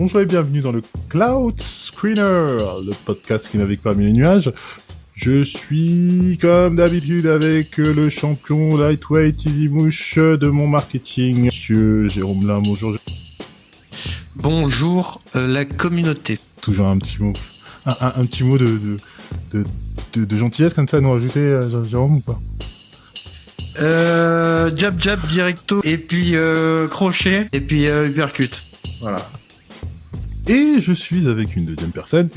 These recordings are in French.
Bonjour et bienvenue dans le Cloud Screener, le podcast qui navigue parmi les nuages. Je suis comme d'habitude avec le champion lightweight Easy Mouche de mon marketing, Monsieur Jérôme Lin. Bonjour. Bonjour la communauté. Toujours un petit mot, un petit mot de gentillesse comme ça à nous rajouter, Jérôme, ou pas? Jab directo et puis crochet et puis uppercut. Voilà. Et je suis avec une deuxième personne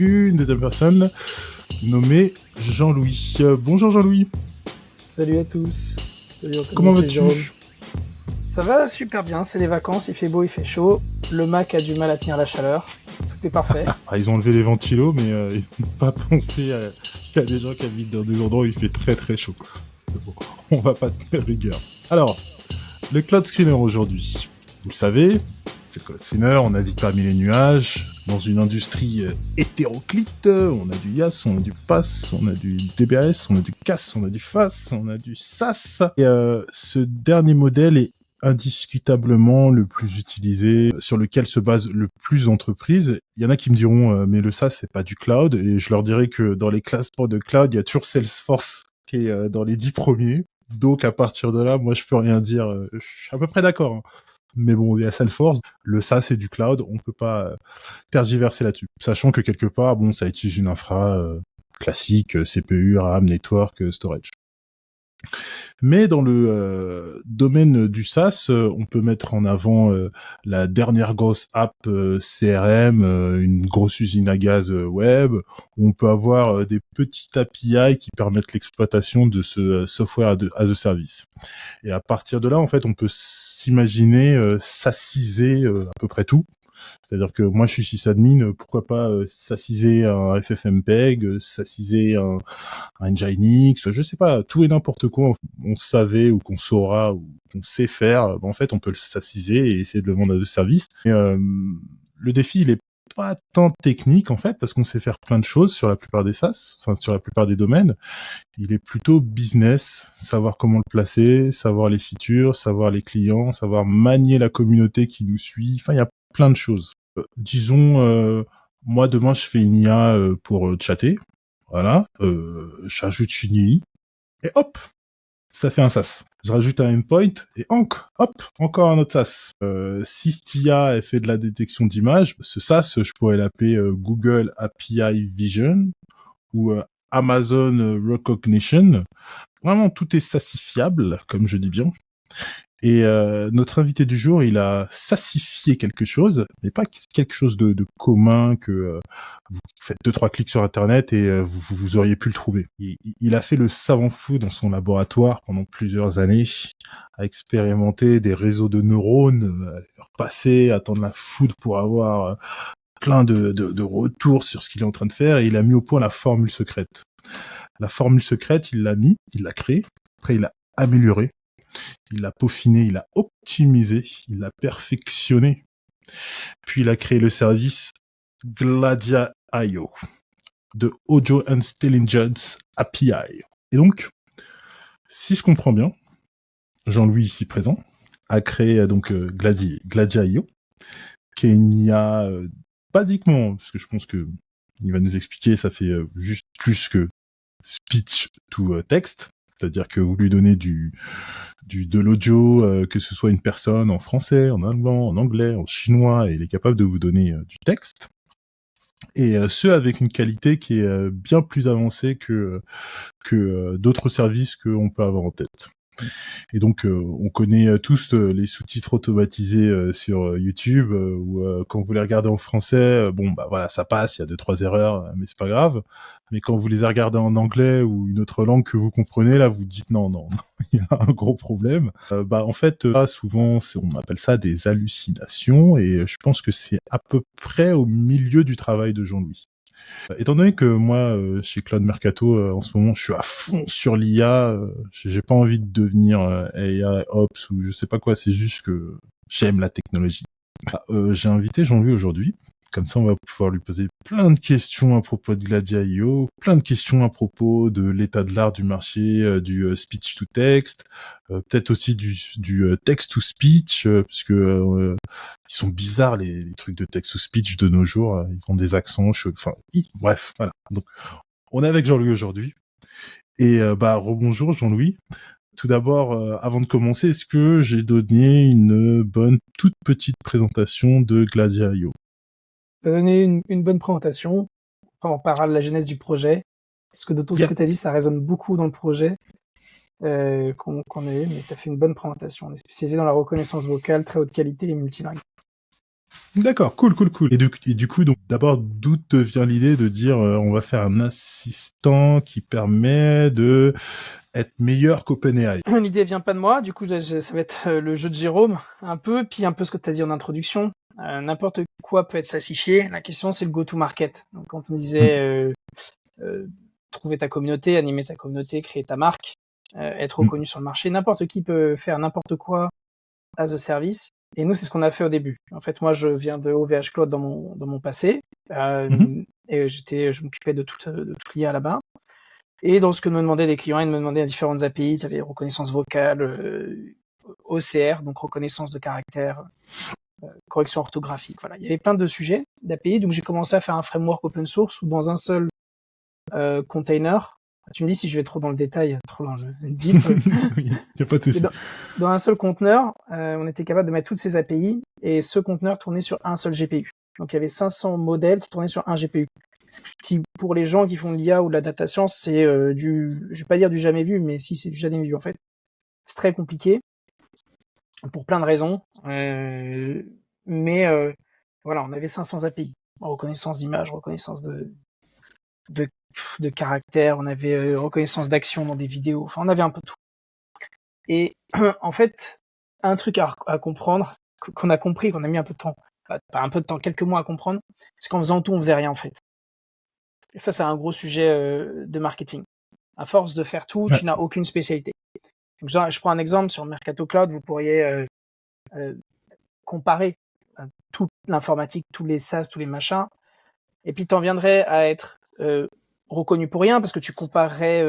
nommée Jean-Louis. Bonjour Jean-Louis. Salut à tous. Salut Anthony. Comment vas-tu? Jérôme. Ça va super bien, c'est les vacances, il fait beau, il fait chaud. Le Mac a du mal à tenir la chaleur. Tout est parfait. Ils ont enlevé les ventilos, mais ils n'ont pas pensé qu'il y a des gens qui habitent dans des endroits où il fait très très chaud. Bon, on va pas tenir rigueur. Alors, le Cloud Screener aujourd'hui, vous le savez, c'est le Cloud Screener, on navigue parmi les nuages, dans une industrie hétéroclite, on a du IaaS, on a du PaaS, on a du DBAS, on a du CAS, on a du FAS, on a du SaaS. Et ce dernier modèle est indiscutablement le plus utilisé, sur lequel se basent le plus d'entreprises. Il y en a qui me diront mais le SaaS c'est pas du cloud, et je leur dirais que dans les classements de cloud, il y a toujours Salesforce qui est dans les 10 premiers. Donc à partir de là, moi je peux rien dire, je suis à peu près d'accord. Hein. Mais bon, il y a Salesforce, le SaaS c'est du cloud, on peut pas tergiverser là-dessus. Sachant que quelque part, bon, ça utilise une infra classique, CPU, RAM, network, storage. Mais dans le domaine du SaaS, on peut mettre en avant la dernière grosse app CRM, une grosse usine à gaz web. On peut avoir des petites API qui permettent l'exploitation de ce software as a service. Et à partir de là, en fait, on peut s'imaginer SaaSiser à peu près tout. C'est-à-dire que moi, je suis sysadmin, pourquoi pas SaaSiser un FFmpeg, SaaSiser un Nginx, je sais pas, tout et n'importe quoi on savait ou qu'on saura ou qu'on sait faire, en fait, on peut le SaaSiser et essayer de le vendre à deux services. Et, le défi, il est pas tant technique, en fait, parce qu'on sait faire plein de choses sur la plupart des SaaS, enfin, sur la plupart des domaines. Il est plutôt business, savoir comment le placer, savoir les features, savoir les clients, savoir manier la communauté qui nous suit. Enfin, il y a plein de choses. Disons, moi, demain, je fais une IA pour chatter. Voilà, j'ajoute une UI, et hop, ça fait un SaaS. Je rajoute un endpoint, et hop, encore un autre SaaS. Si cette IA elle fait de la détection d'images, ce SaaS, je pourrais l'appeler Google API Vision, ou Amazon Recognition. Vraiment, tout est SaaSifiable, comme je dis bien. Et notre invité du jour, il a SaaSifié quelque chose, mais pas quelque chose de commun que vous faites 2-3 clics sur Internet et vous auriez pu le trouver. Il a fait le savant fou dans son laboratoire pendant plusieurs années, à expérimenter des réseaux de neurones, à les faire passer, attendre la foudre pour avoir plein de retours sur ce qu'il est en train de faire, et il a mis au point la formule secrète. La formule secrète, il l'a créée, après il l'a améliorée, il l'a peaufiné, il l'a optimisé, il l'a perfectionné. Puis il a créé le service Gladia.io de Audio Intelligence API. Et donc, si je comprends bien, Jean-Louis ici présent a créé donc Gladia.io, qui est une IA basiquement, parce que je pense que il va nous expliquer, ça fait juste plus que speech to text. C'est-à-dire que vous lui donnez de l'audio, que ce soit une personne en français, en allemand, en anglais, en chinois, et il est capable de vous donner du texte. Et ce, avec une qualité qui est bien plus avancée que d'autres services qu'on peut avoir en tête. Et donc, on connaît tous les sous-titres automatisés sur YouTube, où quand vous les regardez en français, bon, bah voilà, ça passe, il y a 2-3 erreurs, mais c'est pas grave. Mais quand vous les regardez en anglais ou une autre langue que vous comprenez, là, vous dites non, il y a un gros problème. En fait, souvent, on appelle ça des hallucinations, et je pense que c'est à peu près au milieu du travail de Jean-Louis. Étant donné que moi, chez Cloud Mercato, en ce moment, je suis à fond sur l'IA, j'ai pas envie de devenir AI Ops ou je sais pas quoi, c'est juste que j'aime la technologie. J'ai invité Jean-Louis aujourd'hui Comme ça, on va pouvoir lui poser plein de questions à propos de Gladia.io, plein de questions à propos de l'état de l'art du marché du speech to text, peut-être aussi du text to speech, parce que ils sont bizarres les trucs de text to speech de nos jours. Ils ont des accents, enfin, bref, voilà. Donc, on est avec Jean-Louis aujourd'hui. Et rebonjour Jean-Louis. Tout d'abord, avant de commencer, est-ce que j'ai donné une bonne toute petite présentation de Gladia.io? Donner une bonne présentation. Enfin, on parlera de la genèse du projet. Parce que de tout ce que tu as dit, ça résonne beaucoup dans le projet qu'on a eu, mais tu as fait une bonne présentation. On est spécialisé dans la reconnaissance vocale, très haute qualité et multilingue. D'accord, cool. Et du coup, donc d'abord, d'où te vient l'idée de dire on va faire un assistant qui permet de être meilleur qu'OpenAI? L'idée vient pas de moi, du coup ça va être le jeu de Jérôme, un peu, puis un peu ce que tu as dit en introduction. N'importe quoi peut être sassifié. La question, c'est le go-to-market. Donc quand on disait trouver ta communauté, animer ta communauté, créer ta marque, être reconnu sur le marché, n'importe qui peut faire n'importe quoi as a service. Et nous, c'est ce qu'on a fait au début. En fait, moi, je viens de OVH Cloud dans mon passé. Et je m'occupais de tout l'IA là-bas. Et dans ce que me demandaient les clients, ils me demandaient différentes API. Tu avais reconnaissance vocale, OCR, donc reconnaissance de caractère, correction orthographique. Voilà, il y avait plein de sujets d'API. Donc j'ai commencé à faire un framework open source où dans un seul container. Tu me dis si je vais trop dans le détail, trop dans le deep. Oui, y a pas de souci. Dans un seul conteneur, on était capable de mettre toutes ces API et ce conteneur tournait sur un seul GPU. Donc il y avait 500 modèles qui tournaient sur un GPU. Ce qui, pour les gens qui font de l'IA ou de la data science, c'est je vais pas dire du jamais vu, mais si, c'est du jamais vu en fait. C'est très compliqué pour plein de raisons. Mais voilà, on avait 500 API. Reconnaissance d'image, reconnaissance de caractère, on avait reconnaissance d'action dans des vidéos, enfin on avait un peu tout. Et en fait, un truc à comprendre, qu'on a compris, qu'on a mis un peu de temps, pas un peu de temps, quelques mois à comprendre, c'est qu'en faisant tout, on faisait rien en fait. Et ça, c'est un gros sujet de marketing. À force de faire tout, tu n'as aucune spécialité. Donc, je prends un exemple sur Mercato Cloud, vous pourriez comparer toute l'informatique, tous les SaaS, tous les machins, et puis t'en viendrais à être reconnu pour rien parce que tu comparerais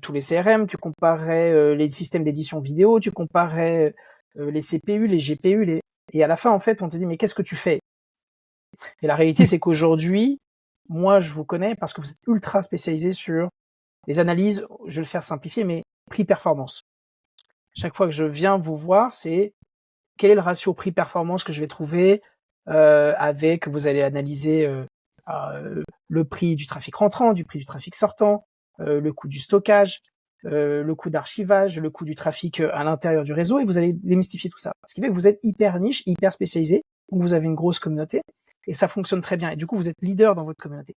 tous les CRM, tu comparerais les systèmes d'édition vidéo, tu comparerais les CPU, les GPU, et à la fin en fait on te dit mais qu'est-ce que tu fais? Et la réalité c'est qu'aujourd'hui, moi je vous connais parce que vous êtes ultra spécialisé sur les analyses, je vais le faire simplifier, mais prix-performance. Chaque fois que je viens vous voir, c'est quel est le ratio prix-performance que je vais trouver avec, vous allez analyser le prix du trafic rentrant, du prix du trafic sortant, le coût du stockage, le coût d'archivage, le coût du trafic à l'intérieur du réseau, et vous allez démystifier tout ça. Ce qui fait que vous êtes hyper niche, hyper spécialisé, donc vous avez une grosse communauté, et ça fonctionne très bien. Et du coup, vous êtes leader dans votre communauté.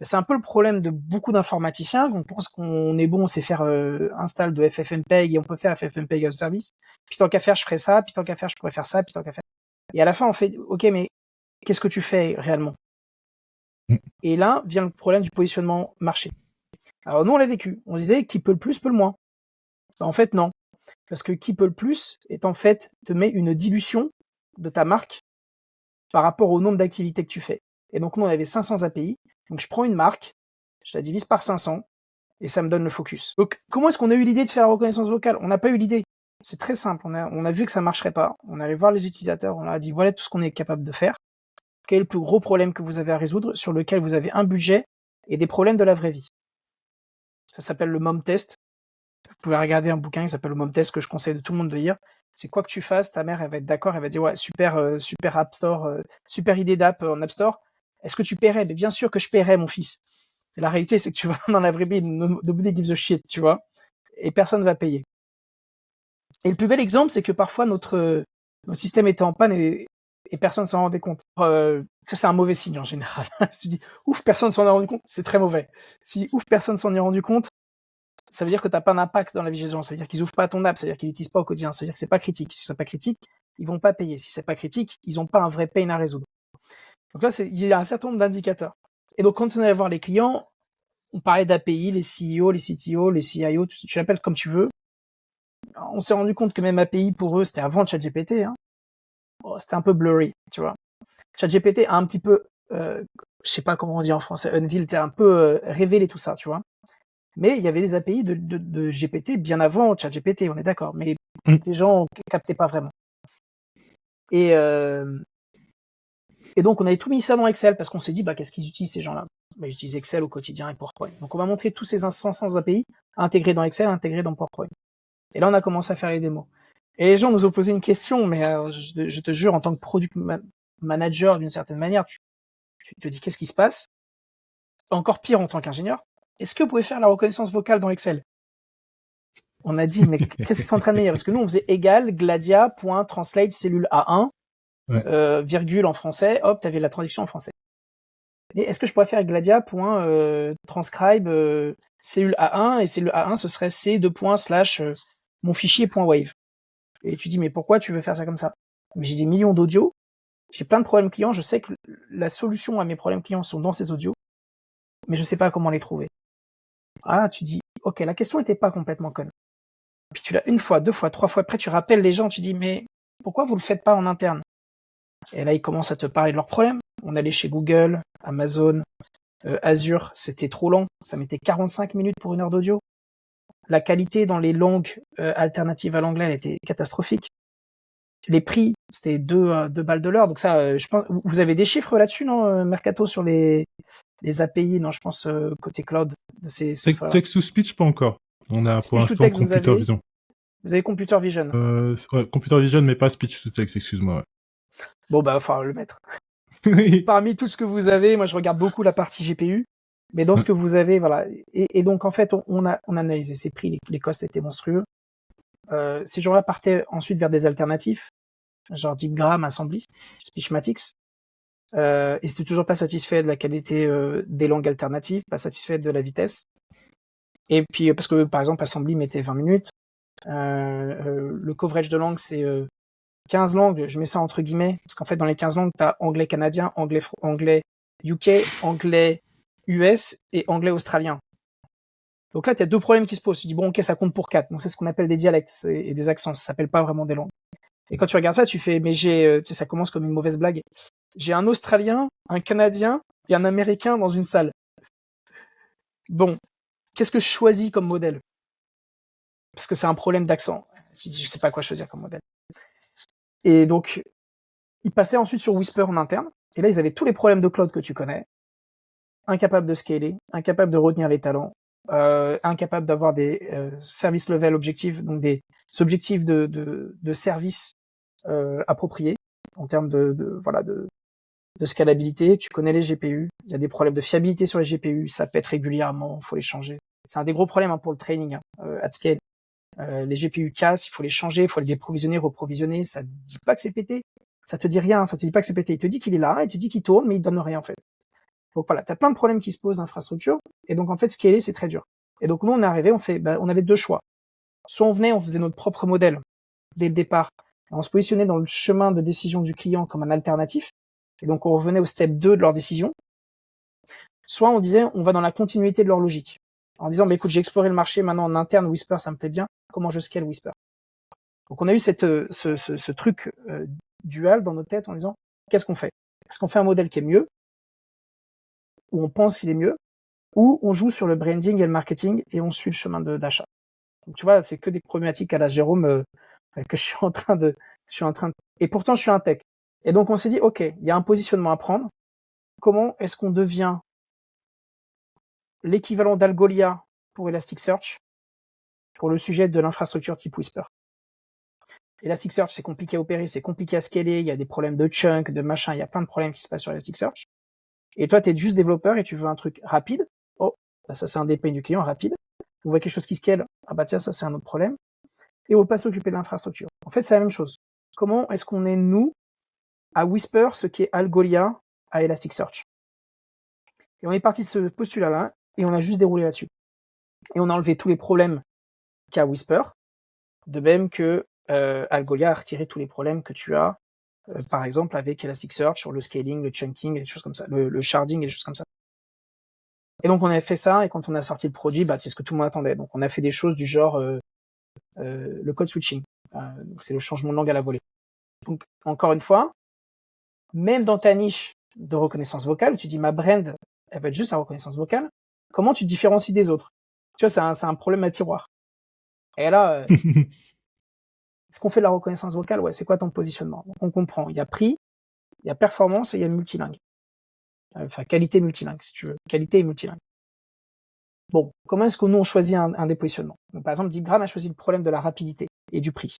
C'est un peu le problème de beaucoup d'informaticiens, on pense qu'on est bon, on sait faire install de FFmpeg, et on peut faire FFmpeg as a service, puis tant qu'à faire, je ferai ça, puis tant qu'à faire, je pourrais faire ça, puis tant qu'à faire. Et à la fin, on fait, ok, mais qu'est-ce que tu fais réellement? Et là vient le problème du positionnement marché. Alors nous, on l'a vécu. On se disait qui peut le plus peut le moins. En fait, non. Parce que qui peut le plus est en fait te met une dilution de ta marque par rapport au nombre d'activités que tu fais. Et donc nous, on avait 500 API. Donc je prends une marque, je la divise par 500 et ça me donne le focus. Donc comment est-ce qu'on a eu l'idée de faire la reconnaissance vocale? On n'a pas eu l'idée. C'est très simple. On a vu que ça marcherait pas. On allait voir les utilisateurs. On leur a dit voilà tout ce qu'on est capable de faire. Quel est le plus gros problème que vous avez à résoudre sur lequel vous avez un budget et des problèmes de la vraie vie? Ça s'appelle le MOM test. Vous pouvez regarder un bouquin qui s'appelle le MOM test que je conseille de tout le monde de lire. C'est quoi que tu fasses, ta mère elle va être d'accord, elle va dire ouais super super App Store, super idée d'app en App Store. Est-ce que tu paierais? Mais bien sûr que je paierais mon fils. Et la réalité c'est que tu vas dans la vraie vie, nobody gives a shit, tu vois. Et personne va payer. Et le plus bel exemple c'est que parfois notre système était en panne et personne s'en rendait compte. Ça, c'est un mauvais signe en général. Si tu dis ouf, personne s'en est rendu compte, c'est très mauvais. Si ouf, personne s'en est rendu compte, ça veut dire que t'as pas d'impact dans la vie des gens. Ça veut dire qu'ils ouvrent pas ton app, ça veut dire qu'ils l'utilisent pas au quotidien, ça veut dire que c'est pas critique. Si c'est pas critique, ils vont pas payer. Si c'est pas critique, ils ont pas un vrai pain à résoudre. Donc là, il y a un certain nombre d'indicateurs. Et donc, quand on allait voir les clients, on parlait d'API, les CEO, les CTO, les CIO, tu l'appelles comme tu veux. On s'est rendu compte que même API pour eux, c'était avant ChatGPT, hein. C'était un peu blurry, tu vois. ChatGPT a un petit peu je sais pas comment on dit en français, unveil, un peu révélé tout ça, tu vois. Mais il y avait les API de GPT bien avant ChatGPT, on est d'accord. Mais les gens captaient pas vraiment. Et donc on avait tout mis ça dans Excel parce qu'on s'est dit qu'est-ce qu'ils utilisent ces gens-là. Ils utilisent Excel au quotidien et PowerPoint. Donc on va montrer tous ces 500 API intégrés dans Excel, intégrés dans PowerPoint. Et là on a commencé à faire les démos. Et les gens nous ont posé une question, mais je te jure, en tant que product manager d'une certaine manière, tu te dis qu'est-ce qui se passe. Encore pire en tant qu'ingénieur, est-ce que vous pouvez faire la reconnaissance vocale dans Excel? On a dit mais qu'est-ce qu'ils sont en train de me dire? Parce que nous on faisait égal gladia.translate cellule A1 virgule en français, hop, t'avais la traduction en français. Et est-ce que je pourrais faire gladia.transcribe cellule A1 et cellule A1 ce serait c2 mon fichier.wave. Et tu dis mais pourquoi tu veux faire ça comme ça? Mais j'ai des millions d'audios, j'ai plein de problèmes clients, je sais que la solution à mes problèmes clients sont dans ces audios, mais je sais pas comment les trouver. Ah, tu dis ok, la question était pas complètement conne. Puis tu l'as une fois, deux fois, trois fois, après tu rappelles les gens, tu dis mais pourquoi vous le faites pas en interne? Et là ils commencent à te parler de leurs problèmes. On allait chez Google, Amazon, Azure, c'était trop lent, ça mettait 45 minutes pour 1 heure d'audio. La qualité dans les langues alternatives à l'anglais, elle était catastrophique. Les prix, c'était 2 balles de l'heure. Donc ça, je pense, vous avez des chiffres là-dessus, non, Mercato, sur les API, non, je pense, côté cloud de ces software-là. Text to speech, pas encore. On a pour Speech to l'instant text, Computer Vision. Vous avez Computer Vision. Ouais, Computer Vision, mais pas speech to text, excuse-moi. Ouais. Bon, il va falloir le mettre. Parmi tout ce que vous avez, moi je regarde beaucoup la partie GPU, mais dans ce que vous avez, voilà. Et donc en fait, on a analysé ces prix, les costs étaient monstrueux. Ces gens-là partaient ensuite vers des alternatives, genre DeepGram, Assembly, Speechmatics, et c'était toujours pas satisfait de la qualité des langues alternatives, pas satisfait de la vitesse. Et puis parce que par exemple Assembly mettait 20 minutes, le coverage de langue c'est 15 langues, je mets ça entre guillemets, parce qu'en fait dans les 15 langues t'as anglais canadien, anglais UK, anglais US et anglais australien. Donc là, tu as 2 problèmes qui se posent. Tu dis, bon, ok, ça compte pour 4. Donc c'est ce qu'on appelle des dialectes et des accents. Ça s'appelle pas vraiment des langues. Et quand tu regardes ça, tu fais, mais tu sais, ça commence comme une mauvaise blague. J'ai un Australien, un Canadien et un Américain dans une salle. Bon, qu'est-ce que je choisis comme modèle? Parce que c'est un problème d'accent. Tu dis, je sais pas quoi choisir comme modèle. Et donc, ils passaient ensuite sur Whisper en interne. Et là, ils avaient tous les problèmes de cloud que tu connais. Incapable de scaler, incapable de retenir les talents, incapable d'avoir des service level objectifs, donc des objectifs de service appropriés en termes de scalabilité. Tu connais les GPU, il y a des problèmes de fiabilité sur les GPU, ça pète régulièrement, faut les changer. C'est un des gros problèmes pour le training at scale. Les GPU cassent, il faut les changer, il faut les déprovisionner, reprovisionner. Ça te dit pas que c'est pété, ça te dit rien, ça te dit pas que c'est pété. Il te dit qu'il est là, il te dit qu'il tourne, mais il donne rien en fait. Donc voilà, t'as plein de problèmes qui se posent d'infrastructure, et donc en fait, scaler, c'est très dur. Et donc nous, on est arrivé, on avait 2 choix. Soit on faisait notre propre modèle dès le départ, et on se positionnait dans le chemin de décision du client comme un alternatif, et donc on revenait au step 2 de leur décision. Soit on disait, on va dans la continuité de leur logique, en disant, écoute, j'ai exploré le marché, maintenant en interne, Whisper, ça me plaît bien, comment je scale Whisper? Donc on a eu ce truc dual dans nos têtes en disant, qu'est-ce qu'on fait? Est-ce qu'on fait un modèle qui est mieux, où on pense qu'il est mieux, ou on joue sur le branding et le marketing et on suit le chemin d'achat. Donc tu vois, c'est que des problématiques à la Jérôme que je suis en train de, et pourtant je suis un tech. Et donc on s'est dit, ok, il y a un positionnement à prendre. Comment est-ce qu'on devient l'équivalent d'Algolia pour Elasticsearch pour le sujet de l'infrastructure type Whisper? Elasticsearch, c'est compliqué à opérer, c'est compliqué à scaler, il y a des problèmes de chunk, de machin, il y a plein de problèmes qui se passent sur Elasticsearch. Et toi, tu es juste développeur et tu veux un truc rapide. Oh, bah ça c'est un des pains du client, rapide. On voit quelque chose qui scale. Ah bah tiens, ça c'est un autre problème. Et on va pas s'occuper de l'infrastructure. En fait, c'est la même chose. Comment est-ce qu'on est, nous, à Whisper, ce qui est Algolia à Elasticsearch? Et on est parti de ce postulat-là, et on a juste déroulé là-dessus. Et on a enlevé tous les problèmes qu'a Whisper, de même que Algolia a retiré tous les problèmes que tu as, par exemple, avec Elasticsearch sur le scaling, le chunking, et des choses comme ça, le sharding et des choses comme ça. Et donc on a fait ça, et quand on a sorti le produit, c'est ce que tout le monde attendait. Donc on a fait des choses du genre le code switching. Donc c'est le changement de langue à la volée. Donc encore une fois, même dans ta niche, de reconnaissance vocale, où tu dis ma brand, elle va être juste à reconnaissance vocale, comment tu te différencies des autres? Tu vois, c'est un problème à tiroir. Et là, est-ce qu'on fait de la reconnaissance vocale? Ouais, c'est quoi ton positionnement? Donc on comprend, il y a prix, il y a performance et il y a multilingue. Enfin, qualité multilingue, si tu veux. Qualité et multilingue. Bon, comment est-ce que nous on choisit un des positionnements? Donc, par exemple, DeepGram a choisi le problème de la rapidité et du prix.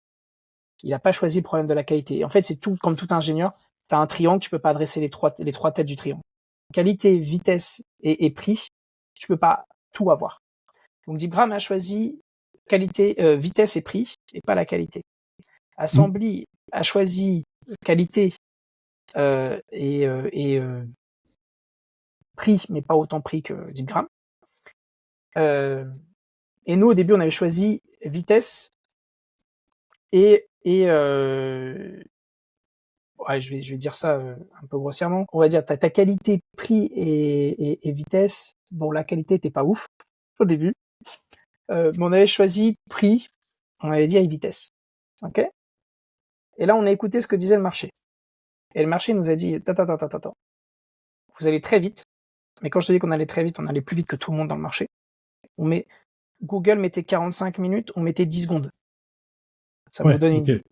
Il n'a pas choisi le problème de la qualité. Et en fait, c'est tout comme tout ingénieur. Tu as un triangle, tu peux pas adresser les trois têtes du triangle. Qualité, vitesse et prix, tu peux pas tout avoir. Donc DeepGram a choisi qualité, vitesse et prix, et pas la qualité. Assembly a choisi qualité et prix, mais pas autant prix que DeepGram. Et nous, au début, on avait choisi vitesse et ouais, je vais dire ça un peu grossièrement. On va dire ta qualité, prix et vitesse. Bon, la qualité était pas ouf au début, mais on avait choisi prix, on avait dit et vitesse. Ok. Et là, on a écouté ce que disait le marché. Et le marché nous a dit, attends, vous allez très vite. Mais quand je te dis qu'on allait très vite, on allait plus vite que tout le monde dans le marché. Google mettait 45 minutes, on mettait 10 secondes. Ça vous donne une idée.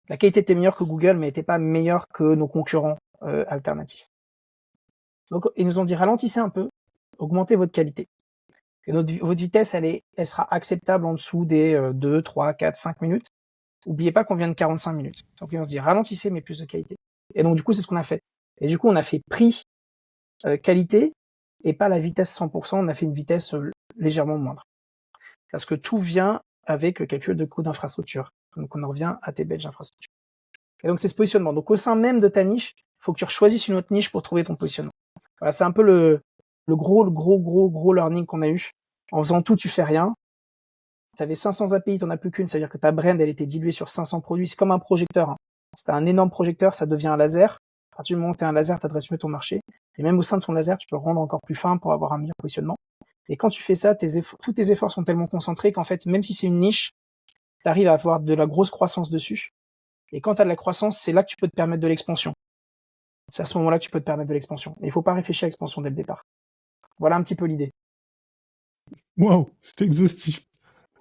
La qualité était meilleure que Google, mais n'était pas meilleure que nos concurrents alternatifs. Donc, ils nous ont dit ralentissez un peu, augmentez votre qualité. Et votre vitesse, elle sera acceptable en dessous des 2, 3, 4, 5 minutes. N'oubliez pas qu'on vient de 45 minutes. Donc, on se dit ralentissez, mais plus de qualité. Et donc, du coup, c'est ce qu'on a fait. Et du coup, on a fait prix, qualité, et pas la vitesse 100%, on a fait une vitesse légèrement moindre. Parce que tout vient avec le calcul de coût d'infrastructure. Donc, on en revient à tes belges infrastructures. Et donc, c'est ce positionnement. Donc, au sein même de ta niche, il faut que tu choisisses une autre niche pour trouver ton positionnement. Voilà, c'est un peu le gros learning qu'on a eu. En faisant tout, tu fais rien. Tu avais 500 API, t'en as plus qu'une, c'est-à-dire que ta brand, elle était diluée sur 500 produits. C'est comme un projecteur. Hein. Si t'as un énorme projecteur, ça devient un laser. À partir du moment où t'as un laser, t'adresses mieux ton marché. Et même au sein de ton laser, tu peux le rendre encore plus fin pour avoir un meilleur positionnement. Et quand tu fais ça, tous tes efforts sont tellement concentrés qu'en fait, même si c'est une niche, t'arrives à avoir de la grosse croissance dessus. Et quand t'as de la croissance, c'est là que tu peux te permettre de l'expansion. C'est à ce moment-là que tu peux te permettre de l'expansion. Mais il faut pas réfléchir à l'expansion dès le départ. Voilà un petit peu l'idée. Waouh, c'est exhaustif.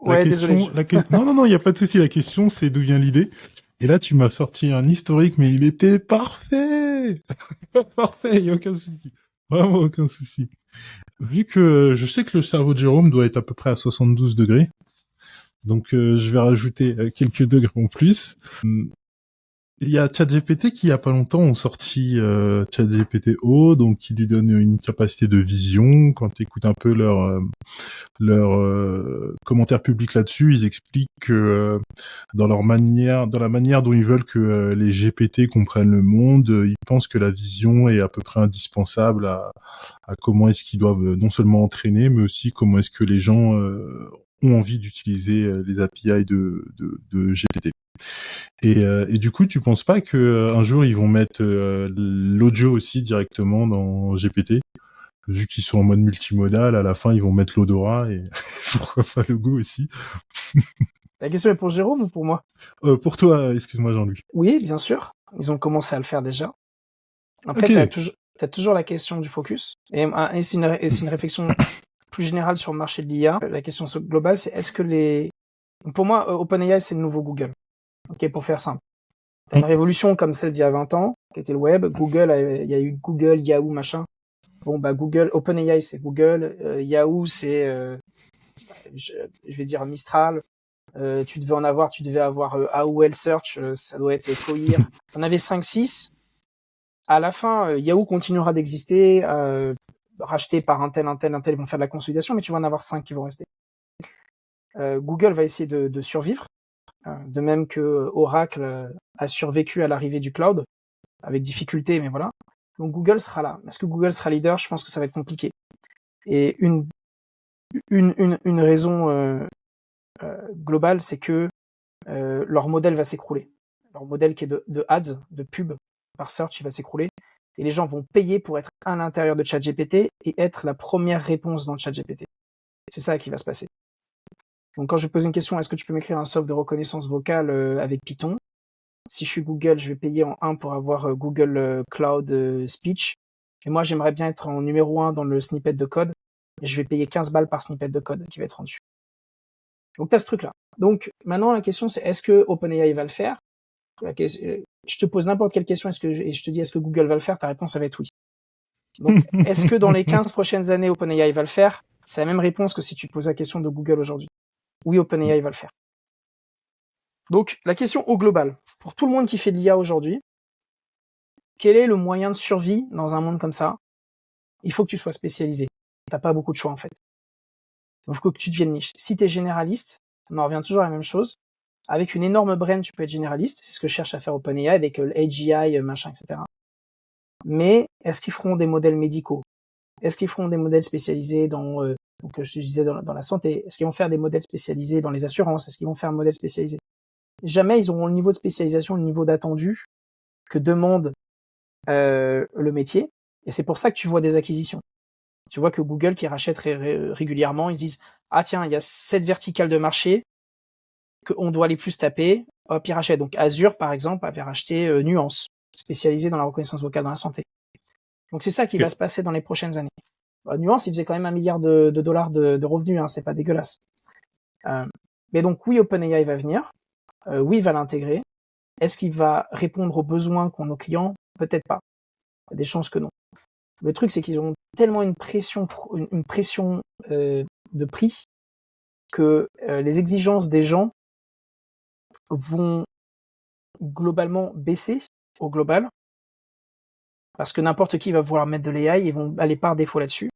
Ouais, désolé. Non, il n'y a pas de souci. La question, c'est d'où vient l'idée. Et là, tu m'as sorti un historique, mais il était parfait. Parfait, il n'y a aucun souci. Vraiment aucun souci. Vu que je sais que le cerveau de Jérôme doit être à peu près à 72 degrés, donc je vais rajouter quelques degrés en plus. Il y a ChatGPT qui, il y a pas longtemps, ont sorti ChatGPT-O, donc qui lui donne une capacité de vision. Quand tu écoutes un peu leur commentaire public là-dessus, ils expliquent que dans la manière dont ils veulent que les GPT comprennent le monde, ils pensent que la vision est à peu près indispensable à comment est-ce qu'ils doivent non seulement entraîner, mais aussi comment est-ce que les gens ont envie d'utiliser les API de GPT. Et du coup, tu penses pas que un jour ils vont mettre l'audio aussi directement dans GPT, vu qu'ils sont en mode multimodal, à la fin ils vont mettre l'odorat et pourquoi pas le goût aussi. La question est pour Jérôme ou pour moi? Pour toi, excuse-moi Jean-Louis. Oui, bien sûr. Ils ont commencé à le faire déjà. Après, Okay. t'as toujours la question du focus. Et c'est une réflexion plus générale sur le marché de l'IA. La question globale, c'est est-ce que pour moi, OpenAI, c'est le nouveau Google. Ok, pour faire simple. T'as une révolution comme celle d'il y a 20 ans, qui était le web. Google, il y a eu Google, Yahoo, machin. Bon, bah, Google, OpenAI, c'est Google. Yahoo, c'est, je vais dire Mistral. Tu devais avoir AOL Search, ça doit être Cohere. T'en avais 5-6. À la fin, Yahoo continuera d'exister, racheté par un tel, ils vont faire de la consolidation, mais tu vas en avoir 5 qui vont rester. Google va essayer de survivre, de même que Oracle a survécu à l'arrivée du cloud, avec difficulté, mais voilà. Donc Google sera là. Est-ce que Google sera leader? Je pense que ça va être compliqué. Et une raison globale, c'est que leur modèle va s'écrouler. Leur modèle qui est de ads, de pub par search, il va s'écrouler. Et les gens vont payer pour être à l'intérieur de ChatGPT et être la première réponse dans ChatGPT. C'est ça qui va se passer. Donc quand je pose une question, est-ce que tu peux m'écrire un soft de reconnaissance vocale avec Python? Si je suis Google, je vais payer en 1 pour avoir Google Cloud Speech. Et moi, j'aimerais bien être en numéro 1 dans le snippet de code. Et je vais payer 15 balles par snippet de code qui va être rendu. Donc, tu as ce truc-là. Donc, maintenant, la question, c'est est-ce que OpenAI va le faire? Je te pose n'importe quelle question et je te dis est-ce que Google va le faire? Ta réponse, ça va être oui. Donc, est-ce que dans les 15 prochaines années, OpenAI va le faire? C'est la même réponse que si tu te poses la question de Google aujourd'hui. Oui, OpenAI va le faire. Donc, la question au global, pour tout le monde qui fait de l'IA aujourd'hui, quel est le moyen de survie dans un monde comme ça? Il faut que tu sois spécialisé. T'as pas beaucoup de choix, en fait. Donc, il faut que tu deviennes niche. Si tu es généraliste, on en revient toujours à la même chose. Avec une énorme brain, tu peux être généraliste. C'est ce que cherche à faire OpenAI avec l'AGI, machin, etc. Mais est-ce qu'ils feront des modèles médicaux? Est-ce qu'ils feront des modèles spécialisés dans, donc je disais dans la santé? Est-ce qu'ils vont faire des modèles spécialisés dans les assurances? Est-ce qu'ils vont faire un modèle spécialisé? Jamais ils auront le niveau de spécialisation, le niveau d'attendu que demande le métier. Et c'est pour ça que tu vois des acquisitions. Tu vois que Google qui rachète régulièrement, ils disent ah tiens, il y a cette verticale de marché qu'on doit aller plus taper, hop, ils rachètent. Donc Azure, par exemple, avait racheté Nuance, spécialisé dans la reconnaissance vocale dans la santé. Donc c'est ça qui va se passer dans les prochaines années. Nuance, il faisait quand même 1 milliard de dollars de revenus, hein, c'est pas dégueulasse. Mais donc oui, OpenAI va venir, oui, il va l'intégrer. Est-ce qu'il va répondre aux besoins qu'ont nos clients? Peut-être pas. Il y a des chances que non. Le truc, c'est qu'ils ont tellement une pression de prix que les exigences des gens vont globalement baisser au global, parce que n'importe qui va vouloir mettre de l'AI et vont aller par défaut là-dessus.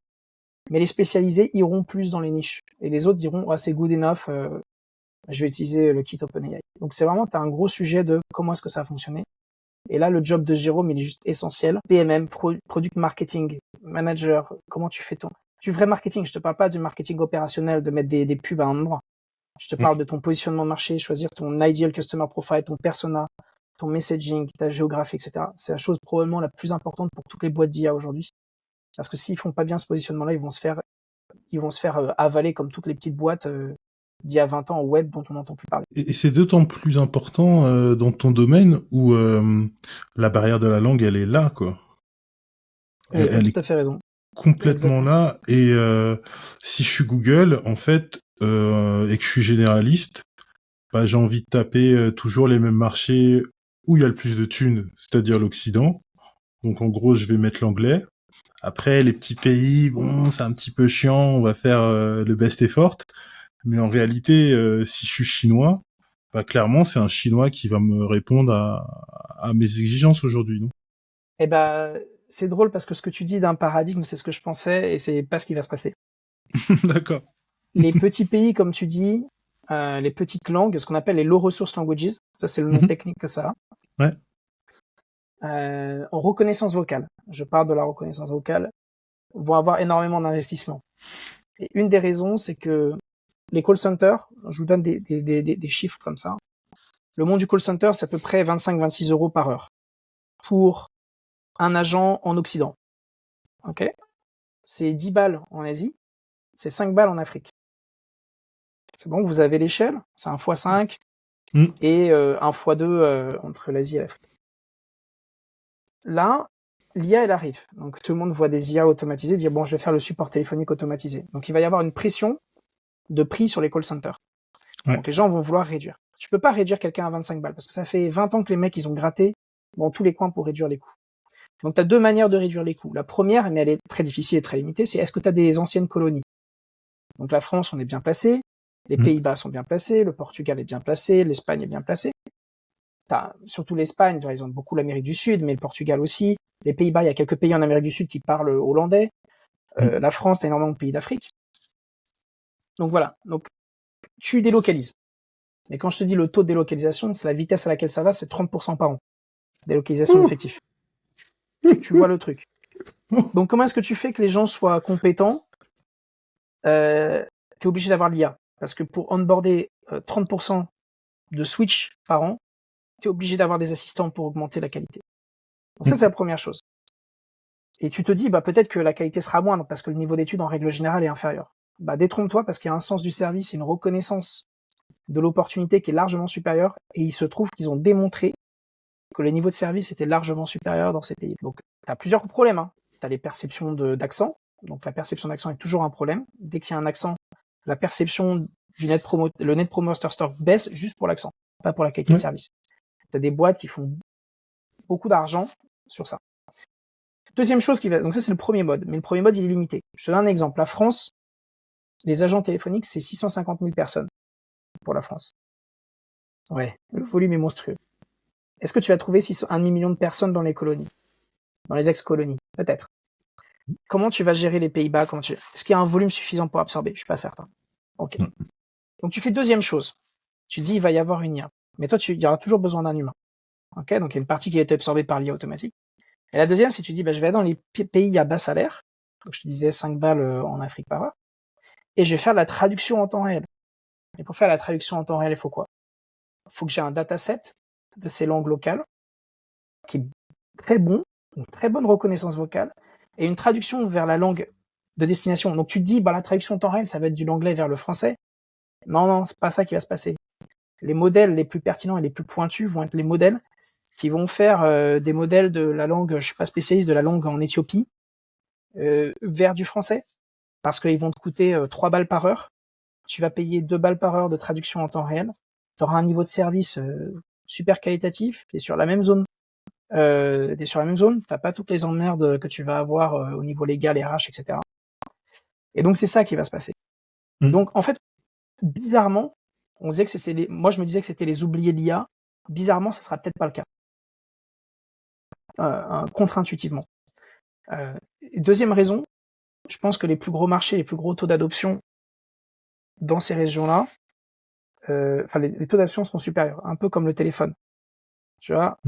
Mais les spécialisés iront plus dans les niches. Et les autres diront, ah, c'est good enough, je vais utiliser le kit OpenAI. Donc c'est vraiment, tu as un gros sujet de comment est-ce que ça a fonctionné. Et là, le job de Jérôme, il est juste essentiel. PMM, Product Marketing Manager, comment tu fais du vrai marketing. Je te parle pas du marketing opérationnel, de mettre des pubs à un endroit. Je te parle de ton positionnement de marché, choisir ton ideal customer profile, ton persona, ton messaging, ta géographie, etc. C'est la chose probablement la plus importante pour toutes les boîtes d'IA aujourd'hui. Parce que s'ils font pas bien ce positionnement-là, ils vont se faire avaler comme toutes les petites boîtes d'il y a 20 ans au web dont on n'entend plus parler. Et c'est d'autant plus important dans ton domaine où la barrière de la langue, elle est là, quoi. Elle tout à fait raison. Complètement là. Et si je suis Google, en fait, et que je suis généraliste, bah, j'ai envie de taper toujours les mêmes marchés où il y a le plus de thunes, c'est-à-dire l'Occident. Donc en gros, je vais mettre l'anglais. Après, les petits pays, bon, c'est un petit peu chiant, on va faire le best effort. Mais en réalité, si je suis chinois, bah clairement, c'est un chinois qui va me répondre à mes exigences aujourd'hui, non? Eh ben, c'est drôle parce que ce que tu dis d'un paradigme, c'est ce que je pensais et c'est pas ce qui va se passer. D'accord. Les petits pays, comme tu dis, les petites langues, ce qu'on appelle les low resource languages, ça c'est le nom technique que ça a. Ouais. En reconnaissance vocale, je parle de la reconnaissance vocale, vont avoir énormément d'investissements. Et une des raisons, c'est que les call centers, je vous donne des chiffres comme ça. Le monde du call center, c'est à peu près 25-26 € par heure pour un agent en Occident. Ok? C'est 10 balles en Asie, c'est 5 balles en Afrique. C'est bon, vous avez l'échelle, c'est 1 x 5 et 1 x 2 entre l'Asie et l'Afrique. Là, l'IA, elle arrive. Donc tout le monde voit des IA automatisées, dire bon, je vais faire le support téléphonique automatisé. Donc il va y avoir une pression de prix sur les call centers. Ouais. Donc les gens vont vouloir réduire. Tu peux pas réduire quelqu'un à 25 balles parce que ça fait 20 ans que les mecs, ils ont gratté dans tous les coins pour réduire les coûts. Donc tu as 2 manières de réduire les coûts. La première, mais elle est très difficile et très limitée, c'est est-ce que tu as des anciennes colonies? Donc la France, on est bien placé, les Pays-Bas sont bien placés, le Portugal est bien placé, l'Espagne est bien placée. T'as surtout l'Espagne, ils ont beaucoup l'Amérique du Sud, mais le Portugal aussi. Les Pays-Bas, il y a quelques pays en Amérique du Sud qui parlent hollandais. La France, t'as énormément de pays d'Afrique. Donc voilà, donc tu délocalises. Mais quand je te dis le taux de délocalisation, c'est la vitesse à laquelle ça va, c'est 30% par an. Délocalisation effective. Tu vois le truc. Donc comment est-ce que tu fais que les gens soient compétents? T'es obligé d'avoir l'IA. Parce que pour onboarder 30% de switch par an, t'es obligé d'avoir des assistants pour augmenter la qualité. Donc ça, c'est la première chose. Et tu te dis, bah peut-être que la qualité sera moindre parce que le niveau d'études en règle générale est inférieur. Bah détrompe-toi parce qu'il y a un sens du service et une reconnaissance de l'opportunité qui est largement supérieure et il se trouve qu'ils ont démontré que le niveau de service était largement supérieur dans ces pays. Donc t'as plusieurs problèmes. Hein. tu as les perceptions d'accent. Donc la perception d'accent est toujours un problème. Dès qu'il y a un accent, la perception le Net Promoter Score baisse juste pour l'accent, pas pour la qualité de service. Tu as des boîtes qui font beaucoup d'argent sur ça. Deuxième chose donc ça c'est le premier mode, mais le premier mode il est limité. Je te donne un exemple. La France, les agents téléphoniques, c'est 650 000 personnes pour la France. Ouais, le volume est monstrueux. Est-ce que tu vas trouver 1 demi-million de personnes dans les colonies, dans les ex-colonies? Peut-être. Comment tu vas gérer les Pays-Bas? Est-ce qu'il y a un volume suffisant pour absorber? Je suis pas certain. Ok. Donc tu fais deuxième chose. Tu dis il va y avoir une IA, mais toi il y aura toujours besoin d'un humain. Ok, donc il y a une partie qui va être absorbée par l'IA automatique. Et la deuxième, c'est tu dis je vais aller dans les pays à bas salaire. Donc je te disais 5 balles en Afrique par heure, et je vais faire de la traduction en temps réel. Et pour faire la traduction en temps réel, il faut quoi? Il faut que j'ai un dataset de ces langues locales qui est très bon, une très bonne reconnaissance vocale, et une traduction vers la langue de destination. Donc tu te dis, la traduction en temps réel, ça va être de l'anglais vers le français. Non, c'est pas ça qui va se passer. Les modèles les plus pertinents et les plus pointus vont être les modèles qui vont faire des modèles de la langue, je suis pas spécialiste de la langue en Éthiopie, vers du français, parce qu'ils vont te coûter 3 balles par heure. Tu vas payer 2 balles par heure de traduction en temps réel. Tu auras un niveau de service super qualitatif, tu es sur la même zone. T'as pas toutes les emmerdes que tu vas avoir au niveau légal, RH, etc. Et donc c'est ça qui va se passer. Donc en fait, bizarrement, on disait que moi je me disais que c'était les oubliés de l'IA. Bizarrement, ça sera peut-être pas le cas. Contre-intuitivement. Deuxième raison, je pense que les plus gros marchés, les plus gros taux d'adoption dans ces régions-là, les taux d'adoption sont supérieurs, un peu comme le téléphone. Tu vois,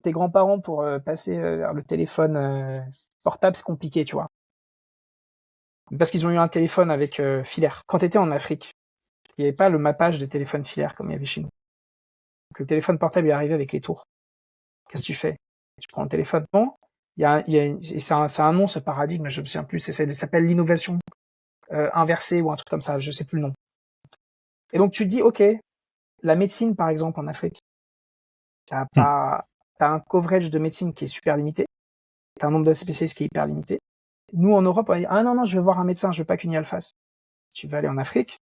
tes grands-parents pour passer le téléphone portable, c'est compliqué, tu vois. Parce qu'ils ont eu un téléphone avec filaire. Quand tu étais en Afrique, il n'y avait pas le mappage des téléphones filaires comme il y avait chez nous. Donc le téléphone portable est arrivé avec les tours. Qu'est-ce que tu fais? Tu prends le téléphone. Non, c'est un nom, ce paradigme, je ne me souviens plus. Ça s'appelle l'innovation inversée ou un truc comme ça, je sais plus le nom. Et donc tu te dis, ok, la médecine par exemple en Afrique, t'as un coverage de médecine qui est super limité, t'as un nombre de spécialistes qui est hyper limité. Nous en Europe, on va dire, ah non, je veux voir un médecin, je veux pas qu'une IA le fasse. Tu vas aller en Afrique,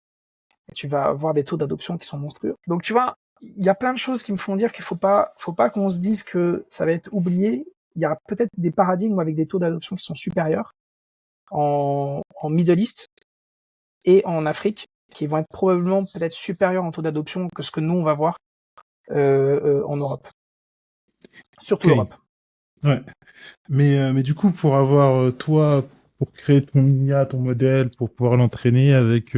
et tu vas avoir des taux d'adoption qui sont monstrueux. Donc tu vois, il y a plein de choses qui me font dire qu'il faut pas qu'on se dise que ça va être oublié. Il y a peut-être des paradigmes avec des taux d'adoption qui sont supérieurs en Middle East et en Afrique, qui vont être probablement peut-être supérieurs en taux d'adoption que ce que nous on va voir en Europe. Surtout l'Europe. Ouais. Mais du coup, pour avoir pour créer ton IA, ton modèle, pour pouvoir l'entraîner avec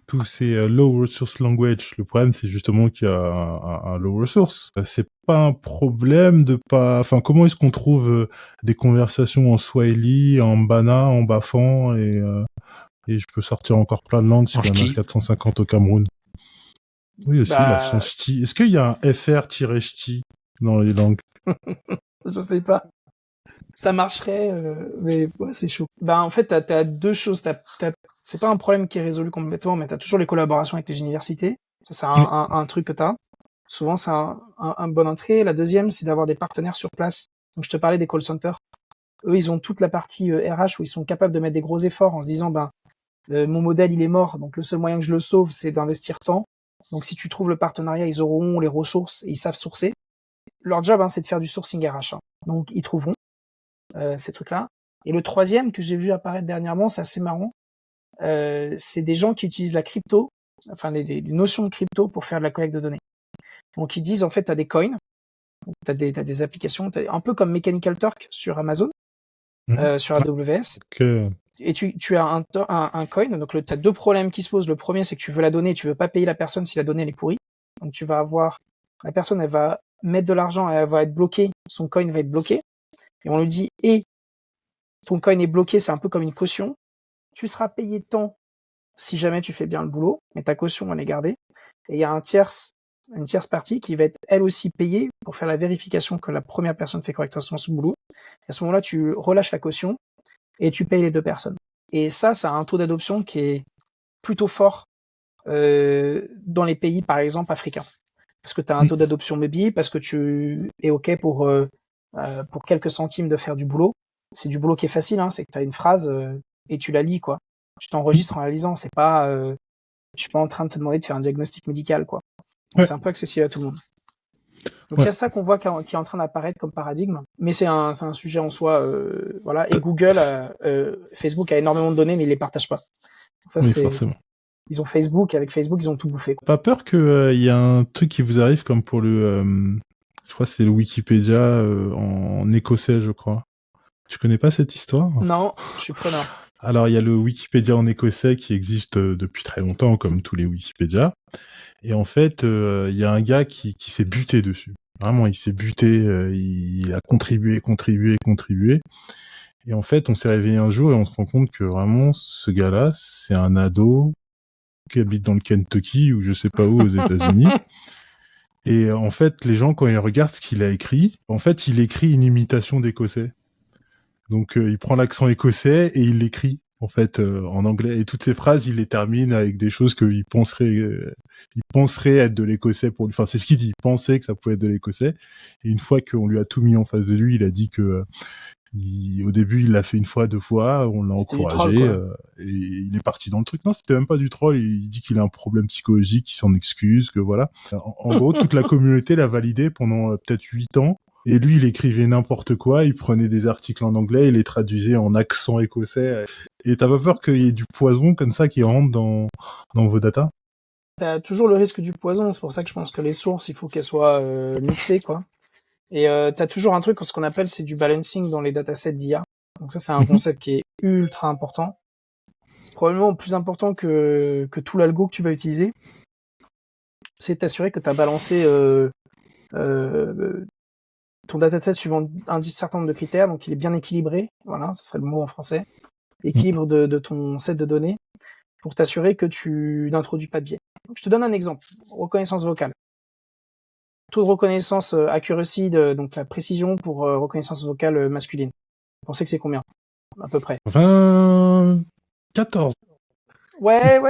tous ces low resource language, le problème c'est justement qu'il y a un low resource. C'est pas un problème de pas. Enfin, comment est-ce qu'on trouve des conversations en Swahili, en Bana, en Bafan et je peux sortir encore plein de langues sur la 450 au Cameroun. Oui aussi, l'accent ch'ti. Est-ce qu'il y a un FR-ch'ti dans les langues? Je sais pas. Ça marcherait, mais ouais, c'est chaud. En fait, t'as deux choses. C'est pas un problème qui est résolu complètement, mais t'as toujours les collaborations avec les universités. Ça, c'est un truc que t'as. Souvent, c'est un bon entrée. La deuxième, c'est d'avoir des partenaires sur place. Donc, je te parlais des call centers. Eux, ils ont toute la partie RH où ils sont capables de mettre des gros efforts en se disant, mon modèle, il est mort. Donc, le seul moyen que je le sauve, c'est d'investir tant. Donc, si tu trouves le partenariat, ils auront les ressources et ils savent sourcer. Leur job, c'est de faire du sourcing RH. Donc, ils trouveront ces trucs-là. Et le troisième que j'ai vu apparaître dernièrement, c'est assez marrant. C'est des gens qui utilisent la crypto, enfin les notions de crypto pour faire de la collecte de données. Donc ils disent en fait t'as des coins, t'as des applications, un peu comme Mechanical Turk sur Amazon, sur AWS. Et tu as un coin, donc t'as deux problèmes qui se posent. Le premier c'est que tu veux la donnée, tu veux pas payer la personne si la donnée elle est pourrie. Donc tu vas avoir la personne, elle va mettre de l'argent, elle va être bloquée, son coin va être bloqué. Et on lui dit, ton coin est bloqué, c'est un peu comme une caution. Tu seras payé tant si jamais tu fais bien le boulot, mais ta caution, elle est gardée. Et il y a une tierce partie qui va être elle aussi payée pour faire la vérification que la première personne fait correctement son boulot. Et à ce moment-là, tu relâches la caution et tu payes les deux personnes. Et ça a un taux d'adoption qui est plutôt fort dans les pays, par exemple, africains. Parce que tu as un taux d'adoption mobile, parce que tu es OK pour quelques centimes de faire du boulot. c'est du boulot qui est facile, hein, c'est que tu as une phrase et tu la lis, quoi. Tu t'enregistres en la lisant, c'est pas je suis pas en train de te demander de faire un diagnostic médical, quoi. Donc, Ouais. c'est un peu accessible à tout le monde. Donc il Ouais. y a ça qu'on voit qui est en train d'apparaître comme paradigme, mais c'est un sujet en soi, voilà. Et Google, Facebook a énormément de données, mais ils les partagent pas. Donc ça Oui, c'est, forcément. ils ont Facebook, et avec Facebook ils ont tout bouffé, quoi. Pas peur que y a un truc qui vous arrive comme pour je crois que c'est le Wikipédia en écossais, je crois. Tu connais pas cette histoire? Non, je suis preneur. Alors, il y a le Wikipédia en écossais qui existe depuis très longtemps, comme tous les Wikipédia. Et en fait, il y a un gars qui s'est buté dessus. Vraiment, il s'est buté, il a contribué. Et en fait, on s'est réveillé un jour et on se rend compte que vraiment, ce gars-là, c'est un ado qui habite dans le Kentucky ou je sais pas où aux États-Unis. Et en fait, les gens, quand ils regardent ce qu'il a écrit, en fait, il écrit une imitation d'écossais. Donc, il prend l'accent écossais et il l'écrit, en fait, en anglais. Et toutes ces phrases, il les termine avec des choses qu'il penserait être de l'écossais pour lui. Enfin, c'est ce qu'il dit. Il pensait que ça pouvait être de l'écossais. Et une fois qu'on lui a tout mis en face de lui, il a dit que au début, il l'a fait une fois, 2 fois, on l'a C'était du encouragé, troll, quoi. et il est parti dans le truc. Non, c'était même pas du troll, il dit qu'il a un problème psychologique, qu'il s'en excuse, que voilà. En gros, toute la communauté l'a validé pendant peut-être 8 ans, et lui, il écrivait n'importe quoi, il prenait des articles en anglais, il les traduisait en accent écossais, et t'as pas peur qu'il y ait du poison comme ça qui rentre dans vos datas? T'as toujours le risque du poison, c'est pour ça que je pense que les sources, il faut qu'elles soient mixées, quoi. Et t'as toujours un truc, ce qu'on appelle, c'est du balancing dans les datasets d'IA. Donc ça, c'est un concept qui est ultra important. C'est probablement plus important que tout l'algo que tu vas utiliser. C'est t'assurer que tu as balancé ton dataset suivant un certain nombre de critères, donc il est bien équilibré. Voilà, ce serait le mot en français. Équilibre de ton set de données pour t'assurer que tu n'introduis pas de biais. Donc, je te donne un exemple. Reconnaissance vocale. Taux de reconnaissance accuracy, donc la précision pour reconnaissance vocale masculine. Vous pensez que c'est combien à peu près? 14. Ouais,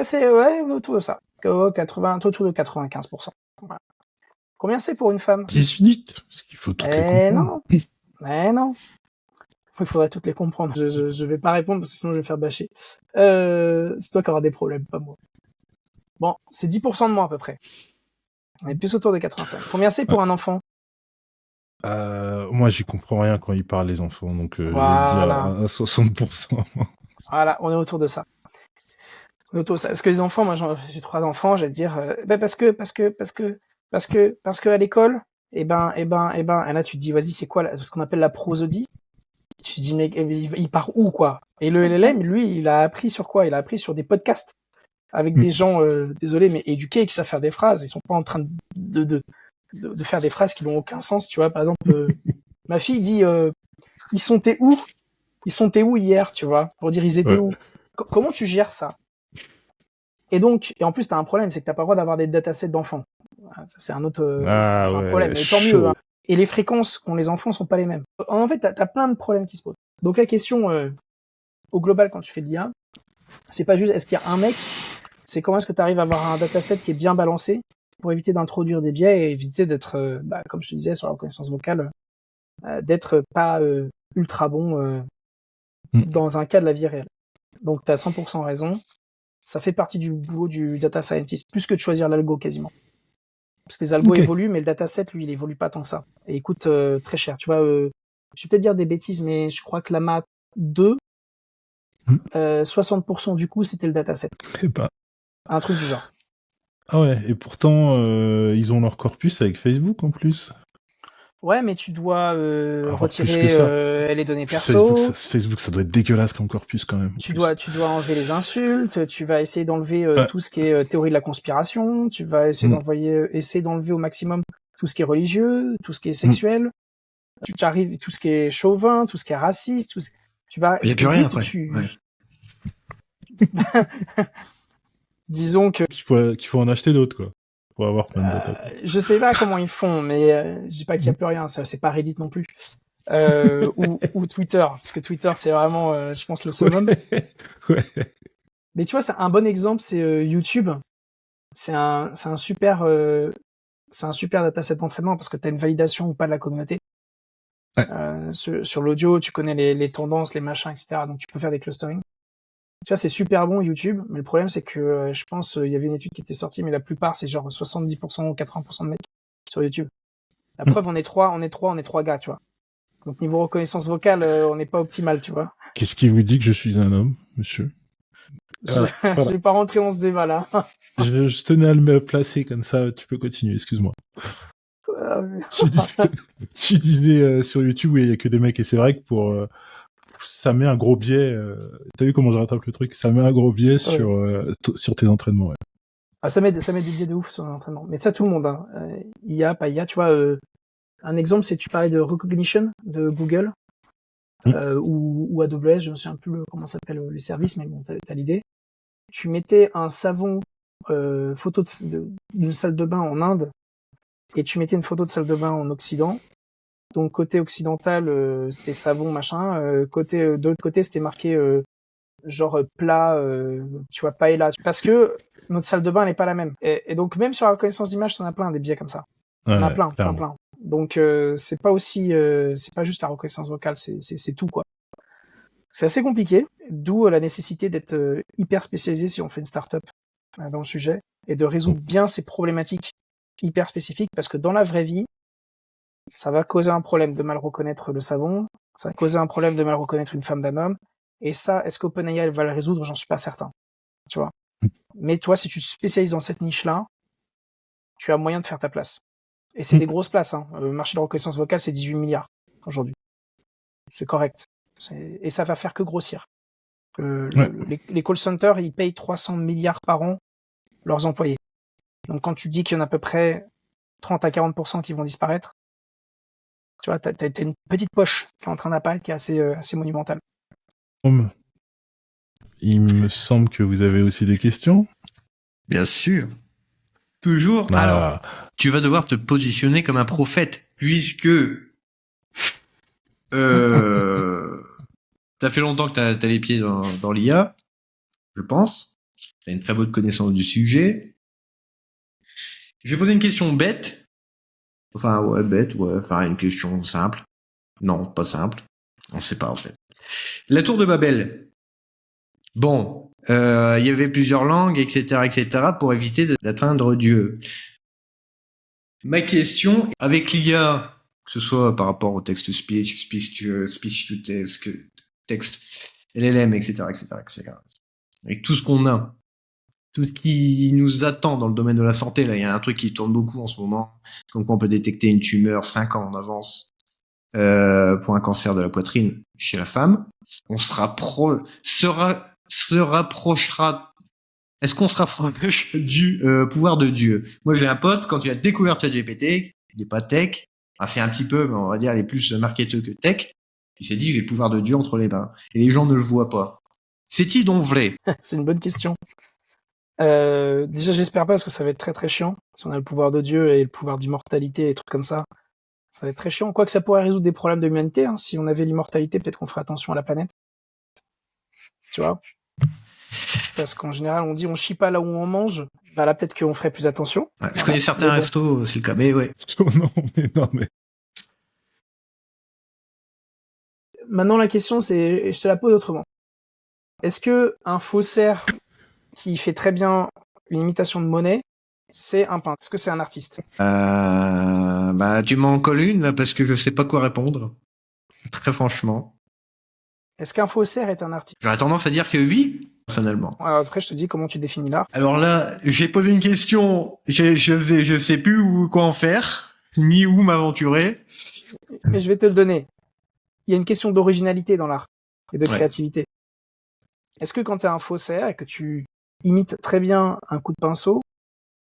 autour de ça. 80, autour de 95%. Voilà. Combien c'est pour une femme? 18, parce qu'il faut toutes les comprendre. Non. Il faudrait toutes les comprendre. Je vais pas répondre parce que sinon je vais faire bâcher. C'est toi qui auras des problèmes, pas moi. Bon, c'est 10% de moins à peu près. On est plus autour de 85. Combien c'est pour un enfant? Moi, j'y comprends rien quand ils parlent, les enfants, donc je vais te Voilà. dire à 60%. Voilà, on est autour de ça. Parce que les enfants, moi j'ai 3 enfants, je vais te dire, parce que à l'école, et là tu te dis, vas-y, c'est quoi ce qu'on appelle la prosodie? Tu te dis, mais il part où, quoi? Et le LLM, lui, il a appris sur quoi? Il a appris sur des podcasts avec des gens, désolé, mais éduqués, qui savent faire des phrases. Ils sont pas en train de faire des phrases qui n'ont aucun sens, tu vois. Par exemple, ma fille dit, ils sont où? Ils sont où hier, tu vois? Pour dire ils étaient où? Comment tu gères ça? Et en plus, t'as un problème, c'est que t'as pas le droit d'avoir des datasets d'enfants. Ça, c'est un autre, c'est un problème. Mais tant mieux, hein. Et les fréquences qu'ont les enfants sont pas les mêmes. En fait, t'as plein de problèmes qui se posent. Donc la question, au global, quand tu fais de l'IA, c'est pas juste est-ce qu'il y a un mec, c'est comment est-ce que tu arrives à avoir un dataset qui est bien balancé pour éviter d'introduire des biais et éviter d'être, comme je te disais sur la reconnaissance vocale, d'être pas ultra bon dans un cas de la vie réelle. Donc t'as 100% raison. Ça fait partie du boulot du data scientist, plus que de choisir l'algo quasiment. Parce que les algos évoluent, mais le dataset, lui, il évolue pas tant que ça. Et il coûte très cher. Tu vois, je vais peut-être dire des bêtises, mais je crois que la Math 2, 60% du coup, c'était le dataset. Un truc du genre. Ah ouais, et pourtant, ils ont leur corpus avec Facebook en plus. Ouais, mais tu dois retirer les données perso. Facebook, ça doit être dégueulasse comme corpus quand même. Tu dois enlever les insultes, tu vas essayer d'enlever tout ce qui est théorie de la conspiration, tu vas essayer d'enlever au maximum tout ce qui est religieux, tout ce qui est sexuel, tu arrives tout ce qui est chauvin, tout ce qui est raciste, tu vas. Il n'y a plus rien après. Disons que qu'il faut en acheter d'autres, quoi. Pour avoir plein de data. Je sais pas comment ils font, mais je dis pas qu'il y a plus rien, ça c'est pas Reddit non plus. Ou Twitter, parce que Twitter c'est vraiment, je pense, le summum. Ouais. Mais tu vois, c'est un bon exemple, c'est YouTube. C'est un super dataset d'entraînement parce que tu as une validation ou pas de la communauté. Ouais. Sur l'audio, tu connais les tendances, les machins, etc. Donc tu peux faire des clustering. Tu vois, c'est super bon YouTube, mais le problème c'est que je pense il y avait une étude qui était sortie, mais la plupart c'est genre 70% ou 80% de mecs sur YouTube. La preuve, on est trois gars, tu vois. Donc niveau reconnaissance vocale, on n'est pas optimal, tu vois. Qu'est-ce qui vous dit que je suis un homme, monsieur? Je, Voilà. je vais pas rentrer dans ce débat là. Je tenais à le me placer comme ça, tu peux continuer, excuse-moi. Tu disais sur YouTube où il y a que des mecs, et c'est vrai que ça met un gros biais. T'as vu comment je rattrape le truc? Ça met un gros biais sur tes entraînements. Ouais. Ah, ça met des biais de ouf sur l'entraînement. Mais ça, tout le monde, hein. IA, pas IA, tu vois. Un exemple, c'est tu parlais de Recognition de Google ou AWS, je ne sais plus comment s'appelle le service, mais bon, t'as l'idée. Tu mettais un savon photo d'une salle de bain en Inde et tu mettais une photo de salle de bain en Occident. Donc côté occidental, c'était savon machin. De l'autre côté, c'était marqué genre plat, tu vois, paella. Parce que notre salle de bain n'est pas la même. Et donc même sur la reconnaissance d'image, t'en as plein des biais comme ça. T'en as plein. Donc c'est pas juste la reconnaissance vocale, c'est tout quoi. C'est assez compliqué, d'où la nécessité d'être hyper spécialisé si on fait une start-up dans le sujet et de résoudre bien ces problématiques hyper spécifiques parce que dans la vraie vie, ça va causer un problème de mal reconnaître le savon, ça va causer un problème de mal reconnaître une femme d'un homme, et ça, est-ce qu'OpenAI va le résoudre? J'en suis pas certain, tu vois. Mais toi, si tu te spécialises dans cette niche-là, tu as moyen de faire ta place. Et c'est des grosses places, hein. Le marché de reconnaissance vocale, c'est 18 milliards aujourd'hui. C'est correct. Et ça va faire que grossir. Les call centers, ils payent 300 milliards par an leurs employés. Donc quand tu dis qu'il y en a à peu près 30 à 40% qui vont disparaître, tu vois, t'as une petite poche qui est en train d'apparaître qui est assez monumentale. Il me semble que vous avez aussi des questions. Bien sûr. Toujours. Ah. Alors, tu vas devoir te positionner comme un prophète, puisque t'as fait longtemps que t'as les pieds dans l'IA, je pense. T'as une très bonne connaissance du sujet. Je vais poser une question bête. Enfin, ouais, bête, ouais. Enfin, une question simple. Non, pas simple. On sait pas, en fait. La tour de Babel. Bon, il y avait plusieurs langues, etc., pour éviter d'atteindre Dieu. Ma question, avec l'IA, que ce soit par rapport au texte speech to text, LLM, etc., avec tout ce qu'on a, tout ce qui nous attend dans le domaine de la santé, là, il y a un truc qui tourne beaucoup en ce moment, comme quoi on peut détecter une tumeur 5 ans en avance pour un cancer de la poitrine chez la femme. On se rapprochera. Est-ce qu'on se rapproche du pouvoir de Dieu? Moi, j'ai un pote, quand il a découvert ChatGPT, il n'est pas tech, enfin, c'est un petit peu, mais on va dire, il est plus marketeux que tech, il s'est dit, j'ai le pouvoir de Dieu entre les mains. Et les gens ne le voient pas. C'est-il donc vrai? C'est une bonne question. Déjà, j'espère pas parce que ça va être très très chiant. Si on a le pouvoir de Dieu et le pouvoir d'immortalité et trucs comme ça, ça va être très chiant. Quoique ça pourrait résoudre des problèmes de l'humanité. Hein. Si on avait l'immortalité, peut-être qu'on ferait attention à la planète. Tu vois? Parce qu'en général, on dit on chie pas là où on mange. Bah là, peut-être qu'on ferait plus attention. Ouais, je connais certains restos, c'est le cas, mais ouais. non, mais... Maintenant, la question, c'est, je te la pose autrement. Est-ce que un faussaire qui fait très bien une imitation de Monet, c'est un peintre? Est-ce que c'est un artiste? Bah, tu m'en colles une, là, parce que je sais pas quoi répondre. Très franchement. Est-ce qu'un faussaire est un artiste? J'aurais tendance à dire que oui, personnellement. Alors après, je te dis comment tu définis l'art. Alors là, j'ai posé une question, je sais plus quoi en faire, ni où m'aventurer. Mais je vais te le donner. Il y a une question d'originalité dans l'art et de créativité. Est-ce que quand tu es un faussaire et que tu imites très bien un coup de pinceau,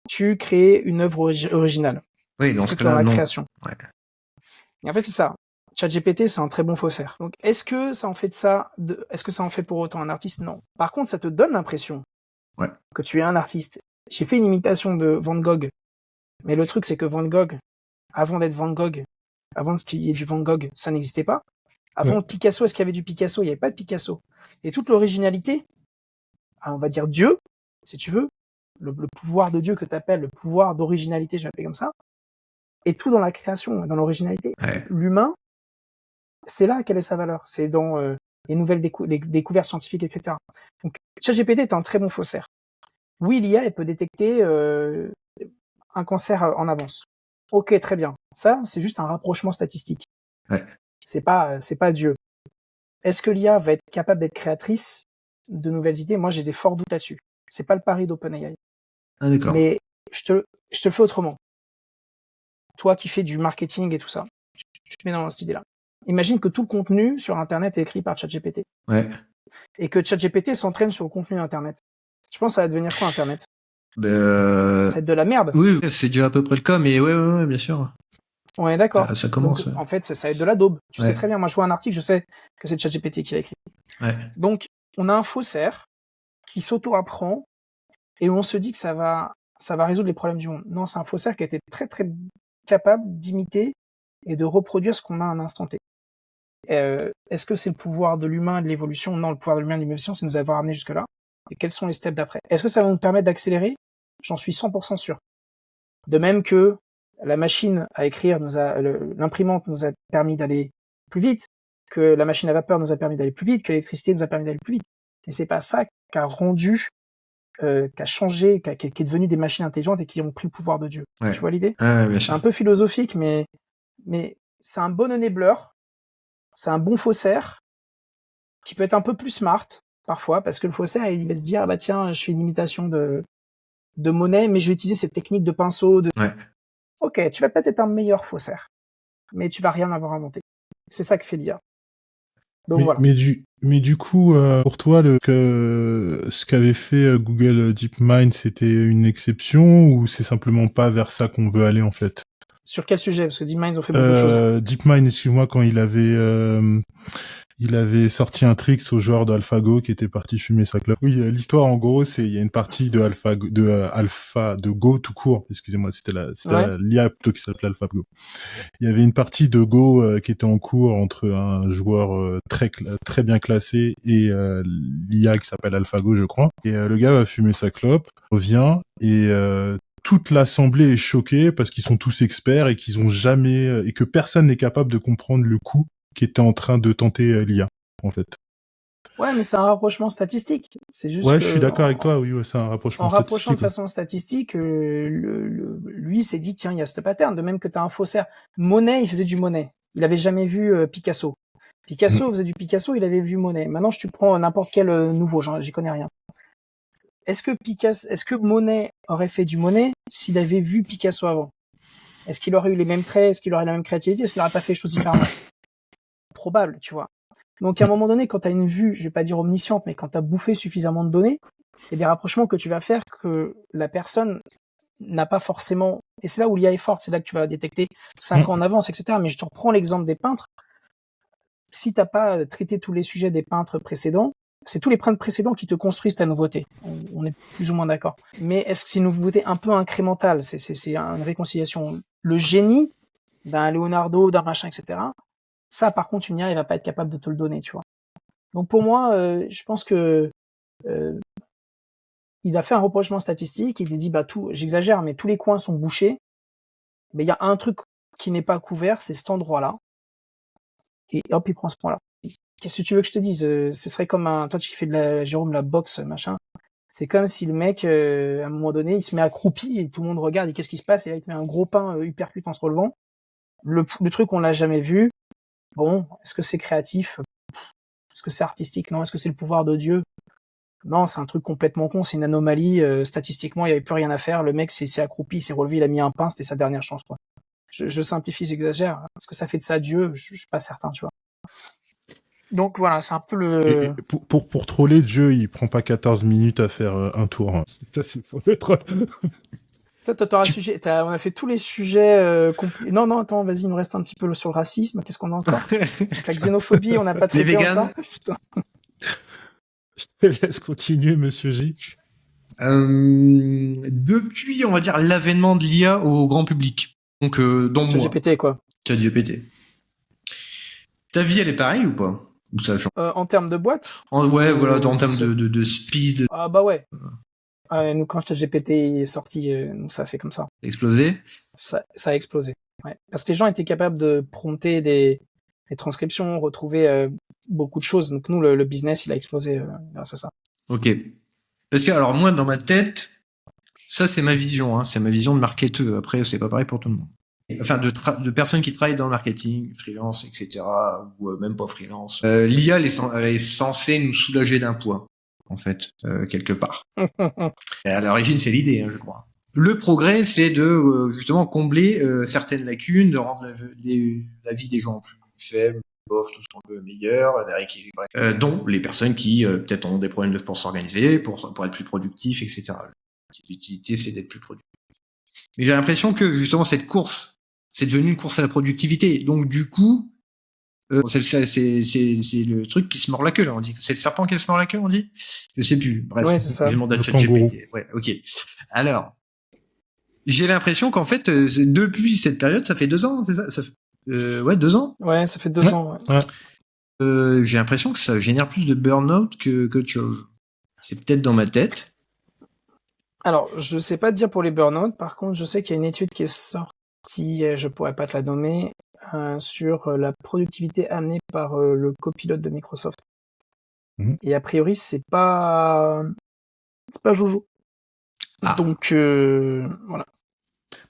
tu crées une œuvre originale? Oui, dans ce cas-là, la non. Création. Ouais. Et en fait, c'est ça. ChatGPT, c'est un très bon faussaire. Donc, est-ce que ça en fait pour autant un artiste? Non. Par contre, ça te donne l'impression que tu es un artiste. J'ai fait une imitation de Van Gogh. Mais le truc, c'est que Van Gogh, avant d'être Van Gogh, avant qu'il y ait du Van Gogh, ça n'existait pas. Avant Picasso, est-ce qu'il y avait du Picasso? Il n'y avait pas de Picasso. Et toute l'originalité, on va dire Dieu, si tu veux, le pouvoir de Dieu que tu appelles, le pouvoir d'originalité, je l'appelle comme ça, et tout dans la création, dans l'originalité. Ouais. L'humain, c'est là quelle est sa valeur. C'est dans les nouvelles les découvertes scientifiques, etc. Donc, ChatGPT est un très bon faussaire. Oui, l'IA, elle peut détecter un cancer en avance. Ok, très bien. Ça, c'est juste un rapprochement statistique. Ouais. C'est pas Dieu. Est-ce que l'IA va être capable d'être créatrice de nouvelles idées? Moi, j'ai des forts doutes là-dessus. C'est pas le pari d'OpenAI. Ah, d'accord. Mais je te le fais autrement. Toi qui fais du marketing et tout ça, tu te mets dans cette idée-là. Imagine que tout le contenu sur Internet est écrit par ChatGPT. Ouais. Et que ChatGPT s'entraîne sur le contenu Internet. Je pense que ça va devenir quoi Internet? Ça va être de la merde. Oui, c'est déjà à peu près le cas, mais ouais, bien sûr. On est d'accord. Ça commence. Donc, en fait, ça va être de la daube. Tu Ouais. sais très bien. Moi, je vois un article, je sais que c'est ChatGPT qui l'a écrit. Ouais. Donc, on a un faussaire qui s'auto-apprend et on se dit que ça va résoudre les problèmes du monde. Non, c'est un faussaire qui a été très, très capable d'imiter et de reproduire ce qu'on a à un instant T. Est-ce que c'est le pouvoir de l'humain et de l'évolution? Non, le pouvoir de l'humain et de l'évolution, c'est nous avoir amené jusque-là. Et quels sont les steps d'après? Est-ce que ça va nous permettre d'accélérer? J'en suis 100% sûr. De même que la machine à écrire l'imprimante nous a permis d'aller plus vite, que la machine à vapeur nous a permis d'aller plus vite, que l'électricité nous a permis d'aller plus vite. Et c'est pas ça qui a rendu, qui a changé, qui est devenu des machines intelligentes et qui ont pris le pouvoir de Dieu. Ouais. Tu vois l'idée? Bien C'est sûr. un peu philosophique, mais c'est un bon enabler, c'est un bon faussaire, qui peut être un peu plus smart, parfois, parce que le faussaire, il va se dire, ah bah tiens, je fais une imitation de Monet, mais je vais utiliser cette technique de pinceau. Ouais. Ok, tu vas peut-être être un meilleur faussaire, mais tu vas rien avoir inventé. C'est ça que fait l'IA. Donc voilà. Mais du coup, pour toi, ce qu'avait fait Google DeepMind, c'était une exception ou c'est simplement pas vers ça qu'on veut aller en fait? Sur quel sujet? Parce que DeepMind, ils ont fait beaucoup de choses. DeepMind, excuse-moi, quand il avait sorti un tricks au joueur d'AlphaGo qui était parti fumer sa clope. Oui, l'histoire en gros, c'est il y a une partie de de Go tout court. Excusez-moi, c'était l'IA plutôt qui s'appelait AlphaGo. Il y avait une partie de Go qui était en cours entre un joueur très bien classé et l'IA qui s'appelle AlphaGo, je crois. Et le gars va fumer sa clope, revient et toute l'assemblée est choquée parce qu'ils sont tous experts et qu'ils ont jamais et que personne n'est capable de comprendre le coup qui était en train de tenter l'IA, en fait. Ouais, mais c'est un rapprochement statistique. C'est juste Ouais, que je suis d'accord avec toi, oui, ouais, c'est un rapprochement en rapprochant de statistique. façon statistique, lui s'est dit, tiens, il y a ce pattern, de même que tu as un faussaire. Monet, il faisait du Monet. Il avait jamais vu Picasso. Picasso faisait du Picasso, il avait vu Monet. Maintenant, tu prends n'importe quel nouveau, j'y connais rien. Est-ce que Monet aurait fait du Monet s'il avait vu Picasso avant? Est-ce qu'il aurait eu les mêmes traits? Est-ce qu'il aurait la même créativité? Est-ce qu'il aurait pas fait les choses différemment? Probable, tu vois. Donc à un moment donné, quand tu as une vue, je vais pas dire omnisciente, mais quand tu as bouffé suffisamment de données, il y a des rapprochements que tu vas faire que la personne n'a pas forcément... Et c'est là où l'IA est forte, c'est là que tu vas détecter 5 ans en avance, etc. Mais je te reprends l'exemple des peintres. Si t'as pas traité tous les sujets des peintres précédents, c'est tous les peintres précédents qui te construisent ta nouveauté. On est plus ou moins d'accord. Mais est-ce que c'est une nouveauté un peu incrémentale? C'est une réconciliation. Le génie d'un Leonardo, d'un machin, etc. Ça, par contre, une IA, elle va pas être capable de te le donner, tu vois. Donc pour moi, je pense que il a fait un reprochement statistique. Il s'est dit, bah j'exagère, mais tous les coins sont bouchés. Mais il y a un truc qui n'est pas couvert, c'est cet endroit-là. Et hop, il prend ce point-là. Qu'est-ce que tu veux que je te dise? Ce serait comme toi qui fais Jérôme, la boxe, machin. C'est comme si le mec, à un moment donné, il se met accroupi et tout le monde regarde et qu'est-ce qui se passe? Et là, il te met un gros pain uppercut en se relevant. Le truc, on l'a jamais vu. Bon, est-ce que c'est créatif? Est-ce que c'est artistique? Non. Est-ce que c'est le pouvoir de Dieu? Non, c'est un truc complètement con, c'est une anomalie. Statistiquement, il y avait plus rien à faire. Le mec s'est accroupi, il s'est relevé, il a mis un pain, c'était sa dernière chance, quoi. Je simplifie, j'exagère. Est-ce que ça fait de ça Dieu? Je suis pas certain, tu vois. Donc voilà, c'est un peu le... Et pour troller, Dieu, il prend pas 14 minutes à faire un tour. Hein. Ça, c'est faut le troll. Toi, t'auras le sujet. On a fait tous les sujets Non, attends, vas-y, il nous reste un petit peu sur le racisme. Qu'est-ce qu'on a encore? Donc, la xénophobie, on n'a pas traité encore. Putain. Je te laisse continuer, monsieur J. Depuis, on va dire, l'avènement de l'IA au grand public. Donc, dans moi. ChatGPT, quoi. ChatGPT. Ta vie, elle est pareille ou pas? Ou ça change? En termes de boîte? Ouais, voilà, en termes de speed. Ah bah ouais. Nous, quand ChatGPT est sorti, nous, ça a fait comme ça. Explosé. Ça a explosé. Ouais. Parce que les gens étaient capables de prompter des les transcriptions, retrouver beaucoup de choses. Donc nous, le business, il a explosé grâce à ça. Ok. Parce que, alors, moi, dans ma tête, ça, c'est ma vision, hein. C'est ma vision de marketeur. Après, c'est pas pareil pour tout le monde. Enfin, de personnes qui travaillent dans le marketing, freelance, etc., ou même pas freelance. L'IA, elle est censée nous soulager d'un poids, en fait, quelque part. Et à l'origine, c'est l'idée, hein, je crois. Le progrès, c'est de justement combler certaines lacunes, de rendre la vie des gens plus faible, bof, tout ce qu'on veut meilleur, rééquilibrer. Dont les personnes qui peut-être ont des problèmes pour s'organiser, pour être plus productifs, etc. L'utilité, c'est d'être plus productif. Mais j'ai l'impression que justement cette course, c'est devenu une course à la productivité. Donc du coup, c'est le truc qui se mord la queue, là, on dit. C'est le serpent qui se mord la queue, on dit. Je sais plus. Bref, ouais, c'est ça. j'ai demandé à Le ChatGPT. Ouais, ok. Alors, j'ai l'impression qu'en fait, depuis cette période, ça fait 2 ans, c'est ça, ouais, 2 ans. Ouais, ça fait 2 ans. Ouais. J'ai l'impression que ça génère plus de burn-out qu'autre chose. C'est peut-être dans ma tête. Alors, je sais pas te dire pour les burn-out. Par contre, je sais qu'il y a une étude qui est sortie, je pourrais pas te la nommer, sur la productivité amenée par le copilote de Microsoft. Et a priori, c'est pas Jojo. Ah. Donc voilà.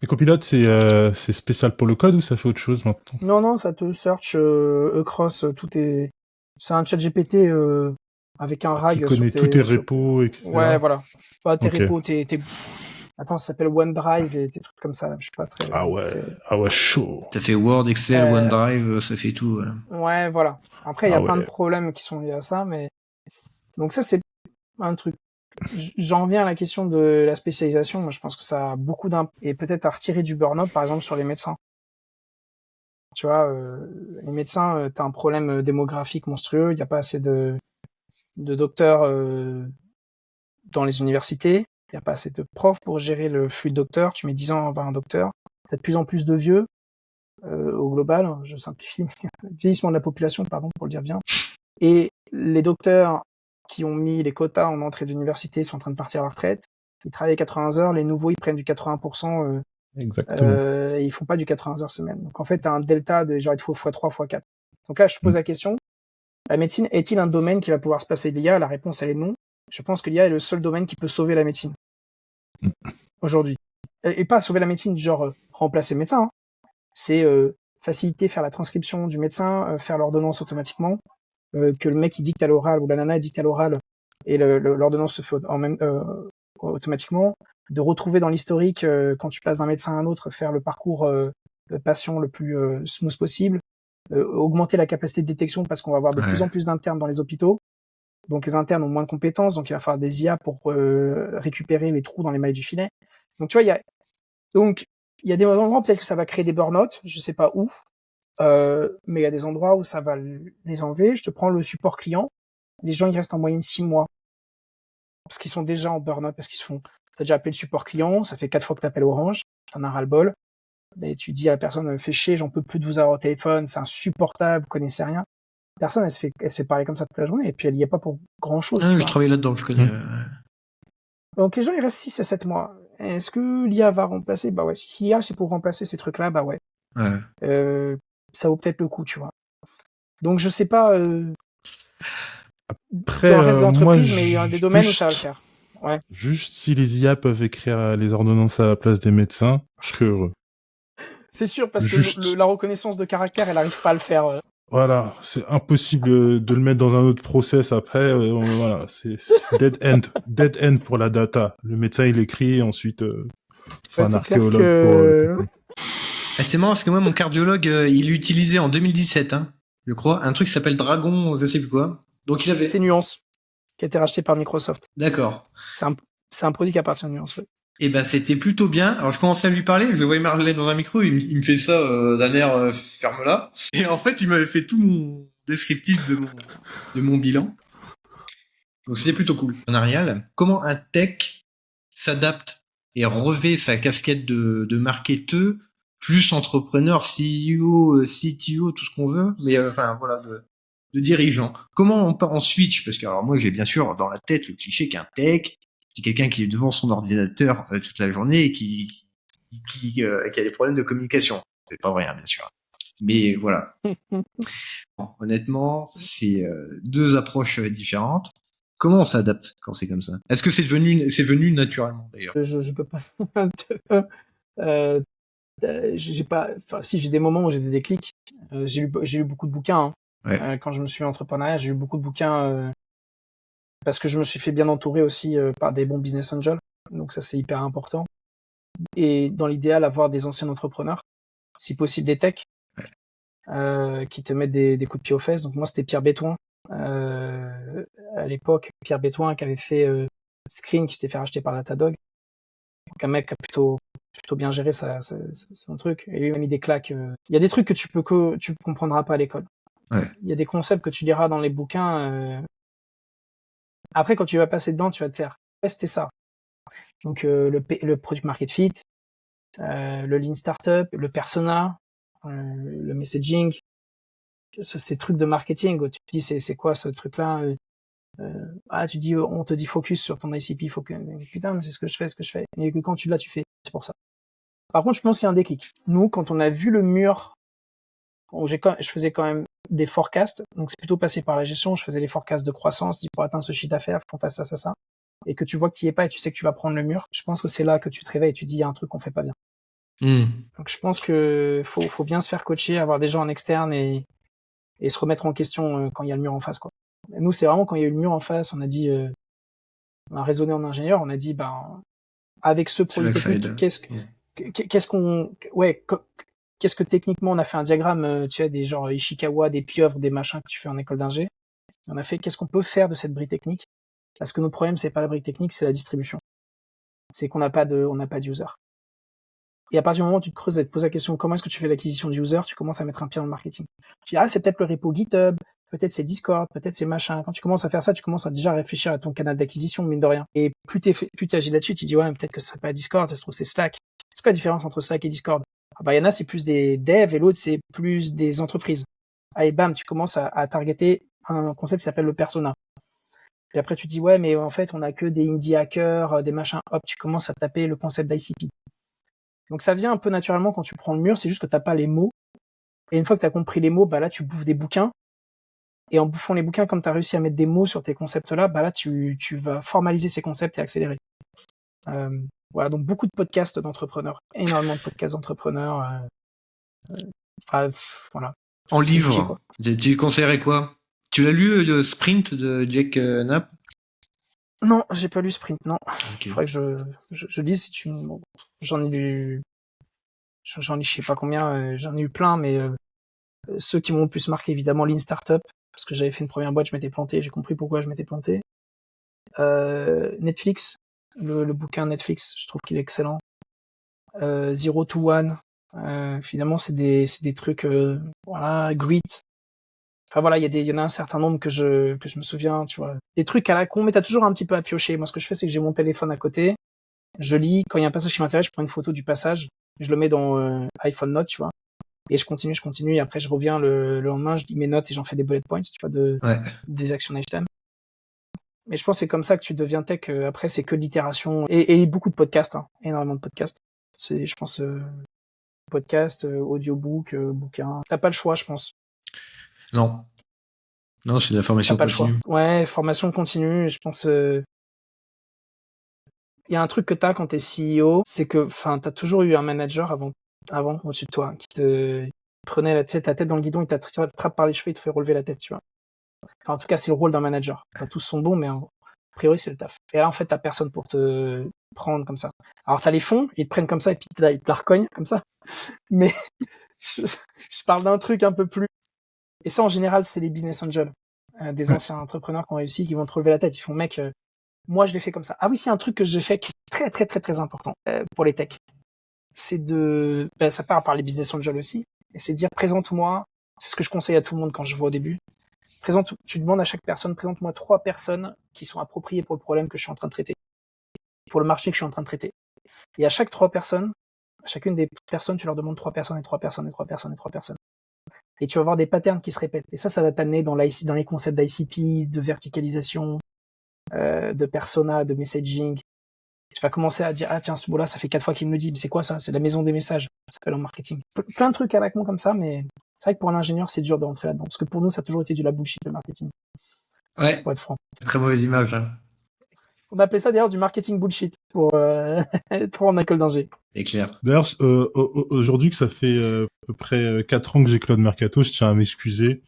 Mais Copilote, c'est spécial pour le code ou ça fait autre chose maintenant? Non, ça te search across c'est un chat GPT avec un RAG Qui connaît tous tes repos, etc. Ouais, voilà. Pas tes Ok. repos, Attends, ça s'appelle OneDrive et des trucs comme ça. Je suis pas très. Ah ouais, chaud. Ça fait Word, Excel, OneDrive, ça fait tout. Ouais, voilà. Après, il y a plein de problèmes qui sont liés à ça, mais donc ça c'est un truc. J'en viens à la question de la spécialisation. Moi, je pense que ça a beaucoup d'impact et peut-être à retirer du burn-out, par exemple, sur les médecins. Tu vois, les médecins, t'as un problème démographique monstrueux. Il n'y a pas assez de docteurs dans les universités. Il n'y a pas assez de profs pour gérer le flux de docteurs. Tu mets 10 ans à avoir un docteur. T'as de plus en plus de vieux au global. Je simplifie. Vieillissement de la population, pardon, pour le dire bien. Et les docteurs qui ont mis les quotas en entrée d'université sont en train de partir à la retraite. Ils travaillent 80 heures. Les nouveaux, ils prennent du 80%. Exactement. Et ils font pas du 80 heures semaine. Donc en fait, t'as un delta de genre il te faut x3, x4. Donc là, je pose la question, la médecine est-il un domaine qui va pouvoir se passer de l'IA? La réponse, elle est non. Je pense que l'IA est le seul domaine qui peut sauver la médecine. Aujourd'hui. Et pas sauver la médecine, genre remplacer le médecin. Hein. C'est faciliter, faire la transcription du médecin, faire l'ordonnance automatiquement, que le mec il dicte à l'oral ou la nana dicte à l'oral et l'ordonnance se fait automatiquement, de retrouver dans l'historique quand tu passes d'un médecin à un autre, faire le parcours patient le plus smooth possible, augmenter la capacité de détection parce qu'on va avoir de plus en plus d'internes dans les hôpitaux. Donc les internes ont moins de compétences, donc il va falloir des IA pour récupérer les trous dans les mailles du filet. Donc tu vois, il y a des endroits peut-être que ça va créer des burn-out, je sais pas où, mais il y a des endroits où ça va les enlever. Je te prends le support client, les gens ils restent en moyenne 6 mois parce qu'ils sont déjà en burn-out, parce qu'ils se font. T'as déjà appelé le support client, ça fait 4 fois que t'appelles Orange, t'en as ras-le-bol, et tu dis à la personne fait chier, j'en peux plus de vous avoir au téléphone, c'est insupportable, vous connaissez rien. Personne elle se fait parler comme ça toute la journée, et puis elle y est pas pour grand chose. Je travaille là-dedans, je connais. Donc les gens ils restent 6 à 7 mois. Est-ce que l'IA va remplacer? Bah ouais, si l'IA c'est pour remplacer ces trucs-là, bah ouais. Ça vaut peut-être le coup, tu vois. Donc je sais pas après, dans le reste des entreprises, moi, mais il y a des domaines où ça va le faire. Ouais. Juste si les IA peuvent écrire les ordonnances à la place des médecins, je serais heureux. C'est sûr, parce que la reconnaissance de caractère, elle arrive pas à le faire. Voilà, c'est impossible de le mettre dans un autre process après. Voilà, c'est dead end pour la data. Le médecin il écrit et ensuite faut un archéologue pour. C'est marrant parce que moi mon cardiologue il l'utilisait en 2017, je crois, un truc qui s'appelle Dragon, je sais plus quoi. Donc il avait. C'est Nuance, qui a été racheté par Microsoft. D'accord. C'est un produit qui appartient à Nuance. Ouais. Et ben c'était plutôt bien. Alors je commençais à lui parler, je le voyais parler dans un micro, il me fait ça d'un air ferme-là. Et en fait il m'avait fait tout mon descriptif de mon bilan. Donc c'était plutôt cool. En Arial, comment un tech s'adapte et revêt sa casquette de marketeur plus entrepreneur, CEO, CTO, tout ce qu'on veut, mais enfin voilà, de dirigeant. Comment on switch? Parce que alors moi j'ai bien sûr dans la tête le cliché qu'un tech, c'est quelqu'un qui est devant son ordinateur toute la journée et qui a des problèmes de communication. C'est pas vrai, bien sûr. Mais voilà. Bon, honnêtement, c'est deux approches différentes. Comment on s'adapte quand c'est comme ça? Est-ce que c'est venu naturellement d'ailleurs? Je peux pas. euh, j'ai pas. Enfin, si j'ai des moments où j'ai des déclics. J'ai lu beaucoup de bouquins. Hein. Ouais. Quand je me suis mis en entrepreneuriat, j'ai lu beaucoup de bouquins parce que je me suis fait bien entourer aussi par des bons business angels. Donc ça, c'est hyper important. Et dans l'idéal, avoir des anciens entrepreneurs, si possible des techs, qui te mettent des coups de pied aux fesses. Donc moi, c'était Pierre Bétouin. À l'époque, Pierre Bétouin qui avait fait Screen, qui s'était fait racheter par Datadog. Donc un mec qui a plutôt bien géré son truc. Et lui, il m'a mis des claques. Il y a des trucs que tu comprendras pas à l'école. Ouais. Il y a des concepts que tu liras dans les bouquins. Après, quand tu vas passer dedans, tu vas te faire tester ça. Donc le product market fit, le lean startup, le persona, le messaging, ces trucs de marketing où tu te dis c'est quoi ce truc-là. Tu dis on te dit focus sur ton ICP, putain mais c'est ce que je fais. Et que quand tu l'as, tu fais, c'est pour ça. Par contre, je pense qu'il y a un déclic. Nous, quand on a vu le mur, je faisais quand même des forecasts, donc c'est plutôt passé par la gestion. Je faisais les forecasts de croissance, pour atteindre ce chiffre d'affaires, faut qu'on fasse ça. Et que tu vois que tu y es pas et tu sais que tu vas prendre le mur. Je pense que c'est là que tu te réveilles et tu dis il y a un truc qu'on fait pas bien. Donc je pense que faut bien se faire coacher, avoir des gens en externe et se remettre en question quand il y a le mur en face, quoi. Et nous, c'est vraiment quand il y a eu le mur en face, on a dit, on a raisonné en ingénieur, on a dit, avec ce produit technique, qu'est-ce que techniquement on a fait un diagramme, tu vois, des genres Ishikawa, des pieuvres, des machins que tu fais en école d'ingé. On a fait qu'est-ce qu'on peut faire de cette brique technique, parce que notre problème c'est pas la brique technique, c'est la distribution. C'est qu'on n'a pas de user. Et à partir du moment où tu te creuses et te poses la question comment est-ce que tu fais l'acquisition du user, tu commences à mettre un pied dans le marketing. Tu dis c'est peut-être le repo GitHub, peut-être c'est Discord, peut-être c'est machin. Quand tu commences à faire ça, tu commences à déjà réfléchir à ton canal d'acquisition, mine de rien. Et plus t'es agi là-dessus, tu dis peut-être que ce serait pas Discord, ça se trouve c'est Slack. C'est quoi la différence entre Slack et Discord? Il y en a c'est plus des devs et l'autre c'est plus des entreprises. Allez bam, tu commences à targeter un concept qui s'appelle le persona. Puis après tu dis mais en fait on a que des indie hackers, des machins. Hop, tu commences à taper le concept d'ICP. Donc ça vient un peu naturellement quand tu prends le mur, c'est juste que t'as pas les mots. Et une fois que t'as compris les mots, là tu bouffes des bouquins. Et en bouffant les bouquins, comme t'as réussi à mettre des mots sur tes concepts-là, là tu vas formaliser ces concepts et accélérer. Voilà, donc beaucoup de podcasts d'entrepreneurs, énormément de podcasts d'entrepreneurs. Voilà. En livre, tu conseillerais quoi? Tu l'as lu le Sprint de Jack Knapp? Non, j'ai pas lu Sprint, non. Okay. Faudrait que je lise si tu... Bon, j'en ai lu... J'en lis je sais pas combien, j'en ai eu plein, mais ceux qui m'ont le plus marqué, évidemment, Lean Startup, parce que j'avais fait une première boîte, je m'étais planté, j'ai compris pourquoi je m'étais planté. Netflix, le bouquin Netflix, je trouve qu'il est excellent. Zero to One, finalement, c'est des trucs, voilà, Grit. Enfin voilà, il y en a un certain nombre que je me souviens, tu vois. Des trucs à la con, mais t'as toujours un petit peu à piocher. Moi, ce que je fais, c'est que j'ai mon téléphone à côté, je lis, quand il y a un passage qui m'intéresse, je prends une photo du passage, je le mets dans iPhone Notes, tu vois. Et je continue, et après je reviens le lendemain, je lis mes notes et j'en fais des bullet points, tu vois, des actions items. Mais je pense que c'est comme ça que tu deviens tech. Après, c'est que l'itération et beaucoup de podcasts, énormément de podcasts. C'est, je pense, podcast, audiobook, bouquin. T'as pas le choix, je pense. Non, c'est de la formation continue. Ouais, formation continue. Je pense. Il y a un truc que t'as quand t'es CEO, c'est que, t'as toujours eu un manager avant au-dessus de toi, qui te prenait ta tête dans le guidon, il t'attrape par les cheveux, il te fait relever la tête, tu vois. Enfin, en tout cas, c'est le rôle d'un manager. Tous sont bons, mais a priori, c'est le taf. Et là, en fait, t'as personne pour te prendre comme ça. Alors, t'as les fonds, ils te prennent comme ça, et puis ils te la recognent comme ça. Mais je parle d'un truc un peu plus... Et ça, en général, c'est les business angels, des anciens entrepreneurs qui ont réussi, qui vont te relever la tête. Ils font, mec, moi, je l'ai fait comme ça. Ah oui, c'est un truc que je fais qui est très, très, très, très important pour les techs. C'est ça part par les business angels aussi, et c'est de dire, présente-moi, c'est ce que je conseille à tout le monde quand je vois au début, tu demandes à chaque personne, présente-moi 3 personnes qui sont appropriées pour le problème que je suis en train de traiter, pour le marché que je suis en train de traiter. Et à chaque 3 personnes, à chacune des personnes, tu leur demandes 3 personnes et 3 personnes et 3 personnes et 3 personnes. Et tu vas avoir des patterns qui se répètent. Et ça va t'amener dans les concepts d'ICP, de verticalisation, de persona, de messaging. Tu vas commencer à dire, tiens, ce mot-là, ça fait 4 fois qu'il me le dit, mais c'est quoi ça? C'est la maison des messages. Ça s'appelle en marketing. Plein de trucs à la con comme ça, mais C'est vrai que pour un ingénieur, c'est dur de rentrer là-dedans. Parce que pour nous, ça a toujours été du la bullshit, le marketing. Ouais, Pour être franc. très mauvaise image. Hein. On appelait ça d'ailleurs du marketing bullshit pour en école d'ingé. C'est clair. D'ailleurs, aujourd'hui que ça fait à peu près 4 ans que j'ai Cloud Mercato, je tiens à m'excuser.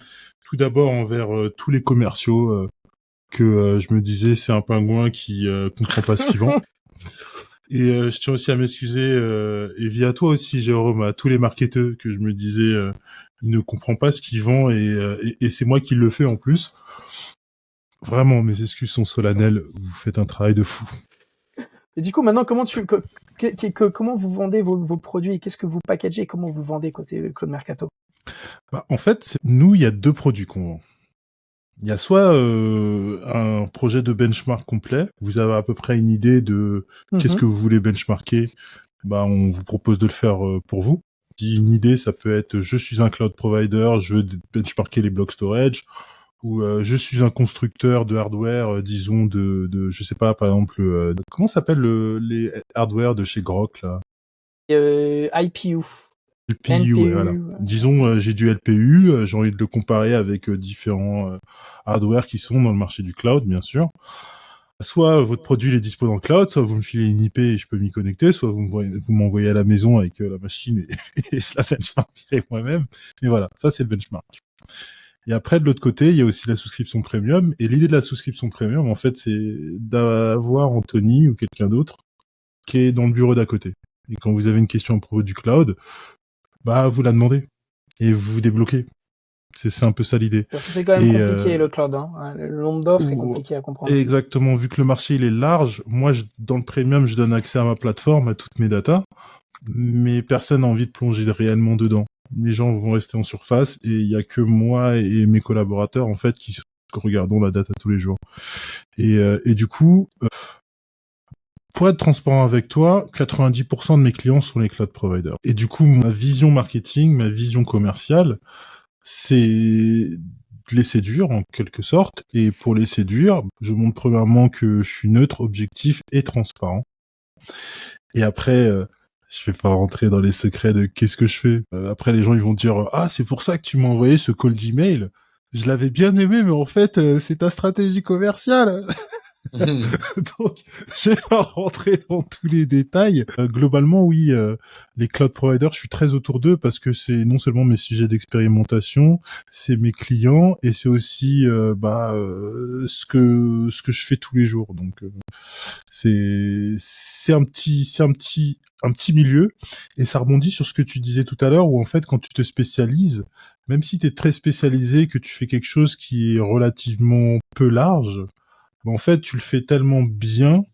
Tout d'abord envers tous les commerciaux que je me disais c'est un pingouin qui comprend pas ce qu'il vend. Et je tiens aussi à m'excuser et via toi aussi, Jérôme, à tous les marketeurs que je me disais il ne comprend pas ce qu'il vend et c'est moi qui le fais en plus. Vraiment, mes excuses sont solennelles. Vous faites un travail de fou. Et du coup, maintenant, comment comment vous vendez vos produits? Qu'est-ce que vous packagez? Comment vous vendez côté Cloud Mercato? Bah, en fait, nous, il y a 2 produits qu'on vend. Il y a soit un projet de benchmark complet. Vous avez à peu près une idée de qu'est-ce que vous voulez benchmarker. Bah, on vous propose de le faire pour vous. Une idée, ça peut être je suis un cloud provider, je veux benchmarker les blocs storage. Ou je suis un constructeur de hardware, disons de je sais pas, par exemple, comment s'appellent les hardware de chez Grok là? IPU. LPU, ouais, voilà. NPU. Disons, j'ai du LPU, j'ai envie de le comparer avec différents hardware qui sont dans le marché du cloud, bien sûr. Soit votre produit il est dispo dans le cloud, soit vous me filez une IP et je peux m'y connecter, soit vous m'envoyez à la maison avec la machine et je la benchmarkerai moi-même. Mais voilà, ça c'est le benchmark. Et après, de l'autre côté, il y a aussi la souscription premium. Et l'idée de la souscription premium, en fait, c'est d'avoir Anthony ou quelqu'un d'autre qui est dans le bureau d'à côté. Et quand vous avez une question à propos du cloud, bah, vous la demandez. Et vous vous débloquez. C'est un peu ça l'idée. Parce que c'est quand même compliqué, le cloud, hein. Le nombre d'offres est compliqué à comprendre. Exactement. Vu que le marché, il est large, moi, dans le premium, je donne accès à ma plateforme, à toutes mes datas. Mais personne n'a envie de plonger réellement dedans. Les gens vont rester en surface et il y a que moi et mes collaborateurs en fait qui regardons la data tous les jours. Et du coup, pour être transparent avec toi, 90% de mes clients sont les cloud providers. Et du coup, ma vision marketing, ma vision commerciale, c'est de les séduire en quelque sorte. Et pour les séduire, je montre premièrement que je suis neutre, objectif et transparent. Et après, je vais pas rentrer dans les secrets de qu'est-ce que je fais. Après, les gens ils vont dire ah c'est pour ça que tu m'as envoyé ce cold email. Je l'avais bien aimé, mais en fait c'est ta stratégie commerciale. Donc, je vais pas rentrer dans tous les détails. Globalement, oui, les cloud providers, je suis très autour d'eux parce que c'est non seulement mes sujets d'expérimentation, c'est mes clients et c'est aussi ce que je fais tous les jours. Donc, c'est un petit milieu et ça rebondit sur ce que tu disais tout à l'heure où en fait, quand tu te spécialises, même si tu es très spécialisé, que tu fais quelque chose qui est relativement peu large, en fait, tu le fais tellement bien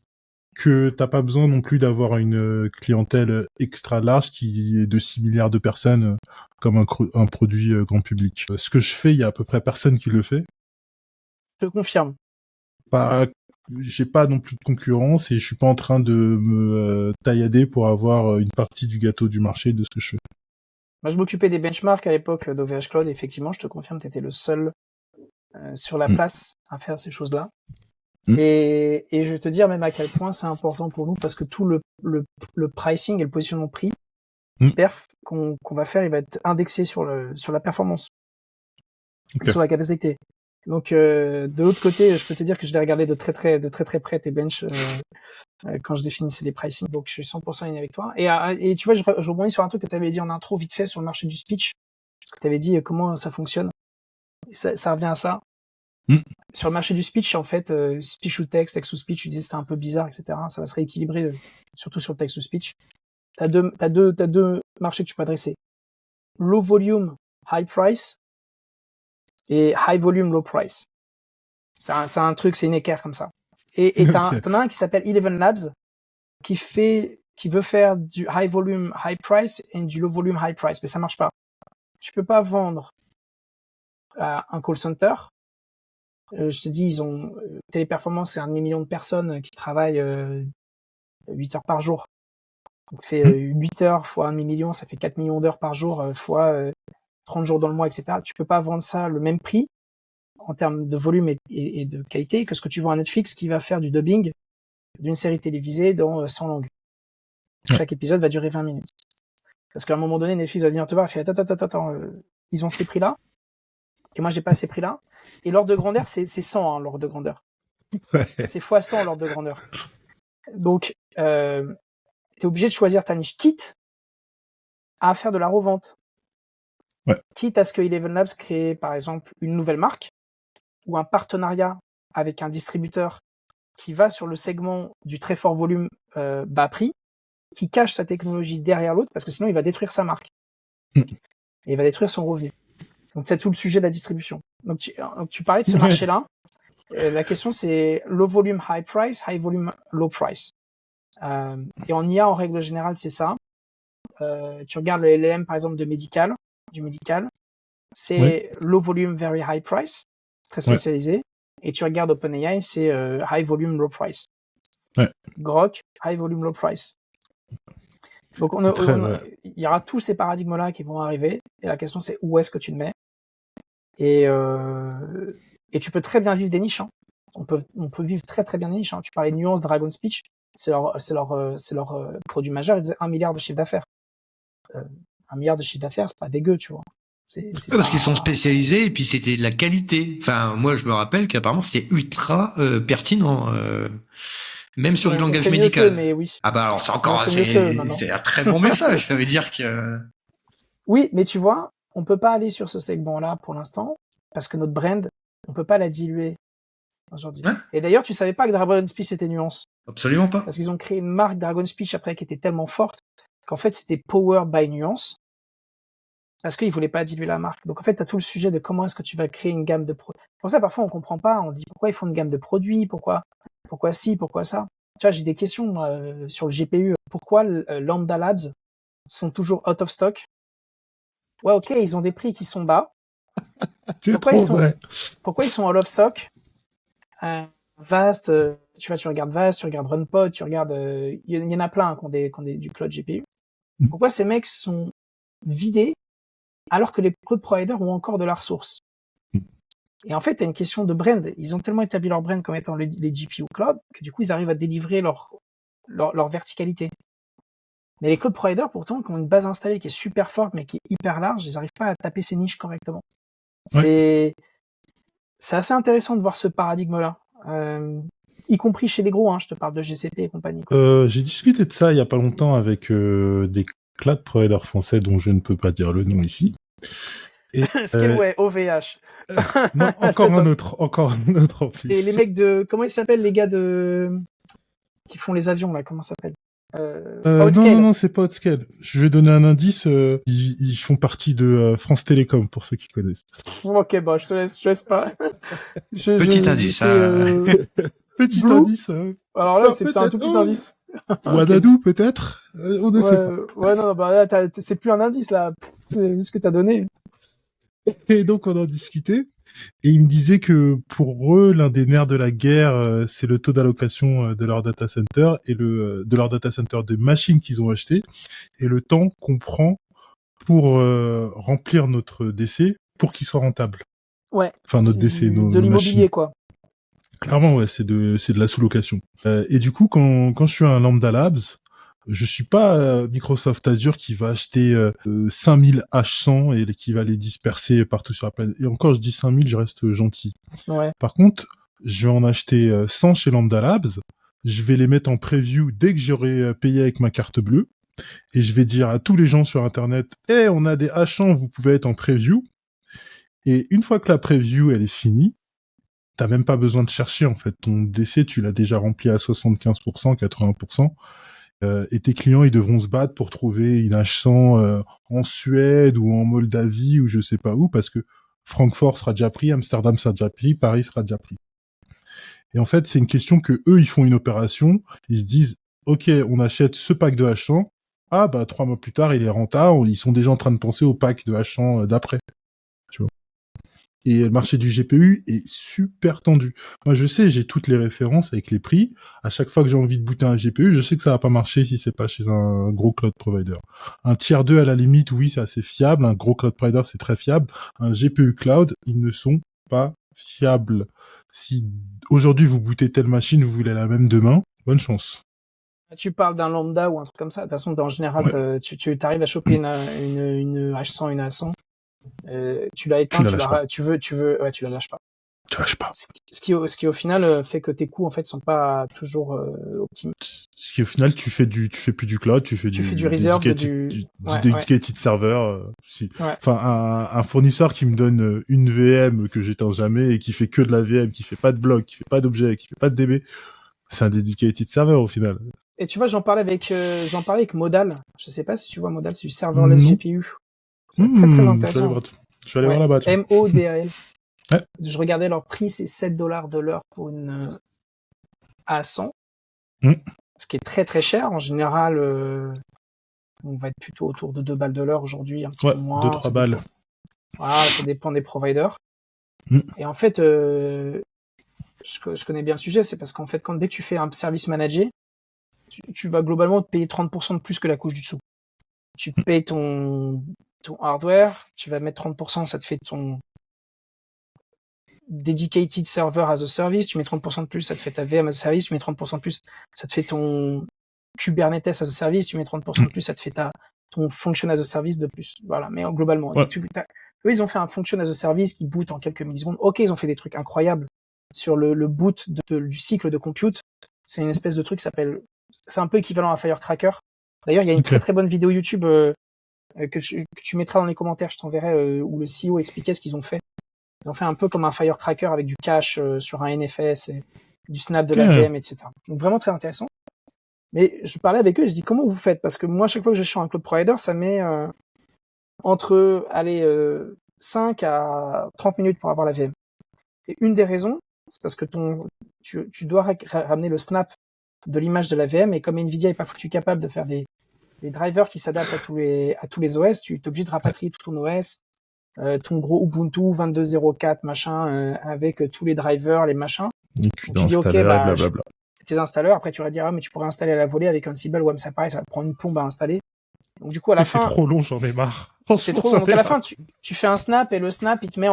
que t'as pas besoin non plus d'avoir une clientèle extra large qui est de 6 milliards de personnes comme un produit grand public. Ce que je fais, il y a à peu près personne qui le fait. Je te confirme. J'ai pas non plus de concurrence et je suis pas en train de me taillader pour avoir une partie du gâteau du marché de ce que je fais. Moi, je m'occupais des benchmarks à l'époque d'OVH Cloud. Effectivement, je te confirme, tu étais le seul sur la place à faire ces choses-là. Et je vais te dire même à quel point c'est important pour nous parce que tout le pricing et le positionnement prix perf qu'on va faire, il va être indexé sur la performance, et sur la capacité. Donc de l'autre côté, je peux te dire que je l'ai regardé de très très près tes bench quand je définissais les pricing. Donc je suis 100% aligné avec toi. Et tu vois, je rebondis sur un truc que tu avais dit en intro vite fait sur le marché du speech, parce que tu avais dit comment ça fonctionne. Et ça revient à ça. Sur le marché du speech, en fait, speech ou texte, texte ou speech, tu disais c'était un peu bizarre, etc. Ça va se rééquilibrer, surtout sur le texte ou speech. T'as deux marchés que tu peux adresser. Low volume, high price, et high volume, low price. C'est un truc, c'est une équerre comme ça. Et t'en as un qui s'appelle Eleven Labs, qui veut faire du high volume, high price et du low volume, high price, mais ça marche pas. Tu peux pas vendre à un call center. Je te dis, ils ont Téléperformance, c'est 1 demi-million de personnes qui travaillent 8 heures par jour. Donc fait 8 heures fois 1 demi-million, ça fait 4 millions d'heures par jour fois 30 jours dans le mois, etc. Tu peux pas vendre ça le même prix en termes de volume et de qualité que ce que tu vends à Netflix qui va faire du dubbing d'une série télévisée dans 100 langues. Chaque épisode va durer 20 minutes. Parce qu'à un moment donné, Netflix va venir te voir et fait attends, ils ont ces prix-là, et moi j'ai pas ces prix-là. Et l'ordre de grandeur, c'est 100, hein, l'ordre de grandeur. Ouais. C'est x 100 l'ordre de grandeur. Donc, t'es obligé de choisir ta niche, quitte à faire de la revente. Ouais. Quitte à ce que Eleven Labs crée, par exemple, une nouvelle marque ou un partenariat avec un distributeur qui va sur le segment du très fort volume bas prix, qui cache sa technologie derrière l'autre, parce que sinon il va détruire sa marque. Mm. Et il va détruire son revenu. Donc c'est tout le sujet de la distribution. Donc tu parlais de ce marché-là. La question c'est low volume, high price, high volume, low price. Et en IA, en règle générale, c'est ça. Tu regardes le LLM, par exemple, du médical, c'est low volume, very high price, très spécialisé. Et tu regardes OpenAI, c'est high volume, low price. Grok, high volume, low price. Donc il y aura tous ces paradigmes-là qui vont arriver. Et la question c'est où est-ce que tu le mets. Et tu peux très bien vivre des niches. Hein. On peut vivre très très bien des niches. Hein. Tu parlais de Nuance, Dragon Speech, c'est leur produit majeur. Ils faisaient 1 milliard de chiffre d'affaires. 1 milliard de chiffre d'affaires, c'est pas dégueu, tu vois. C'est parce qu'ils sont spécialisés et puis c'était de la qualité. Enfin, moi je me rappelle qu'apparemment c'était ultra pertinent. Même sur du langage médical. Mais oui. Ah bah alors c'est encore c'est un très bon message. Ça veut dire que oui, mais tu vois, on peut pas aller sur ce segment-là pour l'instant parce que notre brand, on peut pas la diluer aujourd'hui. Hein? Et d'ailleurs, tu savais pas que Dragon Speech était Nuance. Absolument pas. Parce qu'ils ont créé une marque Dragon Speech après qui était tellement forte qu'en fait c'était Powered by Nuance parce qu'ils voulaient pas diluer la marque. Donc en fait, tu as tout le sujet de comment est-ce que tu vas créer une gamme de produits. Pour ça, parfois on comprend pas. On dit pourquoi ils font une gamme de produits, pourquoi ci, pourquoi ça. Tu vois, j'ai des questions sur le GPU. Pourquoi Lambda Labs sont toujours out of stock? Ouais, ok, ils ont des prix qui sont bas. Pourquoi ils sont out of stock? Vast, tu regardes Vast, tu regardes RunPod, tu regardes, il y en a plein qui ont du cloud GPU. Pourquoi ces mecs sont vidés alors que les cloud providers ont encore de la ressource? Et en fait, t'as une question de brand. Ils ont tellement établi leur brand comme étant les GPU cloud que du coup, ils arrivent à délivrer leur verticalité. Mais les cloud providers, pourtant, qui ont une base installée qui est super forte, mais qui est hyper large, ils n'arrivent pas à taper ces niches correctement. Ouais. C'est assez intéressant de voir ce paradigme-là. Y compris chez les gros, hein, je te parle de GCP et compagnie. J'ai discuté de ça il y a pas longtemps avec des cloud providers français dont je ne peux pas dire le nom ici. Scaleway, OVH. Non, encore un autre en plus. Et les mecs comment ils s'appellent, les gars qui font les avions, là, comment ça s'appelle? Non, c'est pas Outscale. Je vais donner un indice. Ils font partie de France Télécom, pour ceux qui connaissent. Ok, bon, je te laisse pas. Petit indice. Petit indice. Alors là, c'est un tout petit indice. Wanadoo, peut-être. On ne sait pas. Ouais, non, bah là, c'est plus un indice, là. C'est ce que t'as donné. Et donc, on en discutait. Et ils me disaient que pour eux, l'un des nerfs de la guerre, c'est le taux d'allocation de leur data center et de leur data center de machines qu'ils ont acheté et le temps qu'on prend pour remplir notre DC pour qu'il soit rentable. Ouais. Enfin, notre DC, de l'immobilier, quoi. Clairement, ouais, c'est de la sous-location. Et du coup, quand je suis un Lambda Labs, je suis pas Microsoft Azure qui va acheter 5000 H100 et qui va les disperser partout sur la planète. Et encore, je dis 5000, je reste gentil. Ouais. Par contre, je vais en acheter 100 chez Lambda Labs. Je vais les mettre en preview dès que j'aurai payé avec ma carte bleue. Et je vais dire à tous les gens sur Internet, hey, on a des H100, vous pouvez être en preview. Et une fois que la preview, elle est finie, t'as même pas besoin de chercher, en fait. Ton DC, tu l'as déjà rempli à 75%, 80%. Et tes clients, ils devront se battre pour trouver une H100 en Suède ou en Moldavie ou je sais pas où, parce que Francfort sera déjà pris, Amsterdam sera déjà pris, Paris sera déjà pris. Et en fait, c'est une question que eux, ils font une opération, ils se disent, ok, on achète ce pack de H100, ah bah 3 mois plus tard, il est rentable, ils sont déjà en train de penser au pack de H100 d'après. Tu vois. Et le marché du GPU est super tendu. Moi, je sais, j'ai toutes les références avec les prix. À chaque fois que j'ai envie de booter un GPU, je sais que ça va pas marcher si c'est pas chez un gros cloud provider. Un tier 2, à la limite, oui, c'est assez fiable. Un gros cloud provider, c'est très fiable. Un GPU cloud, ils ne sont pas fiables. Si aujourd'hui vous bootez telle machine, vous voulez la même demain, bonne chance. Tu parles d'un lambda ou un truc comme ça. De toute façon, en général, ouais. Tu arrives à choper une H100, une A100. Tu l'as éteint, Tu la lâches pas. tu ouais, tu la lâches pas. Tu lâches pas. Ce qui au final fait que tes coûts en fait sont pas toujours optimaux. Ce qui au final, tu fais plus du cloud, tu fais Tu fais du du reserve, dedicated, ouais, dedicated server. ouais. Enfin, un fournisseur qui me donne une VM que j'éteins jamais et qui fait que de la VM, qui fait pas de bloc, qui fait pas d'objet, qui fait pas de DB, c'est un dedicated server au final. Et tu vois, j'en parlais avec Modal. Je sais pas si tu vois Modal, c'est du serverless Non. GPU. C'est très très Je vais aller intéressant. voir, je vais aller voir là-bas. tiens. MODAL. Ouais. Je regardais leur prix, c'est $7 de l'heure pour une A100. Ce qui est très très cher. En général, on va être plutôt autour de 2 balles de l'heure aujourd'hui, un petit peu moins. 2-3 balles. Voilà, ça dépend des providers. Et en fait, je connais bien le sujet, c'est parce qu'en fait, dès que tu fais un service managé, tu vas globalement te payer 30% de plus que la couche du dessous. Tu payes ton hardware, tu vas mettre 30%, ça te fait ton dedicated server as a service, tu mets 30% de plus, ça te fait ta VM as a service, tu mets 30% de plus, ça te fait ton Kubernetes as a service, tu mets 30% de plus, ça te fait ton function as a service de plus. Voilà, mais globalement. Ouais. Eux, ils ont fait un function as a service qui boot en quelques millisecondes. Ok, ils ont fait des trucs incroyables sur le boot du cycle de compute. C'est une espèce de truc qui s'appelle, c'est un peu équivalent à Firecracker. D'ailleurs, il y a une très très bonne vidéo YouTube que tu mettras dans les commentaires, je t'enverrai, où le CEO expliquait ce qu'ils ont fait. Ils ont fait un peu comme un Firecracker avec du cache sur un NFS et du snap de la VM, etc. Donc vraiment très intéressant. Mais je parlais avec eux, je dis comment vous faites? Parce que moi, chaque fois que je suis sur un cloud provider, ça met entre 5 à 30 minutes pour avoir la VM. Et une des raisons, c'est parce que tu dois ramener le snap de l'image de la VM, et comme Nvidia est pas foutu capable de faire des drivers qui s'adaptent à tous les OS, tu es obligé de rapatrier tout ton OS, ton gros Ubuntu 22.04 machin, avec tous les drivers, les machins. Et puis tu dis ok, blablabla. Tes installeurs, après tu vas dire mais tu pourrais installer à la volée avec Ansible ou ça pareil, ça va te prendre une plombe à installer. Donc du coup à la fin c'est trop long, j'en ai marre. C'est trop long. Donc à la fin tu fais un snap et le snap il te met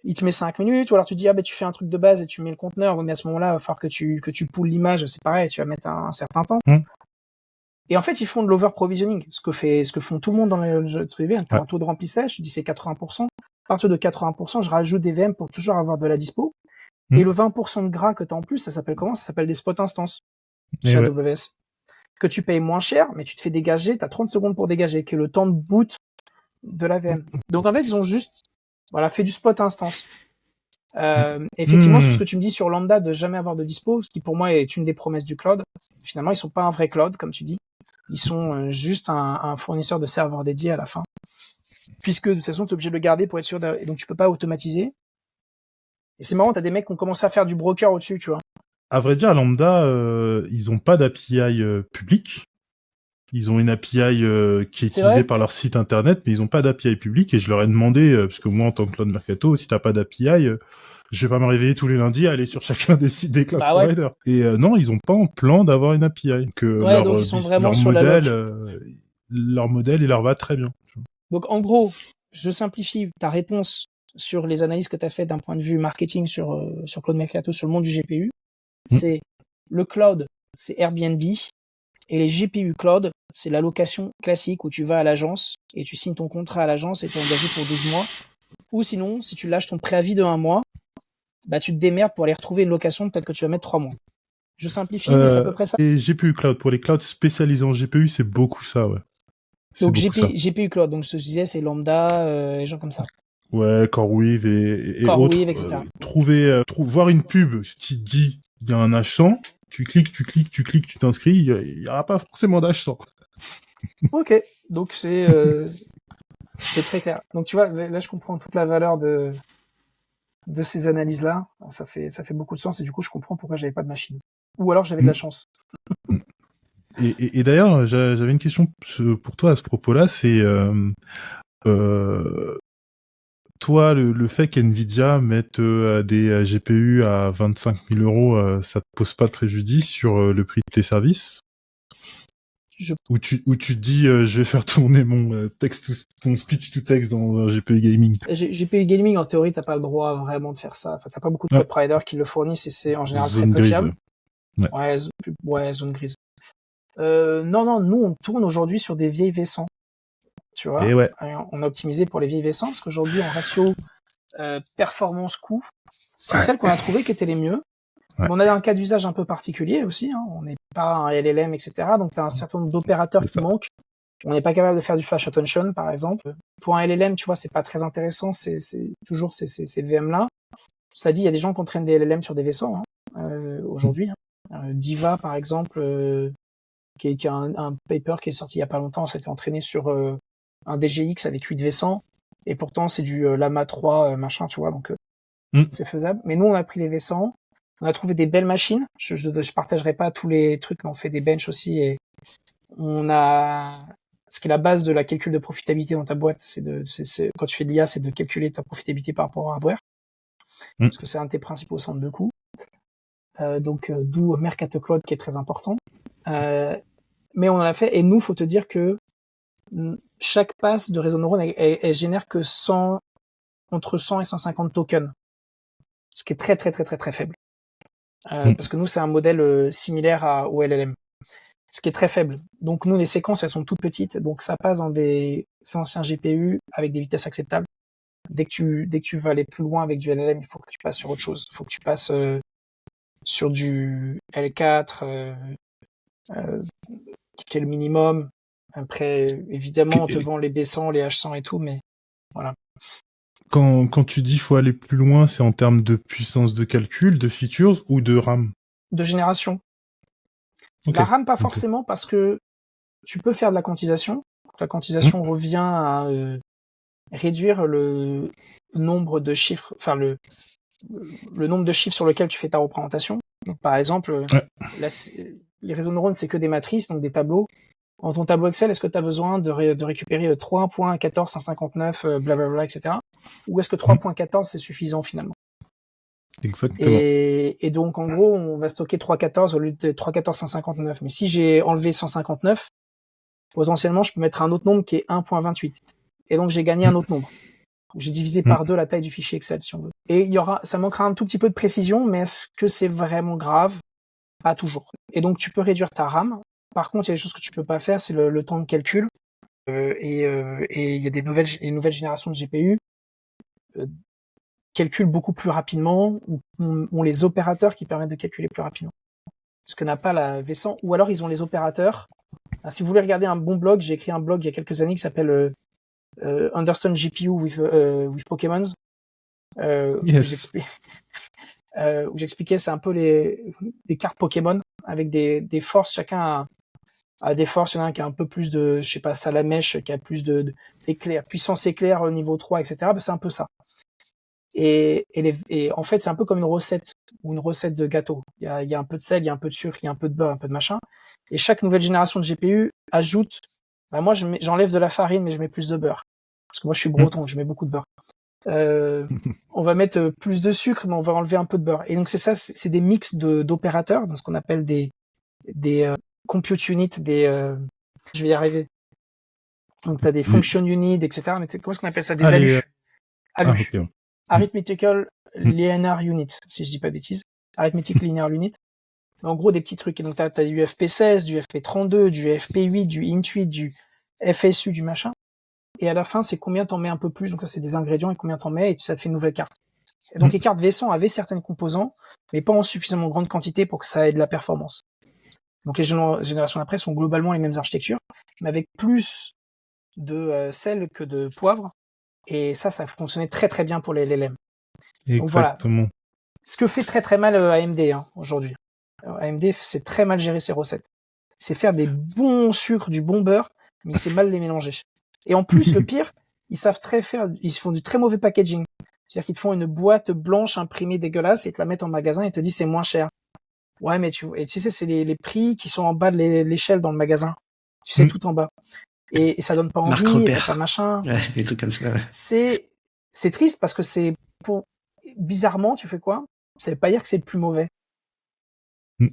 il te met 5 minutes, ou alors tu dis tu fais un truc de base et tu mets le conteneur, mais à ce moment-là il va falloir que tu poules l'image, c'est pareil, tu vas mettre un certain temps. Et en fait, ils font de l'over-provisioning, ce que font tout le monde dans le jeu privé. T'as un taux de remplissage, tu dis c'est 80%. À partir de 80%, je rajoute des VM pour toujours avoir de la dispo. Et le 20% de gras que t'as en plus, ça s'appelle comment? Ça s'appelle des spot instances chez AWS. Que tu payes moins cher, mais tu te fais dégager, t'as 30 secondes pour dégager, qui est le temps de boot de la VM. Donc en fait, ils ont juste fait du spot instance. Effectivement, sur ce que tu me dis sur Lambda, de jamais avoir de dispo, ce qui pour moi est une des promesses du cloud, finalement, ils sont pas un vrai cloud, comme tu dis. Ils sont juste un fournisseur de serveurs dédiés à la fin. Puisque de toute façon, tu es obligé de le garder pour être sûr, et donc tu peux pas automatiser. Et c'est marrant, t'as des mecs qui ont commencé à faire du broker au-dessus, tu vois. À vrai dire, Lambda, ils ont pas d'API public. Ils ont une API qui est utilisée par leur site internet, mais ils ont pas d'API public. Et je leur ai demandé, parce que moi, en tant que Cloud Mercato, si t'as pas d'API, je vais pas me réveiller tous les lundis à aller sur chacun des sites des cloud providers. Et non, ils ont pas en plan d'avoir une API. Donc donc ils sont vraiment sur leur modèle, il leur va très bien. Donc en gros, je simplifie ta réponse sur les analyses que tu as fait d'un point de vue marketing sur Cloud Mercato, sur le monde du GPU. C'est le cloud, c'est Airbnb, et les GPU cloud, c'est la location classique où tu vas à l'agence et tu signes ton contrat à l'agence et tu es engagé pour 12 mois. Ou sinon, si tu lâches ton préavis de 1 mois, tu te démerdes pour aller retrouver une location, peut-être que tu vas mettre 3 mois. Je simplifie, mais c'est à peu près ça. Et GPU cloud, pour les clouds spécialisés en GPU, c'est beaucoup ça, ouais. Donc GPU cloud, donc ce que je disais, c'est Lambda, et gens comme ça. Ouais, CoreWeave et CoreWeave, autres. etc. Voir une pub qui dit il y a un H100, tu cliques, tu t'inscris, il y aura pas forcément d'H100. Ok, donc c'est très clair. Donc tu vois, là je comprends toute la valeur de ces analyses-là. Ça fait beaucoup de sens, et du coup je comprends pourquoi j'avais pas de machine. Ou alors j'avais de la chance. Et d'ailleurs, j'avais une question pour toi à ce propos-là, c'est toi, le fait qu'NVIDIA mette des GPU à 25 000 €, ça te pose pas de préjudice sur le prix de tes services? Ou tu te dis, je vais faire tourner mon ton speech to text dans un GPU gaming. GPU gaming, en théorie, t'as pas le droit vraiment de faire ça. Enfin, t'as pas beaucoup de cloud providers qui le fournissent, et c'est en général très peu fiable. Ouais, zone grise. Non, nous on tourne aujourd'hui sur des vieilles V100. tu vois. Et ouais. Et on a optimisé pour les vieilles vaissants parce qu'aujourd'hui, en ratio performance-coût, c'est celle qu'on a trouvé qui était les mieux. Ouais. Mais on a un cas d'usage un peu particulier aussi. Hein. On n'est pas un LLM, etc. Donc, tu as un certain nombre d'opérateurs qui manquent. On n'est pas capable de faire du flash attention, par exemple. Pour un LLM, tu vois, c'est pas très intéressant. C'est toujours ces VM-là. Cela dit, il y a des gens qui entraînent des LLM sur des vaisseaux aujourd'hui. Diva, par exemple, qui est un paper qui est sorti il y a pas longtemps, s'était entraîné sur un DGX avec 8 vaissants. Et pourtant, c'est du Lama 3, machin, tu vois. Donc, c'est faisable. Mais nous, on a pris les vaissants. On a trouvé des belles machines. Je partagerai pas tous les trucs, mais on fait des benches aussi. Et on a ce qui est la base de la calcul de profitabilité dans ta boîte, quand tu fais de l'IA, c'est de calculer ta profitabilité par rapport au hardware, parce que c'est un de tes principaux centres de coûts. Donc d'où Mercato Cloud qui est très important. Mais on en a fait, et nous, faut te dire que chaque passe de réseau neurone, elle génère que entre 100 et 150 tokens, ce qui est très très très très très faible. Parce que nous, c'est un modèle similaire au LLM. Ce qui est très faible. Donc nous, les séquences, elles sont toutes petites, donc ça passe dans des anciens GPU avec des vitesses acceptables. Dès que tu vas aller plus loin avec du LLM, il faut que tu passes sur autre chose. Il faut que tu passes sur du L4, qui est le minimum. Après, évidemment, on te vend les B100, les H100 et tout, mais voilà. Quand tu dis faut aller plus loin, c'est en termes de puissance de calcul, de features ou de RAM? De génération. Okay. La RAM, pas forcément, parce que tu peux faire de la quantisation. La quantisation revient à réduire le nombre de chiffres, enfin le nombre de chiffres sur lequel tu fais ta représentation. Donc, par exemple, les réseaux neurones, c'est que des matrices, donc des tableaux. Dans ton tableau Excel, est-ce que tu as besoin de récupérer 3.14.159, blablabla, etc. Ou est-ce que 3.14, c'est suffisant finalement? Exactement. Et donc, en gros, on va stocker 3.14 au lieu de 3.14.159. Mais si j'ai enlevé 159, potentiellement, je peux mettre un autre nombre qui est 1.28. Et donc, j'ai gagné un autre nombre. J'ai divisé par 2 la taille du fichier Excel, si on veut. Et ça manquera un tout petit peu de précision, mais est-ce que c'est vraiment grave? Pas toujours. Et donc, tu peux réduire ta RAM. Par contre, il y a des choses que tu peux pas faire, c'est le temps de calcul. Et il y a des nouvelles générations de GPU calculent beaucoup plus rapidement, ou ont les opérateurs qui permettent de calculer plus rapidement. Ce que n'a pas la V100. Ou alors, ils ont les opérateurs. Alors, si vous voulez regarder un bon blog, j'ai écrit un blog il y a quelques années qui s'appelle Understand GPU with Pokémon, Yes. où j'expliquais, c'est un peu des cartes Pokémon avec des forces, chacun a des forces. Il y en a un qui a un peu plus de, je sais pas, Salamèche, qui a plus d'éclair, puissance éclair au niveau 3, etc. Ben, c'est un peu ça. Et en fait, c'est un peu comme une recette, ou une recette de gâteau. Il y a un peu de sel, il y a un peu de sucre, il y a un peu de beurre, un peu de machin. Et chaque nouvelle génération de GPU ajoute, moi, j'enlève de la farine, mais je mets plus de beurre. Parce que moi, je suis breton, je mets beaucoup de beurre. On va mettre plus de sucre, mais on va enlever un peu de beurre. Et donc, c'est ça, c'est des mix d'opérateurs, dans ce qu'on appelle des compute units, je vais y arriver. Donc, tu as des function units, etc. Mais comment est-ce qu'on appelle ça? Des ALU. ALU. Okay. Arithmetical Linear Unit, si je dis pas de bêtises. Arithmetic Linear Unit. En gros, des petits trucs. Et donc, tu as du FP16, du FP32, du FP8, du Int8, du FSU, du machin. Et à la fin, c'est combien t'en mets un peu plus. Donc ça, c'est des ingrédients et combien t'en mets, et ça te fait une nouvelle carte. Et donc les cartes V100 avaient certains composants, mais pas en suffisamment grande quantité pour que ça ait de la performance. Donc les générations après sont globalement les mêmes architectures, mais avec plus de sel que de poivre. Et ça fonctionnait très très bien pour les LLM. Donc voilà. Ce que fait très très mal AMD aujourd'hui. AMD sait très mal gérer ses recettes. C'est faire des bons sucres, du bon beurre, mais il sait mal les mélanger. Et en plus, le pire, ils font du très mauvais packaging. C'est-à-dire qu'ils te font une boîte blanche imprimée dégueulasse et te la mettent en magasin et te disent c'est moins cher. Ouais, mais tu sais, c'est les prix qui sont en bas de l'échelle dans le magasin. Tu sais, tout en bas. Et ça donne pas envie, et t'as pas machin. Ouais, des trucs comme ça. Ouais. C'est triste parce que bizarrement, tu fais quoi? Ça veut pas dire que c'est le plus mauvais.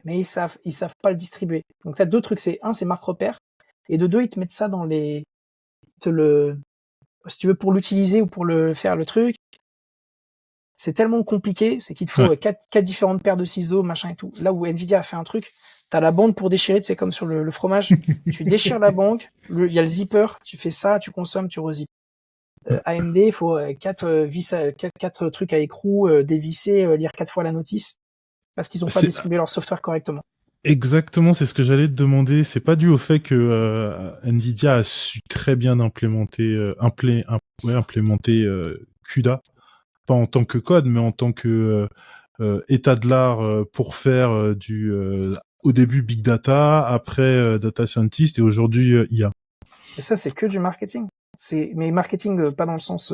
Mais ils savent pas le distribuer. Donc t'as deux trucs, c'est marque repère, et de deux, ils te mettent ça dans si tu veux, pour l'utiliser ou pour le faire le truc, c'est tellement compliqué, c'est qu'il te faut quatre différentes paires de ciseaux, machin et tout. Là où Nvidia a fait un truc, t'as la bande pour déchirer, c'est comme sur le fromage. Tu déchires la bande, il y a le zipper, tu fais ça, tu consommes, tu rezippes. AMD, il faut quatre trucs à écrou, dévisser, lire 4 fois la notice, parce qu'ils ont pas distribué leur software correctement. Exactement, c'est ce que j'allais te demander. C'est pas dû au fait que Nvidia a su très bien implémenter CUDA, pas en tant que code, mais en tant que état de l'art pour faire au début big data, après data scientist et aujourd'hui IA. Et ça, c'est que du marketing. Mais marketing pas dans le sens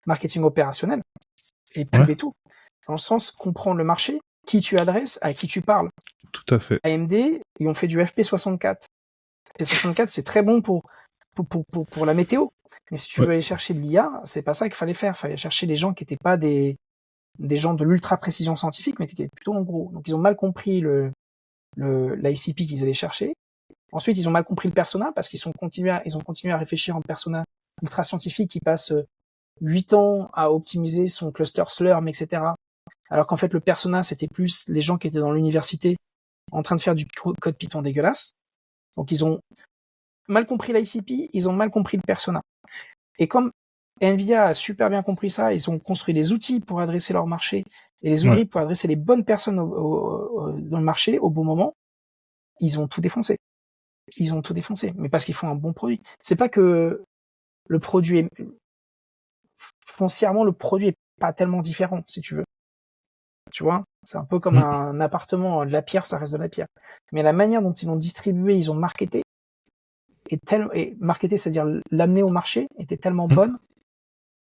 marketing opérationnel et pub et tout, dans le sens comprendre le marché, qui tu adresses, à qui tu parles. Tout à fait. AMD, ils ont fait du FP64. FP64, c'est très bon pour la météo. Mais si tu veux aller chercher de l'IA, c'est pas ça qu'il fallait faire. Il fallait chercher des gens qui étaient pas des gens de l'ultra précision scientifique, mais qui étaient plutôt en gros. Donc ils ont mal compris l'ICP qu'ils allaient chercher. Ensuite, ils ont mal compris le persona parce qu'ils ont continué à réfléchir en persona ultra scientifique qui passe 8 ans à optimiser son cluster Slurm, etc. Alors qu'en fait, le persona, c'était plus les gens qui étaient dans l'université en train de faire du code Python dégueulasse. Donc, ils ont mal compris l'ICP, ils ont mal compris le persona. Et comme Nvidia a super bien compris ça, ils ont construit des outils pour adresser leur marché et les outils pour adresser les bonnes personnes dans le marché au bon moment. Ils ont tout défoncé. Mais parce qu'ils font un bon produit. C'est pas que le produit foncièrement, le produit est pas tellement différent, si tu veux. Tu vois, c'est un peu comme un appartement, de la pierre, ça reste de la pierre. Mais la manière dont ils l'ont distribué, ils ont marketé, et marketé, c'est-à-dire l'amener au marché, était tellement bonne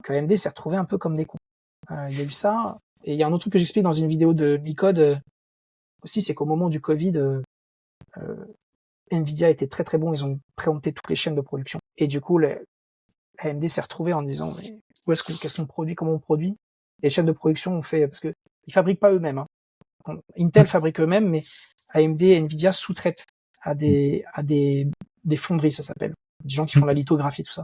que AMD s'est retrouvé un peu comme des cons. Il y a eu ça, et il y a un autre truc que j'explique dans une vidéo de Bicode aussi, c'est qu'au moment du Covid, Nvidia était très très bon, ils ont préempté toutes les chaînes de production. Et du coup, AMD s'est retrouvé en disant, mais qu'est-ce qu'on produit, comment on produit? Et les chaînes de production ont fait, parce que ils fabriquent pas eux-mêmes, hein. Intel fabrique eux-mêmes, mais AMD et Nvidia sous-traitent à des fonderies, ça s'appelle. Des gens qui font la lithographie, tout ça.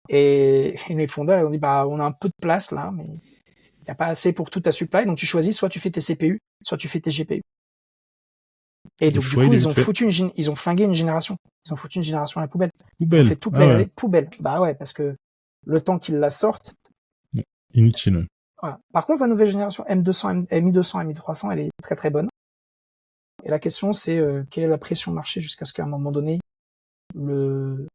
Et les fondeurs, ils ont dit, on a un peu de place là, mais il n'y a pas assez pour toute ta supply, donc tu choisis, soit tu fais tes CPU, soit tu fais tes GPU. Et donc, du coup, ils ont flingué une génération. Ils ont foutu une génération à la poubelle. Ils ont fait tout poubelle. Bah ouais, parce que le temps qu'ils la sortent. Inutile. Voilà. Par contre, la nouvelle génération M200, M1200, M1300, elle est très très bonne. Et la question, c'est quelle est la pression marché jusqu'à ce qu'à un moment donné, le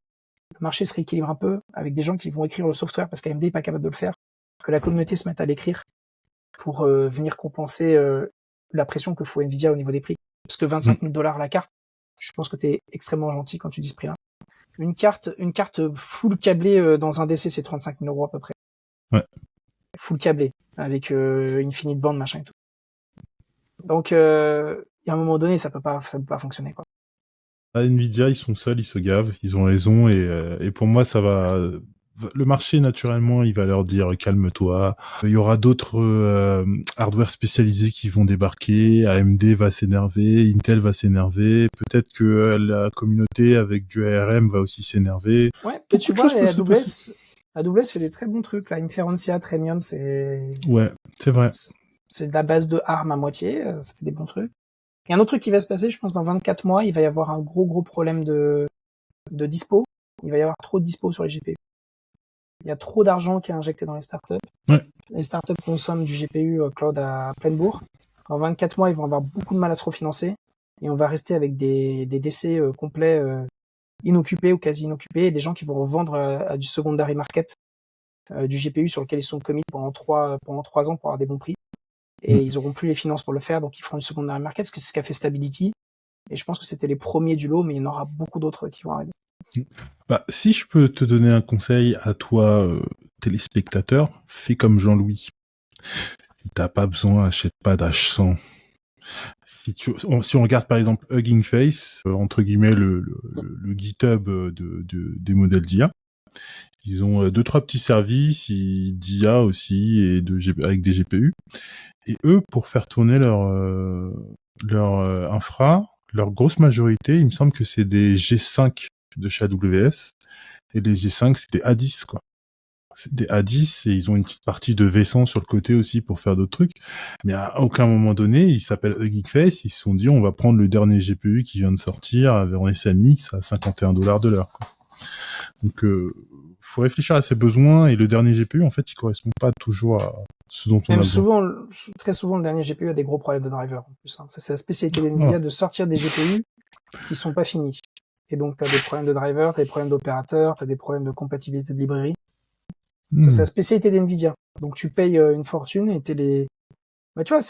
marché se rééquilibre un peu avec des gens qui vont écrire le software parce qu'AMD n'est pas capable de le faire, que la communauté se mette à l'écrire pour venir compenser la pression que fout Nvidia au niveau des prix. Parce que $25 000 la carte, je pense que t'es extrêmement gentil quand tu dis ce prix-là. Une carte full câblée dans un DC, c'est 35 000 € à peu près. Ouais. Full câblé, avec infinite band, machin et tout. Donc, il y a un moment donné, ça peut pas fonctionner, quoi. À Nvidia, ils sont seuls, ils se gavent, ils ont raison, et pour moi, ça va. Le marché, naturellement, il va leur dire calme-toi. Il y aura d'autres hardware spécialisés qui vont débarquer. AMD va s'énerver, Intel va s'énerver. Peut-être que la communauté avec du ARM va aussi s'énerver. Ouais, mais tu vois, AWS fait des très bons trucs. Là, Inferentia, Trainium, c'est. Ouais, c'est vrai. C'est de la base de ARM à moitié. Ça fait des bons trucs. Il y a un autre truc qui va se passer, je pense, dans 24 mois, il va y avoir un gros problème de dispo. Il va y avoir trop de dispo sur les GPU. Il y a trop d'argent qui est injecté dans les startups. Ouais. Les startups consomment du GPU cloud à pleine bourre. En 24 mois, ils vont avoir beaucoup de mal à se refinancer. Et on va rester avec des DC complets inoccupés ou quasi inoccupés. Et des gens qui vont revendre à du secondary market du GPU sur lequel ils sont commit pendant 3 ans pour avoir des bons prix. Et ils auront plus les finances pour le faire, donc ils feront du secondary market, c'est ce qu'a fait Stability. Et je pense que c'était les premiers du lot, mais il y en aura beaucoup d'autres qui vont arriver. Si je peux te donner un conseil à toi, téléspectateur, fais comme Jean-Louis. Si t'as pas besoin, achète pas d'H100. Si on regarde par exemple Hugging Face, entre guillemets le GitHub des modèles d'IA, ils ont 2-3 petits services d'IA aussi et avec des GPU. Et eux, pour faire tourner leur infra, leur grosse majorité, il me semble que c'est des G5 de chez AWS, et les G5 c'est des A10 quoi. c'est des A10 et ils ont une petite partie de V100 sur le côté aussi pour faire d'autres trucs. Mais à aucun moment donné, ils s'appellent Hugging Face, ils se sont dit on va prendre le dernier GPU qui vient de sortir en SMX à $51 de l'heure, quoi. Donc, faut réfléchir à ses besoins et le dernier GPU, en fait, il correspond pas toujours à ce dont on a Même besoin. souvent, très souvent, le dernier GPU a des gros problèmes de driver. En plus, hein. Ça, c'est la spécialité d'NVIDIA de sortir des GPU qui sont pas finis. Et donc, t'as des problèmes de driver, t'as des problèmes d'opérateurs, t'as des problèmes de compatibilité de librairie. Ça, c'est la spécialité d'NVIDIA. Donc, tu payes une fortune et t'es les... Bah, tu vois,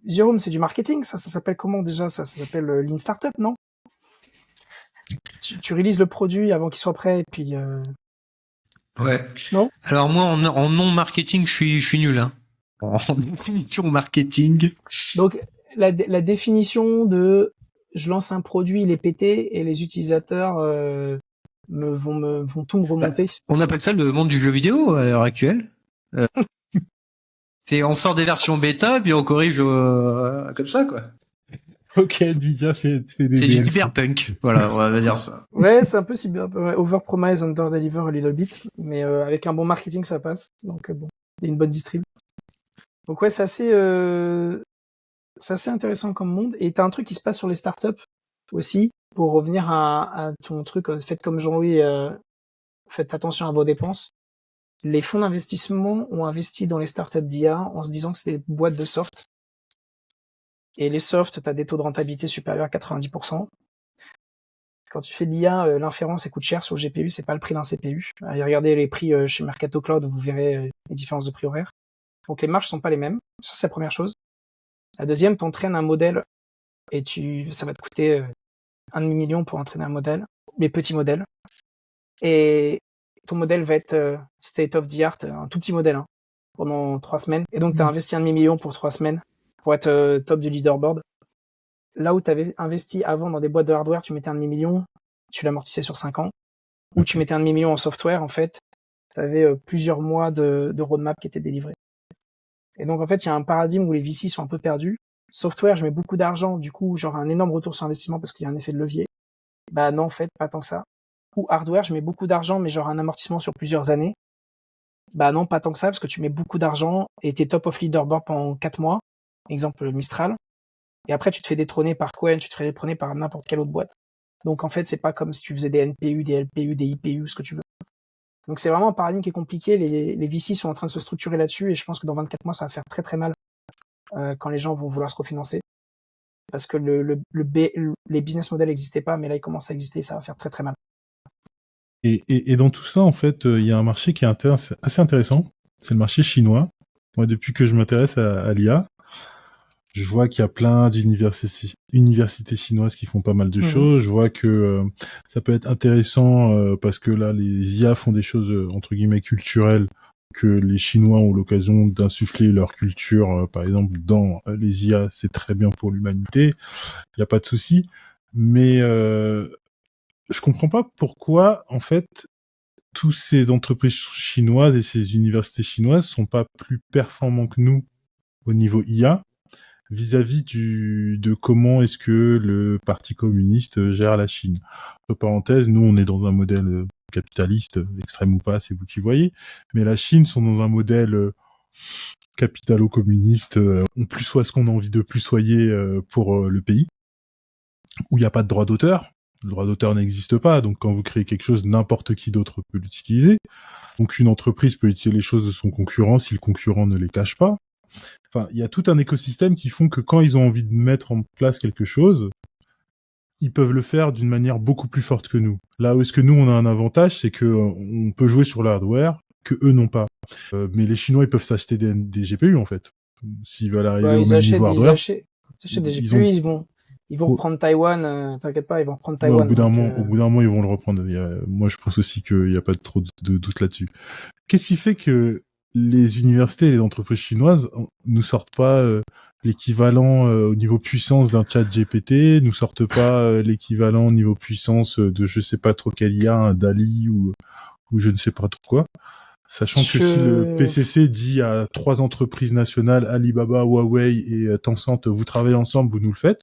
Jérôme, c'est du marketing, ça s'appelle comment déjà? Ça s'appelle Lean Startup, non? Tu releases le produit avant qu'il soit prêt, et puis... Ouais. Non? Alors moi, en non-marketing, je suis nul, hein. En définition marketing. Donc, la définition de je lance un produit, il est pété, et les utilisateurs vont tout me remonter. On appelle ça le monde du jeu vidéo à l'heure actuelle. C'est on sort des versions bêta, puis on corrige comme ça, quoi. Ok, Nvidia fait des C'est du DLC. cyberpunk. Voilà, on va dire ça. Ouais, c'est un peu over-promise, under-deliver a little bit, mais avec un bon marketing, ça passe. Donc bon, il y a une bonne distrib. Donc ouais, c'est assez intéressant comme monde. Et t'as un truc qui se passe sur les startups aussi, pour revenir à ton truc, faites comme Jean-Louis, faites attention à vos dépenses. Les fonds d'investissement ont investi dans les startups d'IA en se disant que c'est des boîtes de soft. Et les softs, t'as des taux de rentabilité supérieurs à 90%. Quand tu fais de l'IA, l'inférence, ça coûte cher sur le GPU, c'est pas le prix d'un CPU. Allez regarder les prix chez Mercato Cloud, vous verrez les différences de prix horaires. Donc les marges sont pas les mêmes. Ça, c'est la première chose. La deuxième, t'entraînes un modèle et ça va te coûter 1,5 million pour entraîner un modèle, les petits modèles. Et ton modèle va être state of the art, un tout petit modèle, hein, pendant 3 semaines. Et donc, t'as investi 1,5 million pour 3 semaines pour être top du leaderboard. Là où t'avais investi avant dans des boîtes de hardware, tu mettais 1,5 million, tu l'amortissais sur 5 ans. Ou tu mettais 1,5 million en software, en fait, t'avais plusieurs mois de roadmap qui étaient délivrés. Et donc, en fait, il y a un paradigme où les VC sont un peu perdus. Software, je mets beaucoup d'argent, du coup, j'aurai un énorme retour sur investissement parce qu'il y a un effet de levier. Bah non, en fait, pas tant que ça. Ou hardware, je mets beaucoup d'argent, mais j'aurai un amortissement sur plusieurs années. Bah non, pas tant que ça, parce que tu mets beaucoup d'argent et t'es top of leaderboard pendant 4 mois. Exemple, Mistral. Et après, tu te fais détrôner par Qwen, tu te fais détrôner par n'importe quelle autre boîte. Donc, en fait, c'est pas comme si tu faisais des NPU, des LPU, des IPU, ce que tu veux. Donc, c'est vraiment un paradigme qui est compliqué. Les VC sont en train de se structurer là-dessus et je pense que dans 24 mois, ça va faire très très mal quand les gens vont vouloir se refinancer. Parce que les business models n'existaient pas, mais là, ils commencent à exister et ça va faire très très mal. Et dans tout ça, en fait, il y a un marché qui est assez intéressant. C'est le marché chinois. Moi, depuis que je m'intéresse à l'IA, je vois qu'il y a plein d'universités chinoises qui font pas mal de choses. Je vois que ça peut être intéressant parce que là, les IA font des choses, entre guillemets, culturelles, que les Chinois ont l'occasion d'insuffler leur culture, par exemple, dans les IA. C'est très bien pour l'humanité. Il n'y a pas de souci. Mais je comprends pas pourquoi, en fait, toutes ces entreprises chinoises et ces universités chinoises sont pas plus performants que nous au niveau IA vis-à-vis de comment est-ce que le Parti communiste gère la Chine. Entre parenthèses, nous, on est dans un modèle capitaliste, extrême ou pas, c'est vous qui voyez, mais la Chine sont dans un modèle capitalo-communiste, on plus soit ce qu'on a envie de plus soyer pour le pays, où il n'y a pas de droit d'auteur. Le droit d'auteur n'existe pas, donc quand vous créez quelque chose, n'importe qui d'autre peut l'utiliser. Donc une entreprise peut utiliser les choses de son concurrent si le concurrent ne les cache pas. Enfin, il y a tout un écosystème qui font que quand ils ont envie de mettre en place quelque chose, ils peuvent le faire d'une manière beaucoup plus forte que nous. Là où est-ce que nous, on a un avantage, c'est que on peut jouer sur le hardware que eux n'ont pas. Mais les Chinois, ils peuvent s'acheter des GPU, en fait. S'ils veulent arriver au même niveau hardware. Ils achètent des GPU, ils vont reprendre Taïwan, t'inquiète pas, ils vont reprendre Taïwan. Ouais, au bout d'un moment, ils vont le reprendre. Moi, je pense aussi qu'il n'y a pas trop de doute là-dessus. Qu'est-ce qui fait que les universités et les entreprises chinoises nous sortent pas l'équivalent au niveau puissance d'un chat GPT, nous sortent pas l'équivalent au niveau puissance de je sais pas trop quel IA, un DALI ou je ne sais pas trop quoi. Sachant que si le PCC dit à 3 entreprises nationales, Alibaba, Huawei et Tencent, vous travaillez ensemble, vous nous le faites,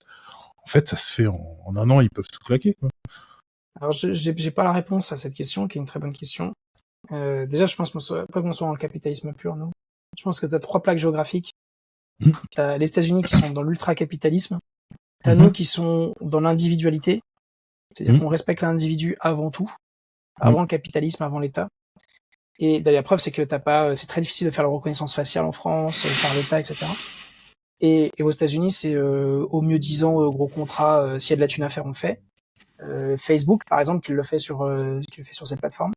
en fait, ça se fait en un an, ils peuvent tout claquer, quoi. Alors, j'ai pas la réponse à cette question, qui est une très bonne question. Déjà, je pense pas qu'on soit dans le capitalisme pur, nous. Je pense que t'as 3 plaques géographiques. T'as les États-Unis qui sont dans l'ultra-capitalisme. T'as nous qui sont dans l'individualité. C'est-à-dire qu'on respecte l'individu avant tout. Avant le capitalisme, avant l'État. Et d'ailleurs, la preuve, c'est que c'est très difficile de faire la reconnaissance faciale en France, par l'État, etc. Et aux États-Unis, c'est au mieux 10 ans, gros contrat, s'il y a de la thune à faire, on le fait. Facebook, par exemple, qui le fait sur cette plateforme.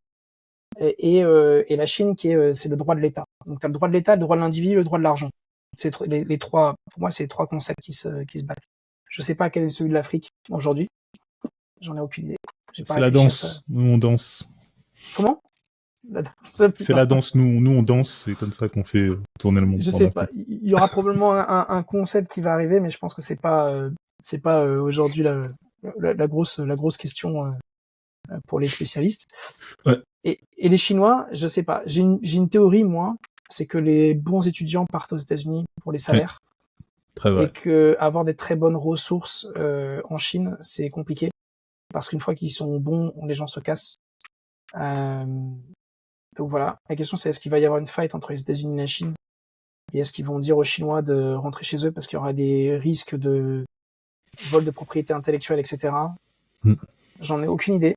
Et la Chine, c'est le droit de l'État. Donc, t'as le droit de l'État, le droit de l'individu, le droit de l'argent. C'est les trois, pour moi, c'est les 3 concepts qui se battent. Je sais pas quel est celui de l'Afrique aujourd'hui. J'en ai aucune idée. J'ai pas C'est la réfléchi à ça. danse. Nous, on danse. Comment? C'est la danse. Nous, on danse. C'est comme ça qu'on fait tourner le monde. Je sais pas. Il y aura probablement un concept qui va arriver, mais je pense que c'est pas aujourd'hui la grosse question pour les spécialistes. Ouais. Et les Chinois, je sais pas. J'ai une théorie, moi, c'est que les bons étudiants partent aux États-Unis pour les salaires. Très vrai. Et que avoir des très bonnes ressources en Chine, c'est compliqué. Parce qu'une fois qu'ils sont bons, les gens se cassent. Donc voilà. La question, c'est est-ce qu'il va y avoir une fight entre les États-Unis et la Chine? Et est-ce qu'ils vont dire aux Chinois de rentrer chez eux parce qu'il y aura des risques de vol de propriété intellectuelle, etc. J'en ai aucune idée.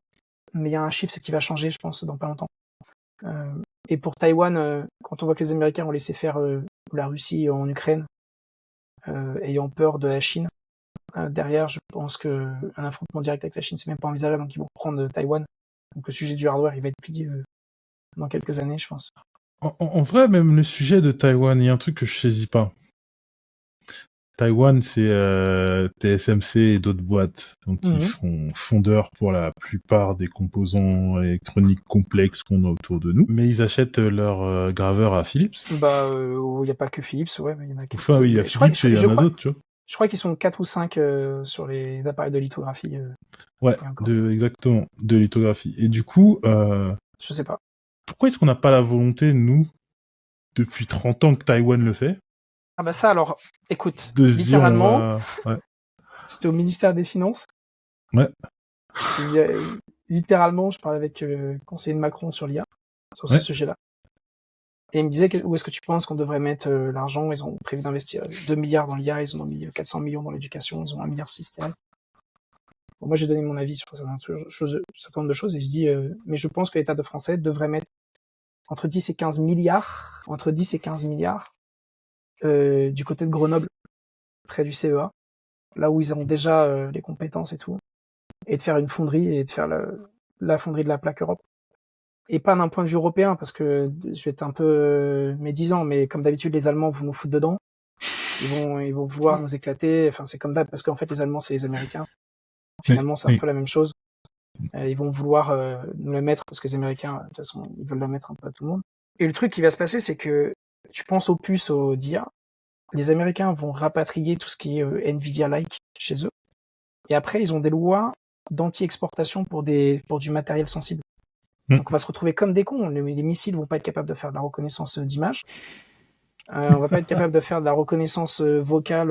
Mais il y a un shift qui va changer, je pense, dans pas longtemps. Et pour Taïwan, quand on voit que les Américains ont laissé faire la Russie en Ukraine, ayant peur de la Chine, derrière, je pense que un affrontement direct avec la Chine, c'est même pas envisageable, donc ils vont prendre Taïwan. Donc le sujet du hardware, il va être plié dans quelques années, je pense. En vrai, même le sujet de Taïwan, il y a un truc que je saisis pas. Taïwan, c'est TSMC et d'autres boîtes, donc ils font fondeur pour la plupart des composants électroniques complexes qu'on a autour de nous. Mais ils achètent leurs graveurs à Philips. Bah, il n'y a pas que Philips, ouais, mais il y en a quelques. Enfin, oui, il y a Philips et il y en a d'autres, tu vois. Je crois qu'ils sont 4 ou 5 sur les appareils de lithographie. Ouais, exactement, de lithographie. Et du coup, je sais pas. Pourquoi est-ce qu'on n'a pas la volonté, nous, depuis 30 ans que Taïwan le fait? Ah bah ça, alors, écoute, de se littéralement, dire, ouais. C'était au ministère des Finances. Ouais. Littéralement, je parlais avec le conseiller de Macron sur l'IA, sur ce sujet-là. Et il me disait où est-ce que tu penses qu'on devrait mettre l'argent? Ils ont prévu d'investir 2 milliards dans l'IA, ils ont mis 400 millions dans l'éducation, ils ont 1,6 milliard qui reste. Bon, moi, j'ai donné mon avis sur un certain nombre de choses et je dis, mais je pense que l'État de français devrait mettre entre 10 et 15 milliards, du côté de Grenoble, près du CEA, là où ils ont déjà les compétences et tout, et de faire une fonderie et de faire la fonderie de la plaque Europe. Et pas d'un point de vue européen, parce que je vais être un peu médisant, mais comme d'habitude, les Allemands vont nous foutre dedans. Ils vont vouloir nous éclater. Enfin, c'est comme d'hab, parce qu'en fait, les Allemands, c'est les Américains. Finalement, c'est un peu la même chose. Ils vont vouloir nous la mettre, parce que les Américains, de toute façon, ils veulent la mettre un peu à tout le monde. Et le truc qui va se passer, c'est que tu penses aux puces, aux DIA. Les Américains vont rapatrier tout ce qui est Nvidia-like chez eux. Et après, ils ont des lois d'anti-exportation pour du matériel sensible. Donc on va se retrouver comme des cons. Les missiles vont pas être capables de faire de la reconnaissance d'image. On va pas être capable de faire de la reconnaissance vocale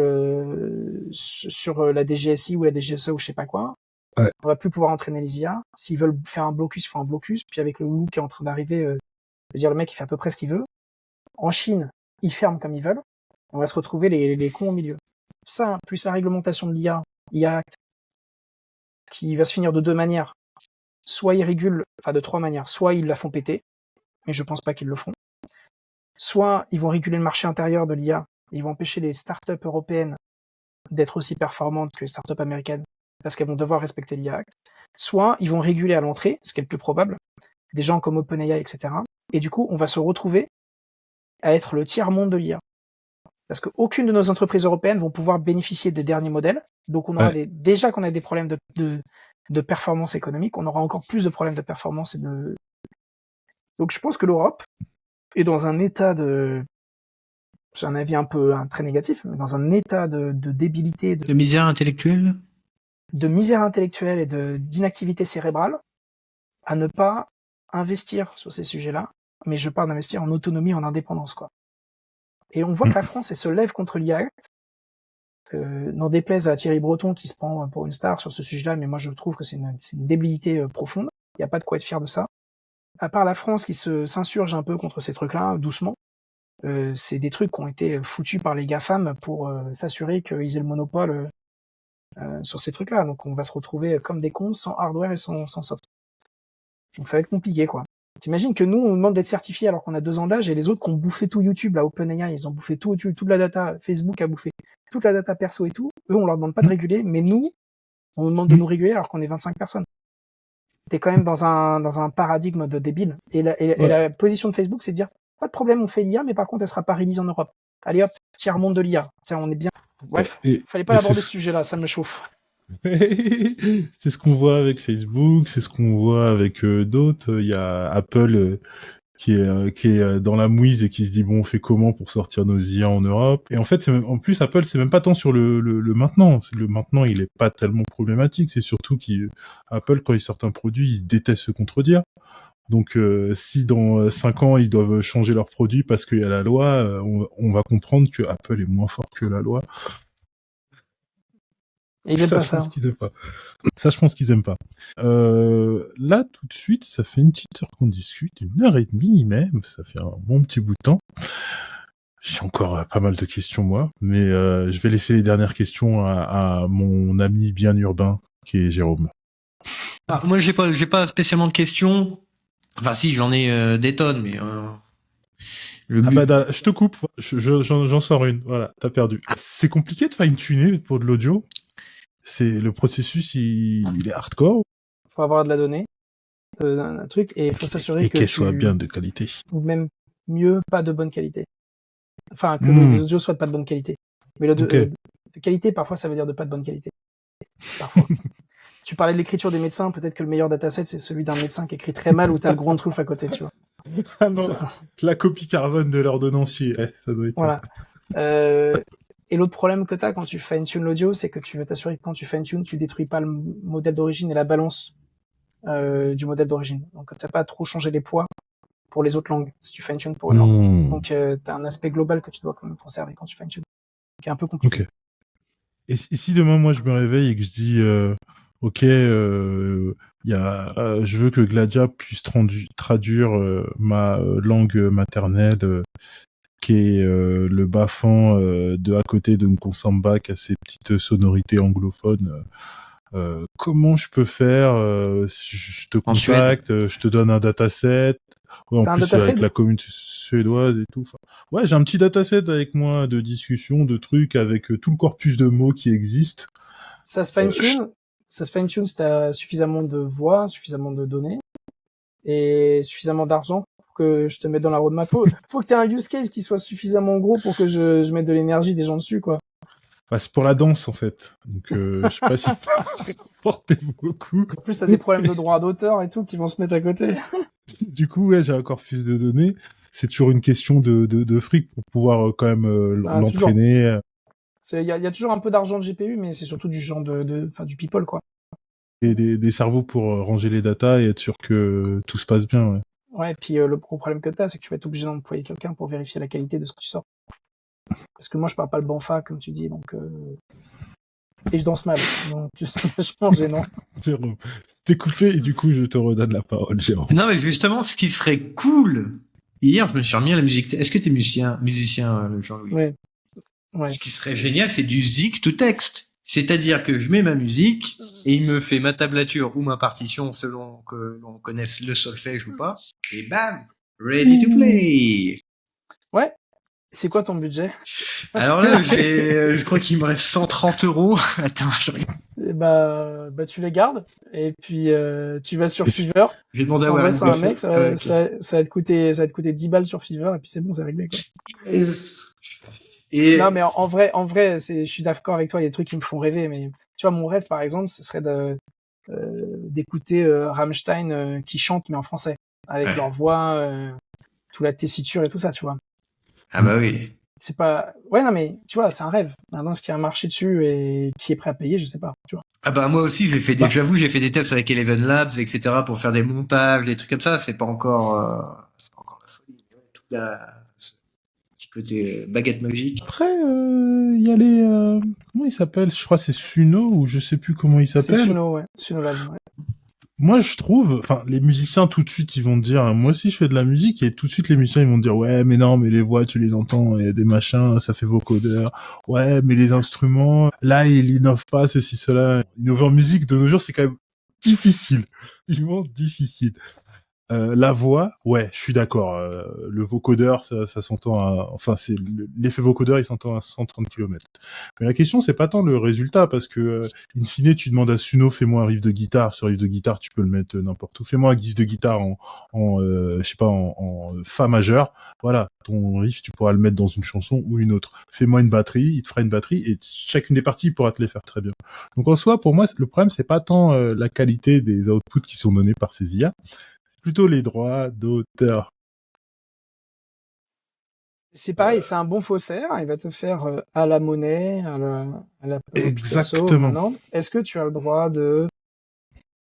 sur la DGSI ou la DGSE ou je sais pas quoi. Ouais. On va plus pouvoir entraîner les IA. S'ils veulent faire un blocus, ils font un blocus. Puis avec le loup qui est en train d'arriver, je veux dire, le mec il fait à peu près ce qu'il veut. En Chine, ils ferment comme ils veulent. On va se retrouver les cons au milieu. Ça, plus la réglementation de l'IA, IA Act, qui va se finir de 2 manières. Soit ils régulent, enfin de 3 manières. Soit ils la font péter, mais je pense pas qu'ils le feront. Soit ils vont réguler le marché intérieur de l'IA, ils vont empêcher les startups européennes d'être aussi performantes que les startups américaines, parce qu'elles vont devoir respecter l'IA Act. Soit ils vont réguler à l'entrée, ce qui est le plus probable, des gens comme OpenAI, etc. Et du coup, on va se retrouver à être le tiers-monde de l'IA. Parce qu'aucune de nos entreprises européennes vont pouvoir bénéficier des derniers modèles. Donc on aura déjà qu'on a des problèmes de performance économique, on aura encore plus de problèmes de performance Donc je pense que l'Europe est dans un état j'ai un avis très négatif, mais dans un état de débilité, de misère intellectuelle, et d'inactivité cérébrale, à ne pas investir sur ces sujets-là, mais je parle d'investir en autonomie, en indépendance, quoi. Et on voit que la France, elle se lève contre l'IA Act. N'en déplaise à Thierry Breton qui se prend pour une star sur ce sujet-là, mais moi je trouve que c'est une débilité profonde. Il n'y a pas de quoi être fier de ça. à part la France qui s'insurge un peu contre ces trucs-là, doucement, c'est des trucs qui ont été foutus par les GAFAM pour s'assurer qu'ils aient le monopole sur ces trucs-là. Donc on va se retrouver comme des cons sans hardware et sans soft. Donc ça va être compliqué, quoi. T'imagines que nous, on nous demande d'être certifiés alors qu'on a 2 ans d'âge et les autres qui ont bouffé tout YouTube, là, OpenAI, ils ont bouffé tout, toute la data, Facebook a bouffé toute la data perso et tout. Eux, on leur demande pas de réguler, mais nous, on nous demande de nous réguler alors qu'on est 25 personnes. T'es quand même dans un paradigme de débile. Et la position de Facebook, c'est de dire, pas de problème, on fait l'IA, mais par contre, elle sera pas release en Europe. Allez hop, tiers monde de l'IA. Tiens, on est bien. Bref, fallait pas aborder ce sujet-là, ça me chauffe. C'est ce qu'on voit avec Facebook, c'est ce qu'on voit avec d'autres. Il y a Apple qui est dans la mouise et qui se dit bon, on fait comment pour sortir nos IA en Europe. Et en fait, en plus, Apple, c'est même pas tant sur le maintenant. Le maintenant, il est pas tellement problématique. C'est surtout qu'Apple, quand ils sortent un produit, ils détestent se contredire. Donc, si dans 5 ans, ils doivent changer leur produit parce qu'il y a la loi, on va comprendre que Apple est moins fort que la loi. Et ils aiment pas ça. Je pense qu'ils aiment pas. Ça, je pense qu'ils aiment pas. Là, tout de suite, ça fait une petite heure qu'on discute, 1h30 même, ça fait un bon petit bout de temps. J'ai encore pas mal de questions, moi, mais je vais laisser les dernières questions à mon ami bien urbain, qui est Jérôme. Ah, moi, j'ai pas spécialement de questions. Enfin, si, j'en ai des tonnes, mais... je te coupe, j'en sors une. Voilà, t'as perdu. C'est compliqué de fine-tuner pour de l'audio. Le processus, il est hardcore. Faut avoir de la donnée, un truc, et il faut s'assurer que qu'elle soit bien de qualité. Ou même mieux, pas de bonne qualité. Enfin, que l'audio soit de pas de bonne qualité. Mais de qualité, parfois, ça veut dire de pas de bonne qualité. Parfois. Tu parlais de l'écriture des médecins, peut-être que le meilleur dataset, c'est celui d'un médecin qui écrit très mal ou t'as le grand truffe à côté, tu vois. Ah non, la copie carbone de l'ordonnancier, ça doit être... Voilà. Et l'autre problème que t'as quand tu fine-tune l'audio, c'est que tu veux t'assurer que quand tu fine-tune, tu détruis pas le modèle d'origine et la balance du modèle d'origine. Donc t'as pas trop changé les poids pour les autres langues, si tu fine-tune pour une langue. Donc t'as un aspect global que tu dois quand même conserver quand tu fine-tune, qui est un peu compliqué. Okay. Et si demain, moi, je me réveille et que je dis, je veux que Gladia puisse traduire ma langue maternelle, qui est le bas-fond de à côté de Nkonsamba, qui a ses petites sonorités anglophones. Comment je peux faire je te contacte, je te donne un dataset. Ouais, en plus, avec la communauté suédoise et tout. Enfin, ouais, j'ai un petit dataset avec moi de discussion, de trucs, avec tout le corpus de mots qui existe. Ça se fine-tune. Ça se fine-tune si t'as suffisamment de voix, suffisamment de données et suffisamment d'argent pour que je te mette dans la roadmap. Faut que t'aies un use case qui soit suffisamment gros pour que je mette de l'énergie des gens dessus, quoi. Bah, c'est pour la danse, en fait. Donc, je sais pas si portez beaucoup. En plus, t'as des problèmes de droit d'auteur et tout qui vont se mettre à côté. Du coup, ouais, j'ai encore plus de données. C'est toujours une question de fric pour pouvoir quand même l'entraîner. Il y a toujours un peu d'argent de GPU, mais c'est surtout du genre du people, quoi. Et des cerveaux pour ranger les datas et être sûr que tout se passe bien, ouais. Ouais, et puis le gros problème que t'as, c'est que tu vas être obligé d'employer quelqu'un pour vérifier la qualité de ce que tu sors. Parce que moi, je parle pas le banfa, comme tu dis, donc... Et je danse mal, donc c'est vachement gênant. Jérôme, t'es coupé et du coup, je te redonne la parole, Jérôme. Non, mais justement, ce qui serait cool... Hier, je me suis remis à la musique. Est-ce que t'es musicien, Jean-Louis? Ouais. Ce qui serait génial, c'est du zik to text. C'est-à-dire que je mets ma musique et il me fait ma tablature ou ma partition selon que l'on connaisse le solfège ou pas. Et bam, ready to play. Ouais. C'est quoi ton budget? Alors là, je crois qu'il me reste 130 €. Attends, et bah, tu les gardes et puis tu vas sur Fiverr. Je vais demander à Warren Buffett. Un mec, ça va te coûter 10 balles sur Fiverr et puis c'est bon, c'est réglé, quoi. Non, mais en vrai, je suis d'accord avec toi, il y a des trucs qui me font rêver, mais tu vois, mon rêve, par exemple, ce serait d'écouter Rammstein qui chante, mais en français, avec leur voix, toute la tessiture et tout ça, tu vois. Ah bah oui. C'est pas... Ouais, non, mais tu vois, c'est un rêve. Maintenant, ce qui a un marché dessus et qui est prêt à payer, je sais pas, tu vois. Ah bah moi aussi, j'avoue, j'ai fait des tests avec Eleven Labs, etc., pour faire des montages, des trucs comme ça, c'est pas encore la folie. Toute petit côté baguette magique. Après, il y a les... comment il s'appelle? Je crois que c'est Suno, ou je sais plus comment il s'appelle. C'est Suno, ouais. Suno Labs, ouais. moi je trouve, enfin les musiciens tout de suite ils vont te dire, moi aussi je fais de la musique et tout de suite les musiciens ils vont te dire ouais mais non mais les voix tu les entends, il y a des machins, ça fait vocodeur, ouais mais les instruments, là ils innovent pas ceci cela, innover en musique de nos jours c'est quand même difficile, vraiment difficile. La voix, ouais, je suis d'accord. Le vocodeur, ça s'entend enfin, l'effet vocodeur, il s'entend à 130 km. Mais la question, c'est pas tant le résultat, parce que, in fine, tu demandes à Suno, fais-moi un riff de guitare. Ce riff de guitare, tu peux le mettre n'importe où. Fais-moi un riff de guitare je sais pas, en fa majeur. Voilà, ton riff, tu pourras le mettre dans une chanson ou une autre. Fais-moi une batterie, il te fera une batterie, et chacune des parties, il pourra te les faire très bien. Donc en soi, pour moi, le problème, c'est pas tant la qualité des outputs qui sont donnés par ces IA, plutôt les droits d'auteur. C'est pareil, c'est un bon faussaire. Il va te faire à la Monet, à la Pablo Picasso. Exactement. Maintenant, est-ce que tu as le droit de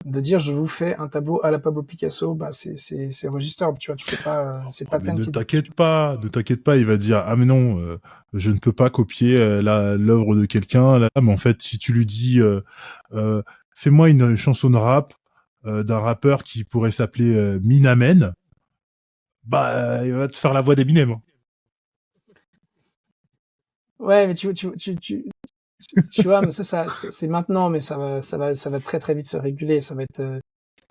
dire je vous fais un tableau à la Pablo Picasso? Bah c'est registrable, tu vois, tu peux pas. C'est pas Ne t'inquiète pas, il va dire ah mais non, je ne peux pas copier l'œuvre de quelqu'un là. Mais en fait, si tu lui dis fais-moi une chanson de rap d'un rappeur qui pourrait s'appeler Minamen, bah il va te faire la voix d'Eminem. Hein. Ouais, mais tu vois, mais ça c'est maintenant, mais ça va très très vite se réguler. Ça va être,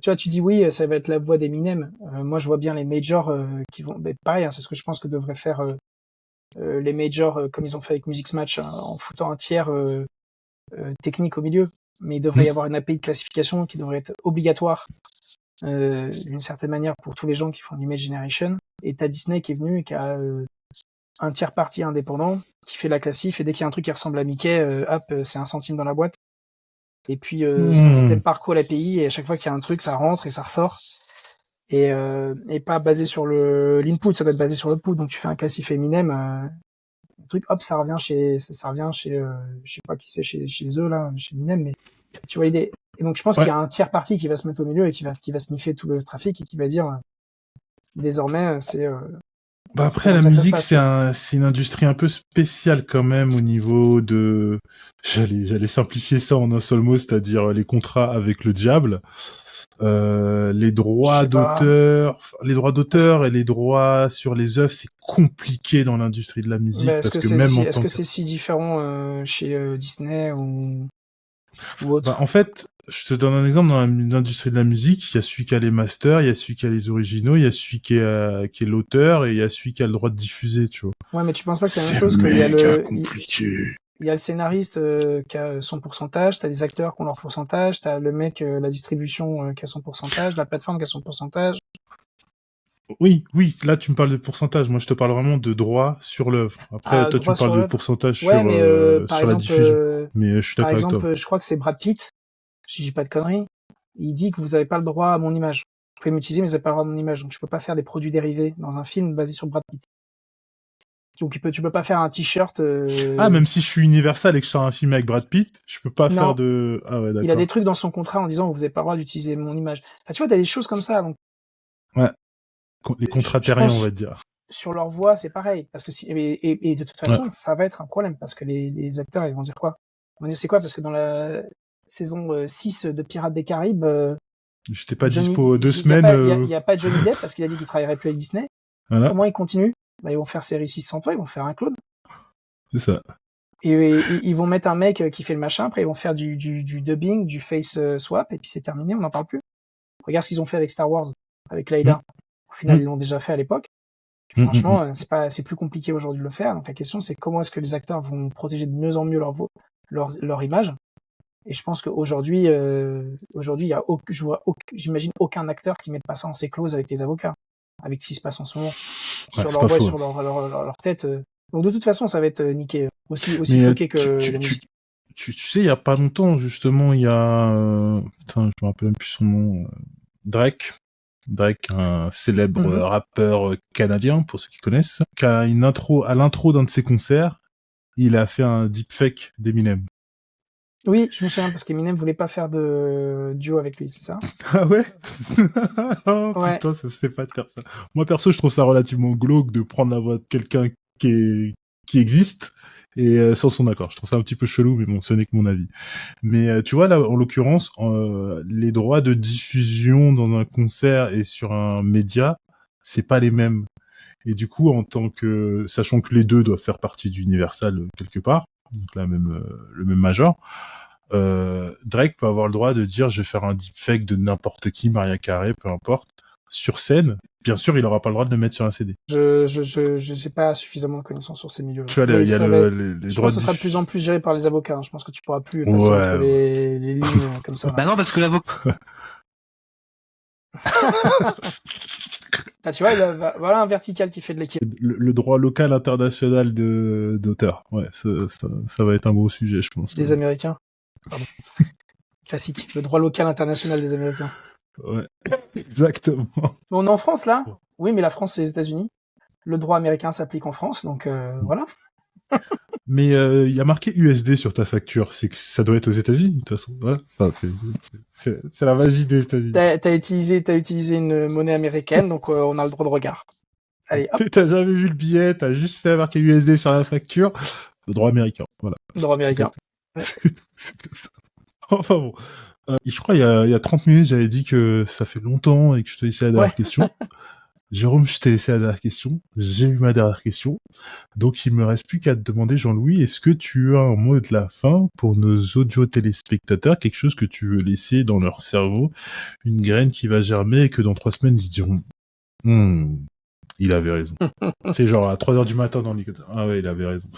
tu vois, tu dis oui, ça va être la voix d'Eminem. Moi, je vois bien les majors qui vont, mais pareil, hein, c'est ce que je pense que devraient faire les majors comme ils ont fait avec Music Match, hein, en foutant un tiers technique au milieu. Mais il devrait y avoir une API de classification qui devrait être obligatoire d'une certaine manière pour tous les gens qui font l'image generation. Et t'as Disney qui est venu et qui a un tiers parti indépendant qui fait la classif, et dès qu'il y a un truc qui ressemble à Mickey, hop, c'est 1 centime dans la boîte. Et puis c'est un système par call API, et à chaque fois qu'il y a un truc, ça rentre et ça ressort. Et pas basé sur l'input, ça doit être basé sur l'output. Donc tu fais un classif Eminem, le truc, hop, ça revient chez je sais pas qui c'est chez eux là, chez Eminem, mais tu vois l'idée. Et donc je pense qu'il y a un tiers parti qui va se mettre au milieu et qui va sniffer tout le trafic et qui va dire désormais c'est bah après, la musique, c'est une industrie un peu spéciale quand même au niveau de... J'allais simplifier ça en un seul mot, c'est-à-dire les contrats avec le diable. Les droits d'auteur et les droits sur les œuvres, c'est compliqué dans l'industrie de la musique. Est-ce que c'est si différent chez Disney ou autre? Bah, en fait, je te donne un exemple dans l'industrie de la musique. Il y a celui qui a les masters, il y a celui qui a les originaux, il y a celui qui est l'auteur et il y a celui qui a le droit de diffuser, tu vois. Ouais, mais tu penses pas que c'est la même chose qu'il y a compliqué. Il y a le scénariste qui a son pourcentage, t'as des acteurs qui ont leur pourcentage, t'as le mec, la distribution qui a son pourcentage, la plateforme qui a son pourcentage. Oui, là tu me parles de pourcentage. Moi je te parle vraiment de droit sur l'œuvre. Après toi tu me parles de pourcentage sur la diffusion. Mais je suis d'accord avec toi. Par exemple, je crois que c'est Brad Pitt, si je dis pas de conneries, il dit que vous avez pas le droit à mon image. Vous pouvez m'utiliser mais vous avez pas le droit à mon image, donc je peux pas faire des produits dérivés dans un film basé sur Brad Pitt. Donc tu peux pas faire un t-shirt. Ah, même si je suis Universal et que je fais un film avec Brad Pitt, je peux pas faire de. Ah ouais, d'accord. Il a des trucs dans son contrat en disant que vous avez pas le droit d'utiliser mon image. Enfin, tu vois, t'as des choses comme ça. Donc. Ouais. Les contrats terriens, on va dire. Sur leur voix, c'est pareil, parce que et de toute façon, ça va être un problème parce que les acteurs, ils vont dire quoi? Ils vont dire c'est quoi? Parce que dans la saison 6 de Pirates des Caraïbes, j'étais pas dispo 2 semaines. Il y a pas Johnny Depp parce qu'il a dit qu'il travaillerait plus avec Disney. Voilà. Comment ils continuent? Bah, ils vont faire série 6 sans toi, ils vont faire un clone. C'est ça. Et ils vont mettre un mec qui fait le machin, après ils vont faire du dubbing, du face swap, et puis c'est terminé, on n'en parle plus. Regarde ce qu'ils ont fait avec Star Wars, avec Layla. Au final, ils l'ont déjà fait à l'époque. Franchement, c'est plus compliqué aujourd'hui de le faire. Donc la question, c'est comment est-ce que les acteurs vont protéger de mieux en mieux leur image. Et je pense qu'aujourd'hui, il y a j'imagine aucun acteur qui mette pas ça en ses clauses avec les avocats, avec ce qui se passe en ce moment sur leur voix, sur leur tête. Donc de toute façon, ça va être niqué, aussi fucké que la musique. Tu sais, il y a pas longtemps, justement, il y a putain, je me rappelle même plus son nom. Drake, un célèbre rappeur canadien, pour ceux qui connaissent, qui a une intro, à l'intro d'un de ses concerts, il a fait un deepfake d'Eminem. Oui, je me souviens, parce qu'Eminem voulait pas faire de duo avec lui, c'est ça? Ah ouais? Oh ouais. Putain, ça se fait pas de faire ça. Moi, perso, je trouve ça relativement glauque de prendre la voix de quelqu'un qui existe et sans son accord. Je trouve ça un petit peu chelou, mais bon, ce n'est que mon avis. Mais tu vois là, en l'occurrence, les droits de diffusion dans un concert et sur un média, c'est pas les mêmes. Et du coup, sachant que les deux doivent faire partie d'Universal quelque part, donc le même major, Drake peut avoir le droit de dire je vais faire un deepfake de n'importe qui, Mariah Carey, peu importe, sur scène. Bien sûr, il aura pas le droit de le mettre sur un CD. Je n'ai pas suffisamment de connaissances sur ces milieux-là. Tu vois, Mais il y a les je droits pense que ce sera de plus en plus géré par les avocats. Je pense que tu pourras plus passer Ouais, entre les lignes comme ça. Bah non, parce que l'avocat. Ah, tu vois, voilà un vertical qui fait de l'équipe. le droit local international d'auteur. Ouais, ça va être un gros sujet, je pense. Des Américains. Pardon. Classique. Le droit local international des Américains. Ouais, exactement. Mais on est en France, là? Oui, mais la France, c'est les États-Unis. Le droit américain s'applique en France, donc voilà. Mais il y a marqué USD sur ta facture, c'est que ça doit être aux États-Unis, de toute façon. Voilà. Enfin, c'est la magie des États-Unis. T'as utilisé une monnaie américaine, donc on a le droit de regard. Allez, hop. T'as jamais vu le billet, t'as juste fait marquer USD sur la facture. Le droit américain, voilà. Le droit américain. C'est comme ça. Enfin bon. Je crois il y a 30 minutes, j'avais dit que ça fait longtemps et que je te laissais la dernière question. Jérôme, je t'ai laissé la dernière question. J'ai eu ma dernière question. Donc, il me reste plus qu'à te demander, Jean-Louis, est-ce que tu as un mot de la fin pour nos audio téléspectateurs, quelque chose que tu veux laisser dans leur cerveau, une graine qui va germer et que dans 3 semaines, ils se diront, il avait raison. C'est genre à 3h du matin dans l'île. Ah ouais, il avait raison.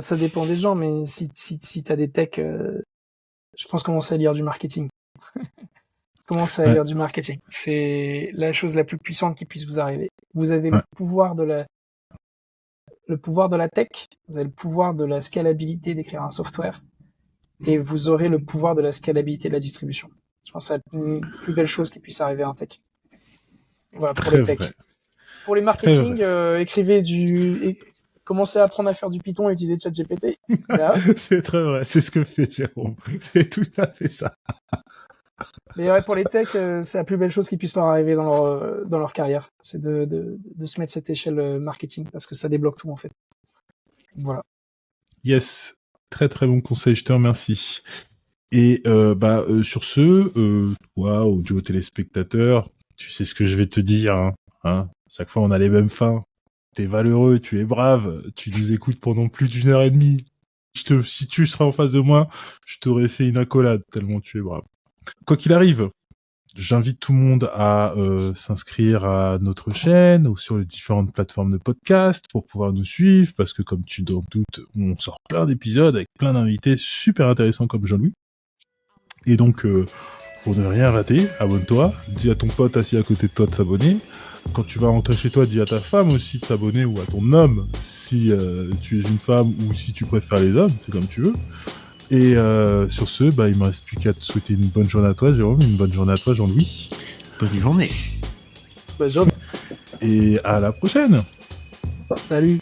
Ça dépend des gens, mais si t'as des techs, je pense commencer à lire du marketing. Commencez à lire du marketing. C'est la chose la plus puissante qui puisse vous arriver. Vous avez le pouvoir de la tech, vous avez le pouvoir de la scalabilité d'écrire un software, et vous aurez le pouvoir de la scalabilité de la distribution. Je pense que c'est la plus belle chose qui puisse arriver à un tech. Voilà, pour les techs. Pour les marketing, commencez à apprendre à faire du Python et utiliser ChatGPT. C'est très vrai, c'est ce que fait Jérôme. C'est tout à fait ça. Mais ouais, pour les techs, c'est la plus belle chose qui puisse leur arriver dans leur carrière. C'est de se mettre cette échelle marketing, parce que ça débloque tout, en fait. Voilà. Yes. Très très bon conseil, je te remercie. Et sur ce, toi, audio téléspectateur, tu sais ce que je vais te dire. Hein. Chaque fois, on a les mêmes fins. T'es valeureux, tu es brave, tu nous écoutes pendant plus d'1h30. Si tu seras en face de moi, je t'aurais fait une accolade tellement tu es brave. Quoi qu'il arrive, j'invite tout le monde à s'inscrire à notre chaîne ou sur les différentes plateformes de podcast pour pouvoir nous suivre, parce que comme tu t'en doutes, on sort plein d'épisodes avec plein d'invités super intéressants comme Jean-Louis. Et donc, pour ne rien rater, abonne-toi, dis à ton pote assis à côté de toi de s'abonner. Quand tu vas rentrer chez toi, dis à ta femme aussi de s'abonner, ou à ton homme si tu es une femme, ou si tu préfères les hommes, c'est comme tu veux. Et sur ce, il me reste plus qu'à te souhaiter une bonne journée à toi, Jérôme, une bonne journée à toi, Jean-Louis. Bonne journée. Bonne journée. Et à la prochaine. Salut.